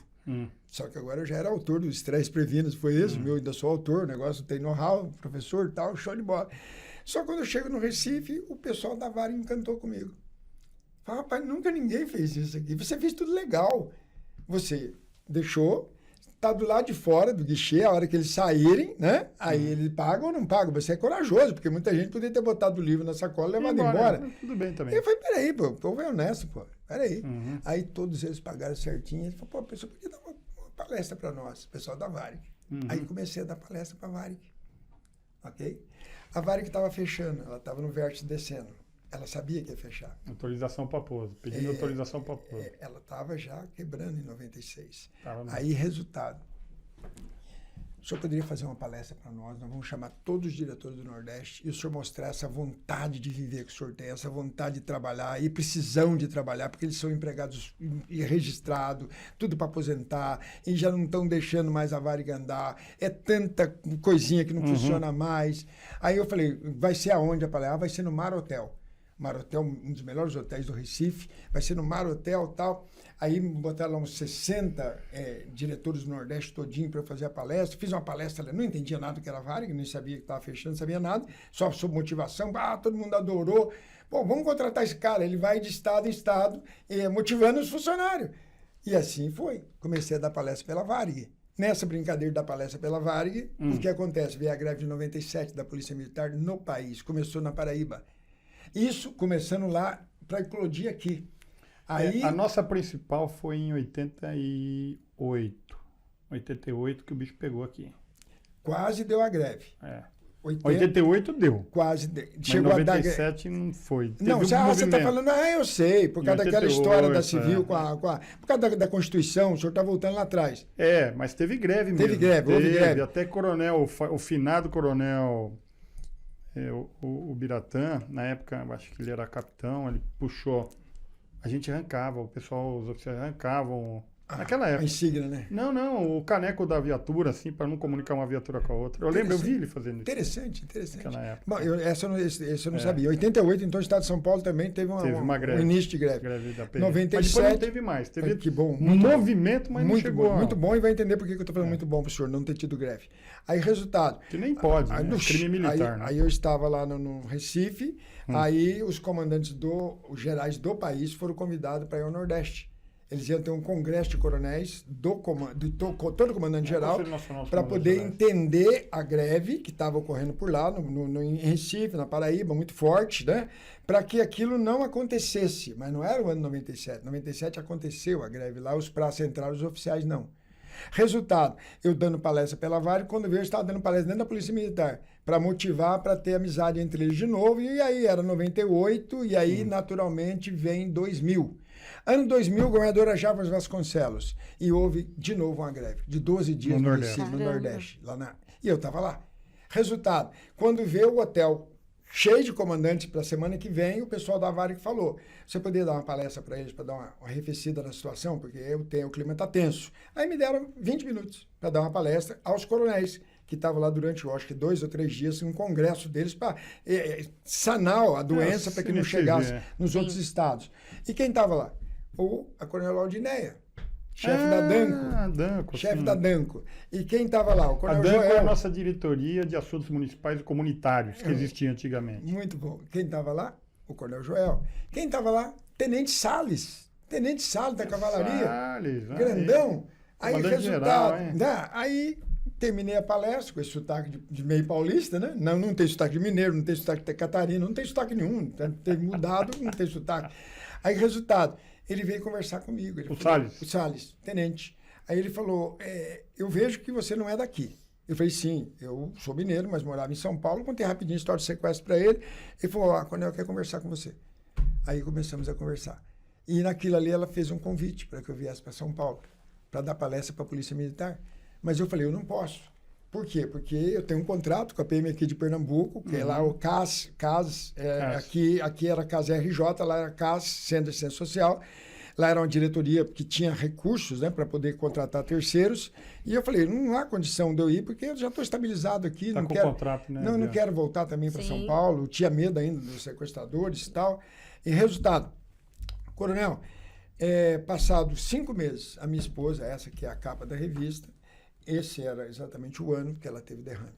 Só que agora eu já era autor do Estresse Previno, foi isso, meu, ainda sou autor, o negócio tem know-how, professor e tal, show de bola. Só quando eu chego no Recife, o pessoal da Vara encantou comigo. Falei, rapaz, nunca ninguém fez isso aqui. Você fez tudo legal. Você deixou, tá do lado de fora do guichê, a hora que eles saírem, né? Aí eles pagam ou não pagam. Você é corajoso, porque muita gente poderia ter botado o livro na sacola e levado embora. Tudo bem também. Eu falei, peraí, pô, o povo é honesto, pô. Peraí. Aí todos eles pagaram certinho. Ele falou, pô, a pessoa podia dar uma palestra para nós, o pessoal da Varig. Aí comecei a dar palestra para a Varig. Ok? A Varig estava fechando, ela estava no vértice descendo. Ela sabia que ia fechar. Autorização para pouso, pedindo autorização para pouso. Ela estava já quebrando em 96. Tava Aí, resultado. O senhor poderia fazer uma palestra para nós vamos chamar todos os diretores do Nordeste e o senhor mostrar essa vontade de viver que o senhor tem, essa vontade de trabalhar e precisão de trabalhar, porque eles são empregados e registrados, tudo para aposentar, e já não estão deixando mais a Varig andar, é tanta coisinha que não funciona mais. Aí eu falei, vai ser aonde a palestra? Vai ser no Mar Hotel. Mar Hotel, um dos melhores hotéis do Recife, vai ser no Mar Hotel e tal. Aí botaram lá uns 60 diretores do Nordeste todinho para eu fazer a palestra. Fiz uma palestra, não entendia nada do que era Varig, nem sabia que estava fechando, não sabia nada, só sobre motivação. Todo mundo adorou. Bom, vamos contratar esse cara, ele vai de estado em estado, motivando os funcionários. E assim foi. Comecei a dar palestra pela Varig. Nessa brincadeira da palestra pela Varig, o que acontece? Veio a greve de 97 da Polícia Militar no país, começou na Paraíba. Isso começando lá para eclodir aqui. Aí, a nossa principal foi em 88. 88 que o bicho pegou aqui. quase deu a greve. 88 deu. Quase deu. Chegou a dar 97 não foi. Teve não, você está falando, eu sei, por causa daquela história da civil, por causa da Constituição, o senhor está voltando lá atrás. Mas teve greve mesmo. Houve greve. Até coronel, o finado coronel, o Biratã, na época, eu acho que ele era capitão, ele puxou. A gente arrancava, o pessoal, os oficiais arrancavam. Naquela época. A insígnia, né? Não, o caneco da viatura, assim, para não comunicar uma viatura com a outra. Eu lembro, eu vi ele fazendo isso. Interessante. Naquela época. Bom, esse eu não sabia. Em 88, então, o Estado de São Paulo também teve uma greve. Um início de greve. Greve da PM. 97. Mas depois não teve mais. Teve que bom, movimento, mas não chegou. Muito bom, e vai entender por que eu estou falando muito bom para o senhor não ter tido greve. Aí, resultado. Que nem pode, né? Crime militar, né? Aí eu estava lá no Recife, aí os comandantes os gerais do país foram convidados para ir ao Nordeste. Eles iam ter um congresso de coronéis de todo comandante geral para poder entender a greve que estava ocorrendo por lá, em Recife, na Paraíba, muito forte, né? Para que aquilo não acontecesse. Mas não era o ano 97. 97 aconteceu a greve lá, os praças entraram, os oficiais não. Resultado, eu dando palestra pela Varig, quando eu estava dando palestra dentro da Polícia Militar, para motivar, para ter amizade entre eles de novo, e aí era 98, e aí naturalmente vem 2000. Ano 2000, o governador era Jarbas Vasconcelos. E houve de novo uma greve, de 12 dias no Nordeste. E eu estava lá. Resultado, quando veio o hotel cheio de comandantes para a semana que vem, o pessoal da Varig falou, você poderia dar uma palestra para eles, para dar uma arrefecida na situação, porque o clima está tenso. Aí me deram 20 minutos para dar uma palestra aos coronéis, que estavam lá durante, eu acho que 2 ou 3 dias, um congresso deles para sanar a doença para que não chegasse nos outros estados. E quem estava lá? A Coronel Aldineia, chefe da Danco. Chefe da Danco. E quem estava lá? O Coronel Danco Joel. é a nossa diretoria de assuntos municipais e comunitários, que existia antigamente. Muito bom. Quem estava lá? O Coronel Joel. Quem estava lá? Tenente Salles. Tenente Salles da Cavalaria. Salles. Grandão. Aí, resultado. Geral, aí terminei a palestra com esse sotaque de meio paulista, né? Não tem sotaque de mineiro, não tem sotaque de Catarina, não tem sotaque nenhum. Tem mudado, não tem sotaque. Aí, resultado, ele veio conversar comigo. O Salles? O Salles, tenente. Aí ele falou, eu vejo que você não é daqui. Eu falei, sim, eu sou mineiro, mas morava em São Paulo. Contei rapidinho a história do sequestro para ele. Ele falou, Coronel, eu quero conversar com você. Aí começamos a conversar. E naquilo ali ela fez um convite para que eu viesse para São Paulo, para dar palestra para a Polícia Militar. Mas eu falei, eu não posso. Por quê? Porque eu tenho um contrato com a PM aqui de Pernambuco, que é lá o CAS. Aqui era CAS RJ, lá era CAS, Centro de Assistência Social. Lá era uma diretoria que tinha recursos, né, para poder contratar terceiros. E eu falei, não há condição de eu ir, porque eu já estou estabilizado aqui. Tá não com quero, contrato, né? Não quero voltar também para São Paulo. Tinha medo ainda dos sequestradores e tal. E resultado, Coronel, passado 5 meses, a minha esposa, essa que é a capa da revista, esse era exatamente o ano que ela teve derrame.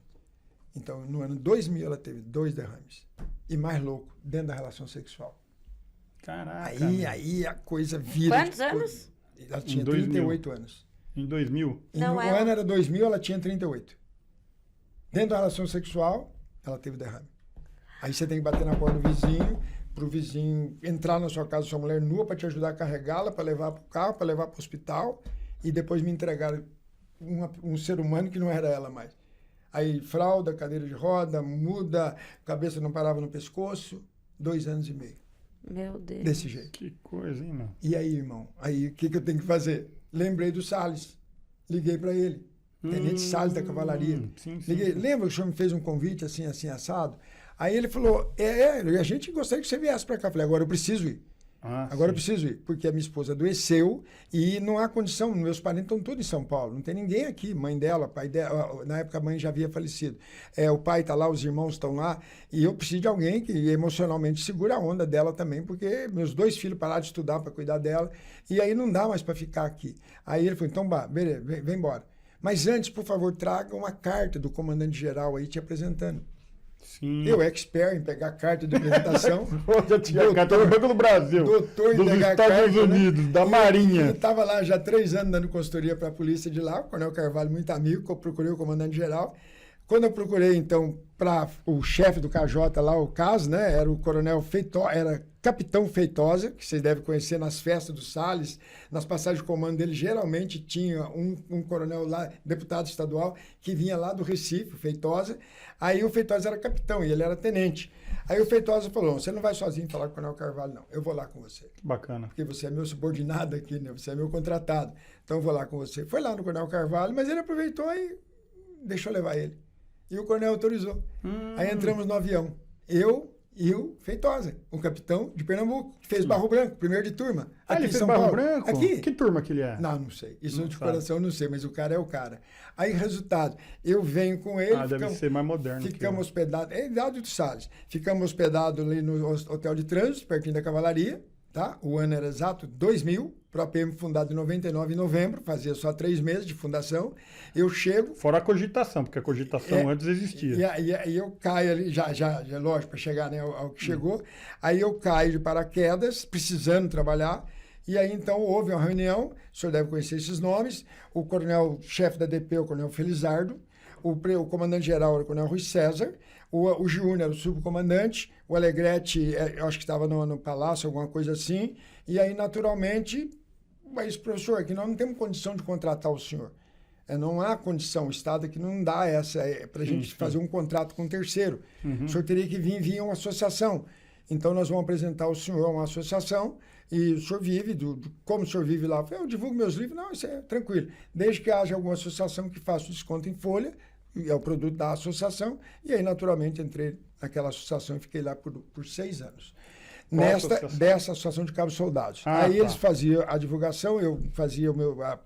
Então, no ano 2000, ela teve 2 derrames. E mais louco, dentro da relação sexual. Caraca. Aí a coisa vira. Quantos anos? Ela tinha 38 anos. Em 2000? No ano era 2000, ela tinha 38. Dentro da relação sexual, ela teve derrame. Aí você tem que bater na porta do vizinho, para o vizinho entrar na sua casa, sua mulher nua, para te ajudar a carregá-la, para levar para o carro, para levar para o hospital, e depois me entregar um ser humano que não era ela mais. Aí fralda, cadeira de roda, muda, cabeça não parava no pescoço, 2 anos e meio. Meu Deus. Desse jeito. Que coisa, hein, mano? E aí, irmão? Aí, o que eu tenho que fazer? Lembrei do Salles. Liguei para ele. Tenente Salles da Cavalaria. Sim. Liguei. Lembra que o senhor me fez um convite assim, assado? Aí ele falou, a gente gostaria que você viesse para cá. Eu falei, agora eu preciso ir. Agora eu sim. preciso ir, porque a minha esposa adoeceu e não há condição. Meus parentes estão todos em São Paulo, não tem ninguém aqui. Mãe dela, pai dela, na época a mãe já havia falecido. O pai está lá, os irmãos estão lá, e eu preciso de alguém que emocionalmente segura a onda dela também, porque meus 2 filhos pararam de estudar para cuidar dela, e aí não dá mais para ficar aqui. Aí ele falou, então, beleza, vem embora. Mas antes, por favor, traga uma carta do comandante-geral aí te apresentando. Sim. Eu, expert em pegar carta de apresentação. Já tinha carta do Banco do Brasil, doutor em dos pegar Estados carta, né? Unidos, da Marinha. Eu estava lá já 3 anos dando consultoria para a polícia de lá, o Coronel Carvalho, muito amigo, que eu procurei o comandante-geral. Quando eu procurei, então, para o chefe do KJ lá, o caso, né? Era o Coronel Feitosa, era Capitão Feitosa, que vocês devem conhecer nas festas do Salles, nas passagens de comando dele, geralmente tinha um coronel lá, deputado estadual, que vinha lá do Recife, o Feitosa. Aí o Feitosa era capitão e ele era tenente. Aí o Feitosa falou, você não vai sozinho falar com o Coronel Carvalho, não. Eu vou lá com você. Bacana. Porque você é meu subordinado aqui, né? Você é meu contratado. Então eu vou lá com você. Foi lá no Coronel Carvalho, mas ele aproveitou e deixou levar ele. E o coronel autorizou. Aí entramos no avião. Eu e o Feitosa, o capitão de Pernambuco, que fez Barro Branco, primeiro de turma. Ah, aqui ele em fez São Barro Paulo. Branco? Aqui. Que turma que ele é? Não sei. Isso Não de sabe. coração eu não sei, mas o cara é o cara. Aí, resultado, eu venho com ele. Deve ser mais moderno. Ficamos hospedados, é idade do Salles. Ficamos hospedados ali no Hotel de Trânsito, pertinho da Cavalaria, tá? O ano era exato 2000, ProPM fundado em 99, em novembro, fazia só 3 meses de fundação. Eu chego. Fora a cogitação, porque a cogitação antes existia. E eu caio ali, já lógico, para chegar, né, ao que chegou. Aí eu caio de paraquedas, precisando trabalhar. E aí, então, houve uma reunião, o senhor deve conhecer esses nomes, o coronel-chefe da DP, o coronel Felizardo, o comandante-geral era o coronel Rui César, o Júnior era o subcomandante, o Alegrete, eu acho que estava no palácio, alguma coisa assim. E aí, naturalmente, mas, professor, aqui nós não temos condição de contratar o senhor. Não há condição, o Estado aqui não dá essa, para a gente fazer um contrato com um terceiro. O senhor teria que vir via uma associação. Então, nós vamos apresentar o senhor a uma associação e o senhor vive, como o senhor vive lá? Eu divugo meus livros, não, isso é tranquilo. Desde que haja alguma associação que faça o desconto em folha, e é o produto da associação, e aí, naturalmente, entrei naquela associação e fiquei lá por 6 anos. Dessa associação de cabos soldados. Aí eles faziam a divulgação, eu fazia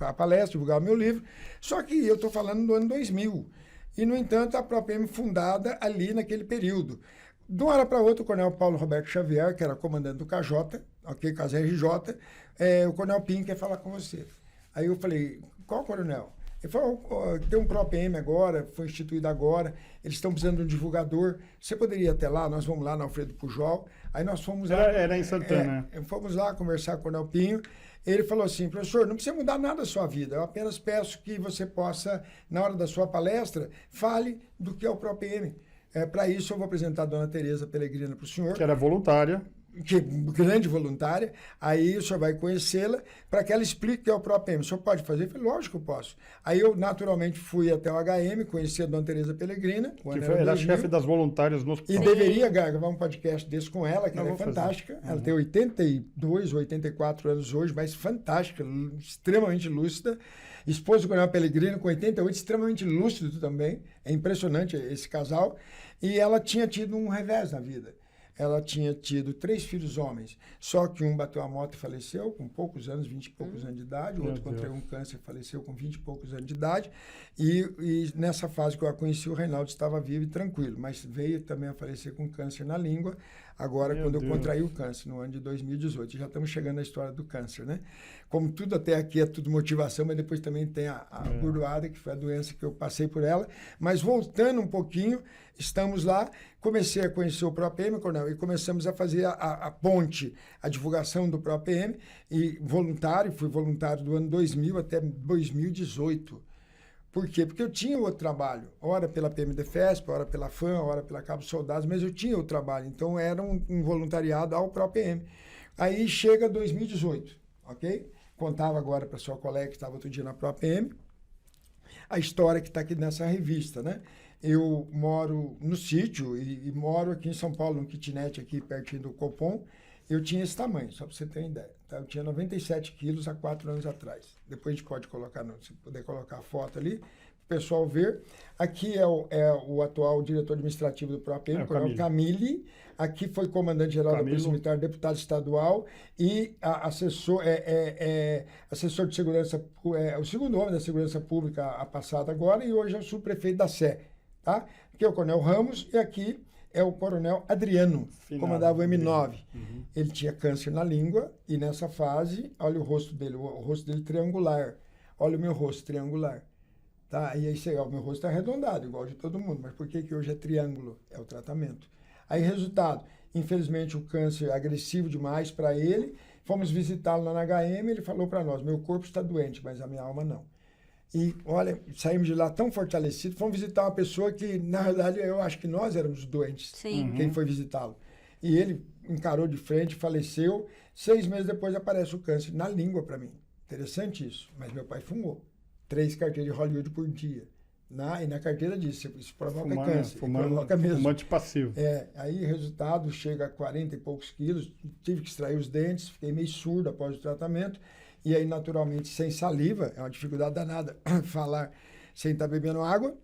a palestra, divulgava meu livro, só que eu estou falando do ano 2000. E, no entanto, a ProPM fundada ali naquele período. De uma hora para outra, o coronel Paulo Roberto Xavier, que era comandante do KJ, ok, caso RJ, o coronel Pinho quer falar com você. Aí eu falei, qual coronel? Ele falou, tem um ProPM agora, foi instituído agora, eles estão precisando de um divulgador, você poderia ir até lá, nós vamos lá na Alfredo Pujol. Aí nós fomos lá. Era em Santana. Fomos lá conversar com o coronel Pinho. Ele falou assim, professor, não precisa mudar nada da sua vida, eu apenas peço que você possa, na hora da sua palestra, fale do que é o ProPM. Para isso, eu vou apresentar a dona Tereza Pellegrina para o senhor. Que era voluntária. Que grande voluntária, aí o senhor vai conhecê-la para que ela explique o que é o ProPM. O senhor pode fazer? Eu falei, lógico que eu posso. Aí eu, naturalmente, fui até o HM, conheci a dona Tereza Pellegrina. Que era chefe das voluntárias no hospital. E deveria gravar um podcast desse com ela, que ela é fantástica. Ela tem 82, 84 anos hoje, mas fantástica, extremamente lúcida. Esposa do coronel Pellegrino, com 88, extremamente lúcido também. É impressionante esse casal. E ela tinha tido um revés na vida. Ela tinha tido 3 filhos homens, só que um bateu a moto e faleceu com poucos anos, 20 e poucos anos de idade, o outro contraiu um câncer e faleceu com 20 e poucos anos de idade, e nessa fase que eu a conheci, o Reinaldo estava vivo e tranquilo, mas veio também a falecer com câncer na língua, agora quando eu contraí o câncer, no ano de 2018. Já estamos chegando na história do câncer, né? Como tudo até aqui é tudo motivação, mas depois também tem a bordoada, que foi a doença que eu passei por ela. Mas voltando um pouquinho, estamos lá, comecei a conhecer o ProPM, coronel, e começamos a fazer a ponte, a divulgação do ProPM, e fui voluntário do ano 2000 até 2018. Por quê? Porque eu tinha outro trabalho, ora pela PMDFESP, ora pela FAM, ora pela Cabo Soldados, mas eu tinha outro trabalho, então era um voluntariado ao ProPM. Aí chega 2018, ok? Contava agora para sua colega que estava outro dia na ProPM, a história que está aqui nessa revista, né? Eu moro no sítio e moro aqui em São Paulo, no kitnet aqui pertinho do Copom. Eu tinha esse tamanho, só para você ter uma ideia. Tá? Eu tinha 97 quilos há 4 anos atrás. Depois a gente pode colocar, se puder colocar a foto ali, pessoal ver. Aqui é o atual diretor administrativo do PROAPM, o Coronel Camille. Aqui foi comandante-geral da Polícia Militar, deputado estadual e assessor de segurança, o segundo homem da segurança pública a passada agora, e hoje é o subprefeito da Sé. Tá? Aqui é o Coronel Ramos e aqui é o Coronel Adriano, comandava o M9. Uhum. Ele tinha câncer na língua e nessa fase, olha o rosto dele triangular. Olha o meu rosto triangular. Tá? E aí, o meu rosto está arredondado, igual de todo mundo. Mas por que hoje é triângulo? É o tratamento. Aí, resultado, infelizmente o câncer é agressivo demais para ele. Fomos visitá-lo lá na HM, ele falou para nós, meu corpo está doente, mas a minha alma não. E, olha, saímos de lá tão fortalecidos, fomos visitar uma pessoa que, na verdade, eu acho que nós éramos doentes. Sim. Quem foi visitá-lo. E ele encarou de frente, faleceu. 6 meses depois aparece o câncer na língua para mim. Interessante isso. Mas meu pai fumou 3 carteiras de Hollywood por dia. E na carteira diz, isso provoca câncer. Provoca mesmo. Fumante passivo. Aí resultado, chega a 40 e poucos quilos, tive que extrair os dentes, fiquei meio surdo após o tratamento. E aí, naturalmente, sem saliva, é uma dificuldade danada falar sem estar bebendo água.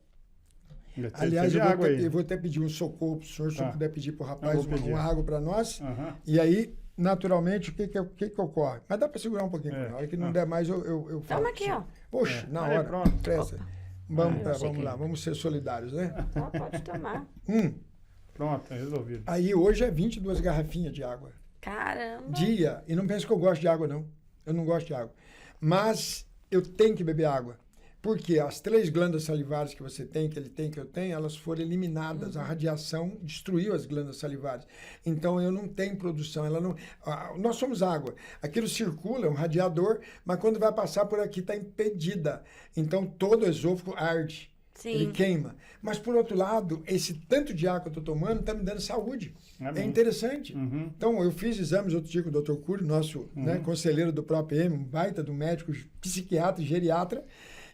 Aliás, eu vou até pedir um socorro para o senhor, se eu puder pedir para o rapaz uma água para nós. Uhum. E aí, naturalmente, o que ocorre? Mas dá para segurar um pouquinho. Na hora que não der mais, eu falo. Toma aqui, ó. Poxa, na hora. Pronto. Presta. Vamos lá, vamos ser solidários, né? Pode tomar. Pronto, resolvido. Aí hoje é 22 garrafinhas de água. Caramba! Dia. E não pense que eu gosto de água, não. Eu não gosto de água. Mas eu tenho que beber água. Porque as 3 glândulas salivares que você tem, que ele tem, que eu tenho, elas foram eliminadas. A radiação destruiu as glândulas salivares. Então, eu não tenho produção. Nós somos água. Aquilo circula, é um radiador, mas quando vai passar por aqui está impedida. Então, todo o esôfago arde. Sim. Ele queima. Mas, por outro lado, esse tanto de água que eu estou tomando está me dando saúde. É interessante. Uhum. Então, eu fiz exames outro dia com o Dr. Cury, nosso conselheiro do PROAPM, um baita do médico, psiquiatra e geriatra.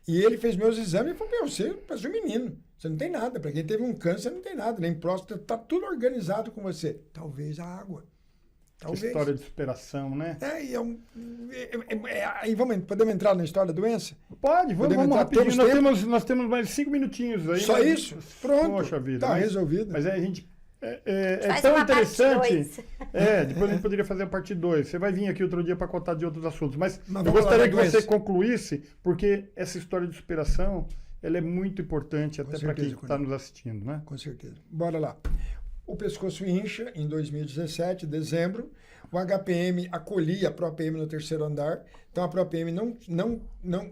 E ele fez meus exames e falou, você parece um menino. Você não tem nada. Para quem teve um câncer, não tem nada. Nem próstata, está tudo organizado com você. Talvez a água. Talvez. Que história de superação, né? Aí podemos entrar na história da doença? Pode, vamos rapidinho. Nós temos mais 5 minutinhos aí. Só isso? Pronto. Poxa vida. Está resolvido. Mas aí a gente... É tão interessante. Depois a gente poderia fazer a parte 2. Você vai vir aqui outro dia para contar de outros assuntos. Mas eu gostaria que você concluísse, porque essa história de superação ela é muito importante até para quem está nos assistindo, né? Com certeza. Bora lá. O pescoço incha em 2017, dezembro. O HPM acolhia a PROAPM no 3º andar. Então a PROAPM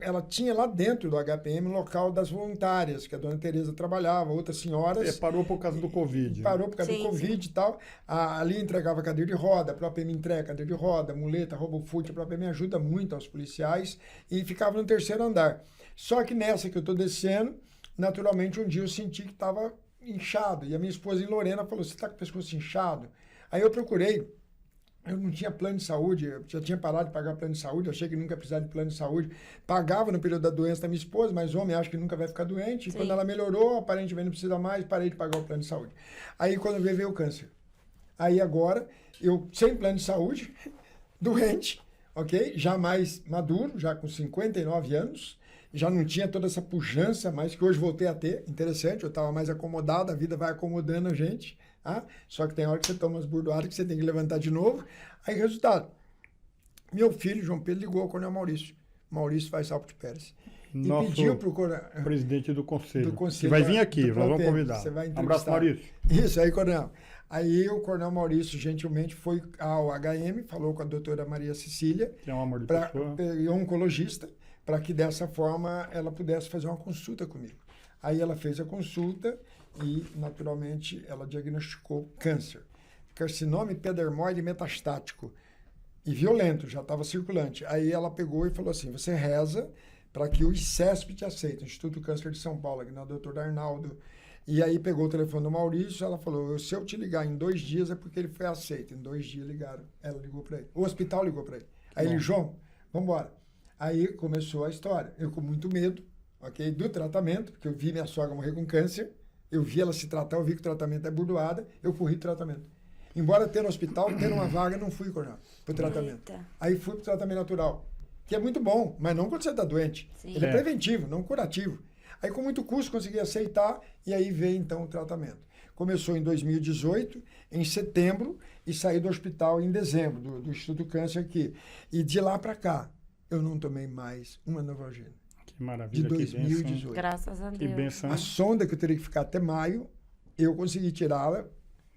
ela tinha lá dentro do HPM o local das voluntárias, que a dona Tereza trabalhava, outras senhoras. Parou por causa do Covid. Parou por causa do Covid e tal. Ali entregava cadeira de roda, a PROAPM entrega cadeira de roda, muleta, RoboFoot, a PROAPM ajuda muito aos policiais e ficava no 3º andar. Só que nessa que eu estou descendo, naturalmente um dia eu senti que estava inchado. E a minha esposa em Lorena falou, você está com o pescoço inchado? Aí eu procurei. Eu não tinha plano de saúde, eu já tinha parado de pagar plano de saúde, eu achei que nunca ia precisar de plano de saúde. Pagava no período da doença da minha esposa, mas homem acha que nunca vai ficar doente. Sim. E quando ela melhorou, aparentemente não precisa mais, parei de pagar o plano de saúde. Aí quando veio o câncer. Aí agora, eu sem plano de saúde, doente, ok? Já mais maduro, já com 59 anos, já não tinha toda essa pujança, mas que hoje voltei a ter. Interessante, eu estava mais acomodado, a vida vai acomodando a gente. Só que tem hora que você toma umas burdoadas que você tem que levantar de novo. Aí, resultado. Meu filho, João Pedro, ligou ao Coronel Maurício. Maurício faz Alpo de Pérez. Nosso e pediu para o presidente do conselho. Que vai vir aqui, nós vamos convidar. Um abraço, Maurício. Isso aí, Coronel. Aí o Coronel Maurício, gentilmente, foi ao HM, falou com a doutora Maria Cecília, que é um amor de pessoa, oncologista, para que dessa forma ela pudesse fazer uma consulta comigo. Aí ela fez a consulta e, naturalmente, ela diagnosticou câncer. Carcinoma epidermoide metastático. E violento, já estava circulante. Aí ela pegou e falou assim, você reza para que o ICESP te aceite, Instituto Câncer de São Paulo, aqui no Dr. Arnaldo. E aí pegou o telefone do Maurício, ela falou, se eu te ligar em 2 dias é porque ele foi aceito. Em 2 dias ligaram, ela ligou para ele. O hospital ligou para ele. Aí ele, João, vamos embora. Aí começou a história. Eu com muito medo, ok, do tratamento, porque eu vi minha sogra morrer com câncer. Eu vi ela se tratar, eu vi que o tratamento é burdoada, eu corri o tratamento. Embora ter no hospital, ter uma vaga, não fui, Coronel, pro tratamento. Eita. Aí fui pro tratamento natural, que é muito bom, mas não quando você está doente. Sim. Ele é preventivo, não curativo. Aí com muito custo consegui aceitar e aí veio então o tratamento. Começou em 2018, em setembro, e saí do hospital em dezembro, do Instituto Câncer aqui. E de lá para cá, eu não tomei mais uma Novalgina. Que maravilha, De 2018. Graças a Que Deus. benção. A sonda que eu teria que ficar até maio, eu consegui tirá-la,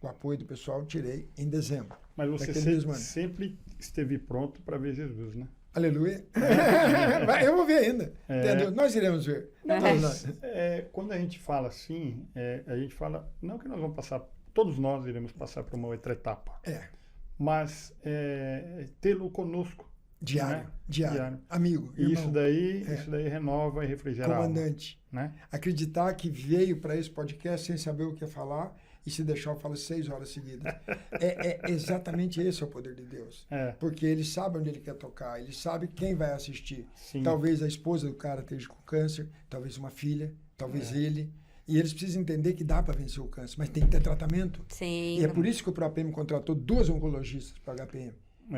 com o apoio do pessoal, tirei em dezembro. Mas você daquele mesmo ano. sempre esteve pronto para ver Jesus, né? Aleluia. Eu vou ver ainda. Entendeu? Nós iremos ver. Mas quando a gente fala assim, a gente fala, não que nós vamos passar, todos nós iremos passar por uma outra etapa, mas tê-lo conosco. Diário, né? diário. Amigo, E irmão, isso daí renova e refrigera comandante. a alma, né? Acreditar que veio para esse podcast sem saber o que ia falar e se deixar eu falo 6 horas seguidas. Exatamente esse é o poder de Deus. Porque ele sabe onde ele quer tocar, ele sabe quem vai assistir. Sim. Talvez a esposa do cara esteja com câncer, talvez uma filha, talvez ele. E eles precisam entender que dá para vencer o câncer, mas tem que ter tratamento. Sim. E é por isso que o ProAPM contratou 2 oncologistas para HPM.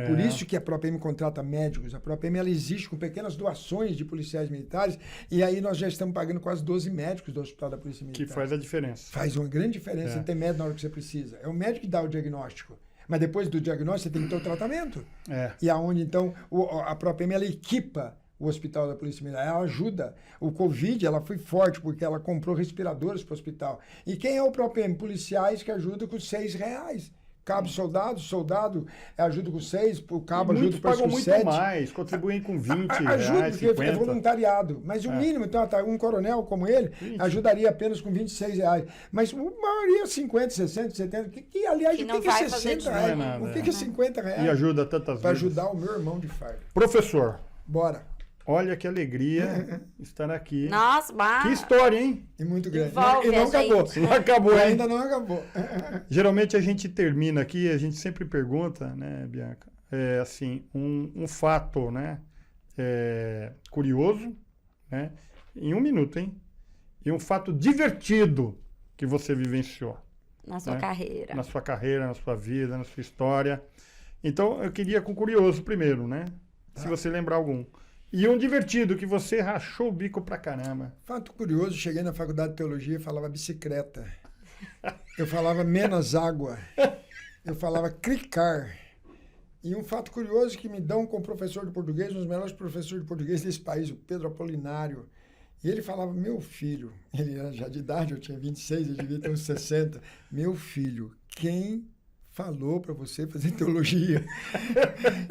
Por isso que a ProAPM contrata médicos. A ProAPM ela existe com pequenas doações de policiais militares e aí nós já estamos pagando quase 12 médicos do Hospital da Polícia Militar. Que faz a diferença. Faz uma grande diferença em ter médico na hora que você precisa. É o médico que dá o diagnóstico. Mas depois do diagnóstico você tem que ter o tratamento. E aonde então a ProAPM ela equipa o Hospital da Polícia Militar, ela ajuda. O Covid, ela foi forte porque ela comprou respiradores para o hospital. E quem é o ProAPM? Policiais que ajudam com R$6. Cabo soldado ajuda com 6, o cabo ajuda com 7. Pagam muito mais, contribuem com 20 ajuda, reais, porque 50. é voluntariado. Mas o mínimo, então, um coronel como ele, ajudaria apenas com R$26. Mas a maioria 50, 60, 70, aliás, Que o não que é vai 60 fazer reais? O que é R$50? E ajuda tantas Para vezes. ajudar o meu irmão de farda. Professor, Bora. olha que alegria estar aqui. Nossa, mas... Que história, hein? E muito grande. Envolve E não a acabou. gente. Não acabou, hein? Ainda não acabou. Geralmente a gente termina aqui, a gente sempre pergunta, né, Bianca, assim, um fato, né, curioso, né, em 1 minuto, hein? E um fato divertido que você vivenciou. Na sua carreira. Na sua carreira, na sua vida, na sua história. Então, eu queria com curioso primeiro, né? Se você lembrar algum. E um divertido que você rachou o bico pra caramba. Fato curioso, cheguei na faculdade de teologia e falava bicicleta. Eu falava menos água. Eu falava clicar. E um fato curioso que me dão com o professor de português, um dos melhores professores de português desse país, o Pedro Apolinário. E ele falava, meu filho, ele era já de idade, eu tinha 26, ele devia ter uns 60. Meu filho, quem falou para você fazer teologia?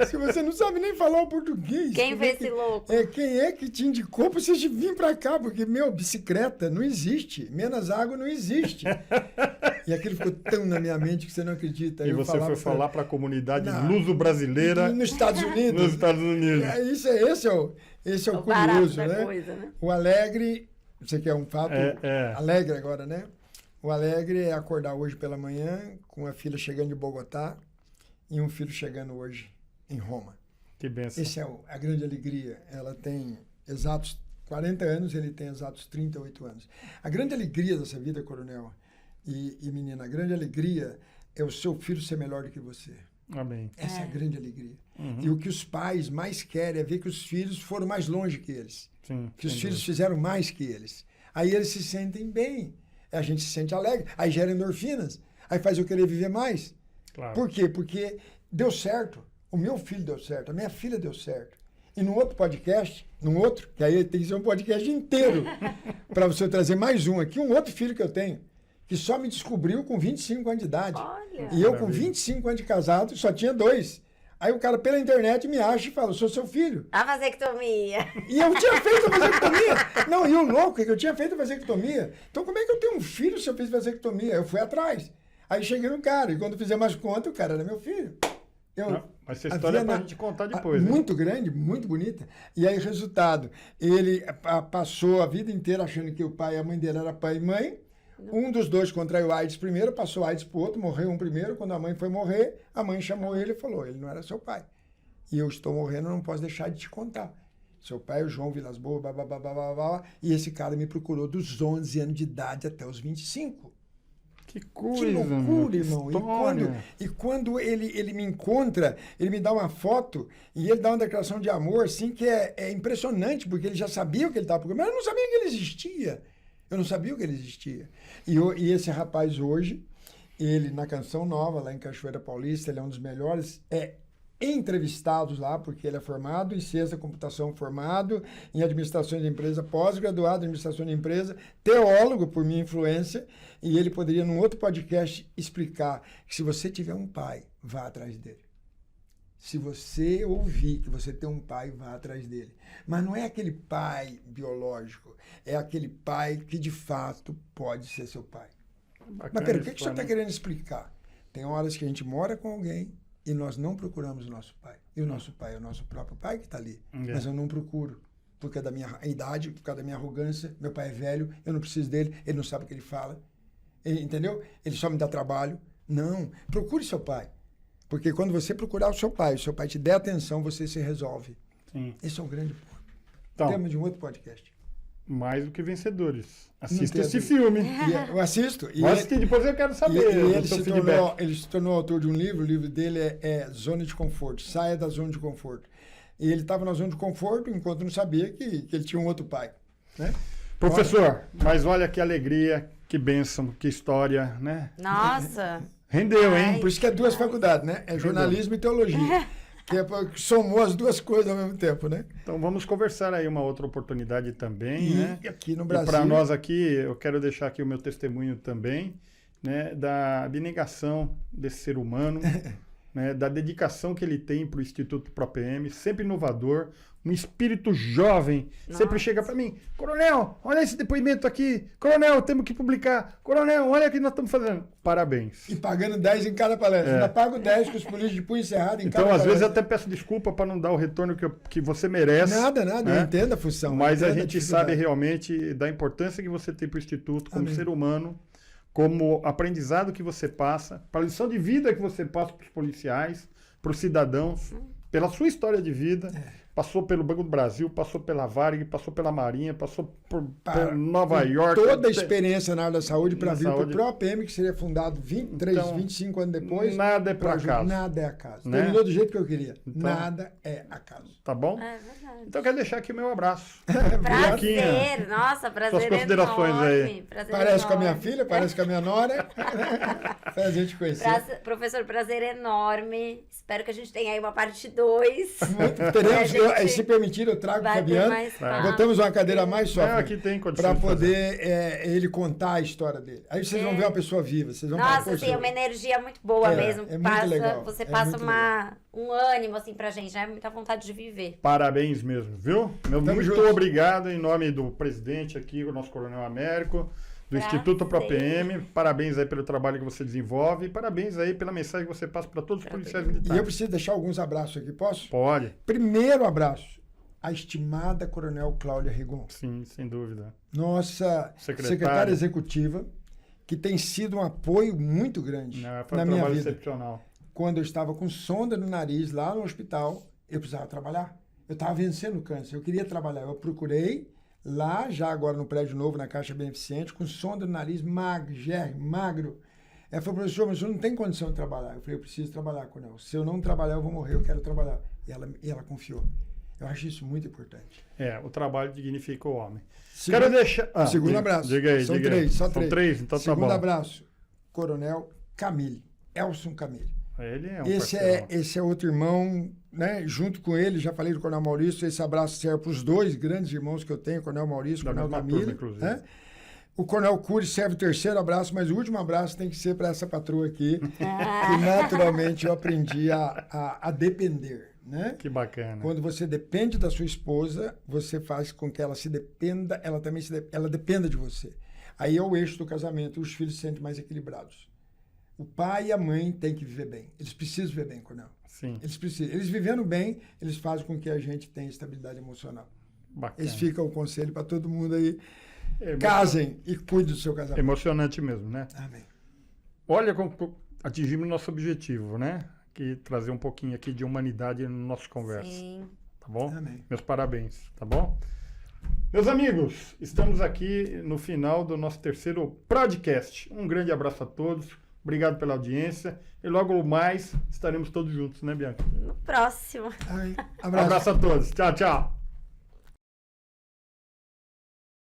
Se você não sabe nem falar o português. Quem fez esse louco? Quem é que te indicou para você vir para cá? Porque, bicicleta não existe. Menos água não existe. E aquilo ficou tão na minha mente que você não acredita. E você foi falar para a comunidade luso-brasileira nos Estados Unidos. Nos Estados Unidos. Esse é o curioso, né? Coisa, né? O alegre, você quer um fato alegre agora, né? O alegre é acordar hoje pela manhã com a filha chegando de Bogotá e um filho chegando hoje em Roma. Que benção. Essa é a grande alegria. Ela tem exatos 40 anos, ele tem exatos 38 anos. A grande alegria dessa vida, coronel e menina, a grande alegria é o seu filho ser melhor do que você. Amém. Essa é a grande alegria. E o que os pais mais querem é ver que os filhos foram mais longe que eles. Sim, que os filhos fizeram mais que eles. Aí eles se sentem bem. A gente se sente alegre. Aí gera endorfinas. Aí faz eu querer viver mais. Claro. Por quê? Porque deu certo. O meu filho deu certo. A minha filha deu certo. E num outro podcast, que aí tem que ser um podcast inteiro para você trazer mais um aqui, um outro filho que eu tenho, que só me descobriu com 25 anos de idade. Olha. E eu com 25 anos de casado só tinha 2. Aí o cara pela internet me acha e fala, eu sou seu filho. A vasectomia. E eu tinha feito a vasectomia. Não, e o louco é que eu tinha feito a vasectomia. Então como é que eu tenho um filho se eu fiz vasectomia? Eu fui atrás. Aí cheguei no cara, e quando fizer mais conta, o cara era meu filho. Mas essa história é pra gente contar depois. Muito grande, muito bonita. E aí, resultado, ele passou a vida inteira achando que o pai e a mãe dele era pai e mãe. Um dos dois contraiu AIDS primeiro, passou AIDS pro outro, morreu um primeiro. Quando a mãe foi morrer, a mãe chamou ele e falou, ele não era seu pai. E eu estou morrendo, não posso deixar de te contar. Seu pai é o João Vilas Boas, e esse cara me procurou dos 11 anos de idade até os 25. Que coisa, Que loucura, irmão. história. E quando ele me encontra, ele me dá uma foto e ele dá uma declaração de amor, assim, que é impressionante, porque ele já sabia o que ele estava procurando, mas eu não sabia que ele existia. Eu não sabia que ele existia. E esse rapaz hoje, ele na Canção Nova, lá em Cachoeira Paulista, ele é um dos melhores entrevistados lá, porque ele é formado em ciência da computação, formado em administração de empresa, pós-graduado em administração de empresa, teólogo por minha influência, e ele poderia, num outro podcast, explicar que se você tiver um pai, vá atrás dele. Se você ouvir que você tem um pai, vá atrás dele. Mas não é aquele pai biológico, é aquele pai que de fato pode ser seu pai. Bacana. Mas peraí, o que o senhor está querendo explicar? Tem horas que a gente mora com alguém e nós não procuramos o nosso pai. E o nosso pai é o nosso próprio pai que está ali. Mas eu não procuro. Por causa da minha idade, por causa da minha arrogância. Meu pai é velho, eu não preciso dele, ele não sabe o que ele fala. Entendeu? Ele só me dá trabalho. Não, procure seu pai. Porque quando você procurar o seu pai te der atenção, você se resolve. Sim. Esse é o grande Então, tema de um outro podcast. mais do que vencedores. Assista Não esse tem- filme. Eu assisto. Vou assistir, depois eu quero saber E do ele, seu se feedback. ele se tornou autor de um livro, o livro dele é Zona de Conforto, Saia da Zona de Conforto. E ele estava na zona de conforto enquanto não sabia que ele tinha um outro pai. Né? Professor, mas olha que alegria, que bênção, que história, né? Nossa. Rendeu, hein? Por isso que é duas faculdades, né? É jornalismo e teologia. Que somou as duas coisas ao mesmo tempo, né? Então vamos conversar aí uma outra oportunidade também, né? E aqui no E Brasil... para nós aqui, eu quero deixar aqui o meu testemunho também, né, da abnegação desse ser humano, né, da dedicação que ele tem para o Instituto ProPM, sempre inovador, um espírito jovem, sempre Nossa. chega para mim, Coronel, olha esse depoimento aqui, Coronel, temos que publicar, Coronel, olha o que nós estamos fazendo. Parabéns. E pagando 10 em cada palestra. É. Ainda pago 10 com os políticos de punho encerrado em Então, cada às vezes, eu palestra. até peço desculpa para não dar o retorno que você merece. Nada, eu né? entendo a função. Mas eu a entendo gente dificuldade. sabe realmente da importância que você tem para o Instituto como Amém. ser humano, como aprendizado que você passa, para a lição de vida que você passa para os policiais, para os cidadãos, pela sua história de vida. Passou pelo Banco do Brasil, passou pela Varig, passou pela Marinha, passou por Nova York. Toda a experiência na área da saúde para Na vir para o saúde. ProPM, que seria fundado 23, Então, 25 anos depois. nada é por pra acaso. Nada é acaso. Né? Terminou do jeito que eu queria. Então, Nada é acaso. Tá bom? É verdade. Então, eu quero deixar aqui o meu abraço. Prazer. Nossa, prazer Suas considerações enorme. aí. Prazer Parece com a minha enorme. filha, parece com a minha nora. Pra a gente conhecer. Professor, prazer enorme. Espero que a gente tenha aí uma parte 2. Teremos, A gente se permitir, eu trago o vai ter Fabiano. mais papo. Botamos uma cadeira a mais só. Não, aqui tem condições para de fazer. poder ele contar a história dele. Aí vocês vão ver uma pessoa viva. Vocês vão falar, Nossa, "Poxa, assim, é uma energia muito boa É, mesmo. é muito Passa, legal, você é passa muito um ânimo, assim, pra gente, né? Muita vontade de viver. Parabéns mesmo, viu? Meu Tamo muito junto. obrigado em nome do presidente aqui, o nosso Coronel Américo, do Prazer. Instituto ProPM. Parabéns aí pelo trabalho que você desenvolve e parabéns aí pela mensagem que você passa para todos os policiais E eu militares. preciso deixar alguns abraços aqui, posso? Pode, Primeiro abraço, a estimada Coronel Cláudia Rigon, sim, sem dúvida. nossa Secretária. secretária executiva, que tem sido um apoio muito grande Não, foi na um minha trabalho vida. excepcional. Quando eu estava com sonda no nariz lá no hospital, eu precisava trabalhar. Eu estava vencendo o câncer, eu queria trabalhar. Eu procurei lá, já agora no prédio novo, na Caixa Beneficente, com sonda no nariz, magro. Ela falou, professor, mas eu não tenho condição de trabalhar. Eu falei, eu preciso trabalhar, Coronel. Se eu não trabalhar, eu vou morrer, eu quero trabalhar. E ela confiou. Eu acho isso muito importante. É, o trabalho dignifica o homem. Segundo- Quero deixar... Segundo diga- abraço. Diga aí, São diga aí. três, só São três. três, então Segundo tá bom. abraço, Coronel Camille, Elson Camille. Ele é um Esse parceirão. é outro irmão, né? Junto com ele, já falei do Coronel Maurício, esse abraço serve para os dois grandes irmãos que eu tenho, Coronel Maurício e Da Coronel mesma Camille. turma, inclusive. Né? O Coronel Cury serve o terceiro abraço, mas o último abraço tem que ser para essa patroa aqui, que naturalmente eu aprendi a depender. Né? Que bacana. Quando você depende da sua esposa, você faz com que ela se dependa, ela também ela dependa de você. Aí é o eixo do casamento, os filhos se sentem mais equilibrados. O pai e a mãe têm que viver bem. Eles precisam viver bem, Coronel. Sim, Eles precisam. Eles vivendo bem, eles fazem com que a gente tenha estabilidade emocional. bacana. Esse fica o conselho para todo mundo aí. É Casem e cuidem do seu casamento. emocionante mesmo, né? Amém. Olha como atingimos o nosso objetivo, né? Que trazer um pouquinho aqui de humanidade na nossa conversa, Sim. tá bom? Amém. Meus parabéns, tá bom? Meus amigos, estamos aqui no final do nosso terceiro podcast. Um grande abraço a todos, obrigado pela audiência e logo mais estaremos todos juntos, né, Bianca? No próximo. Ai, Abraço a todos, tchau, tchau.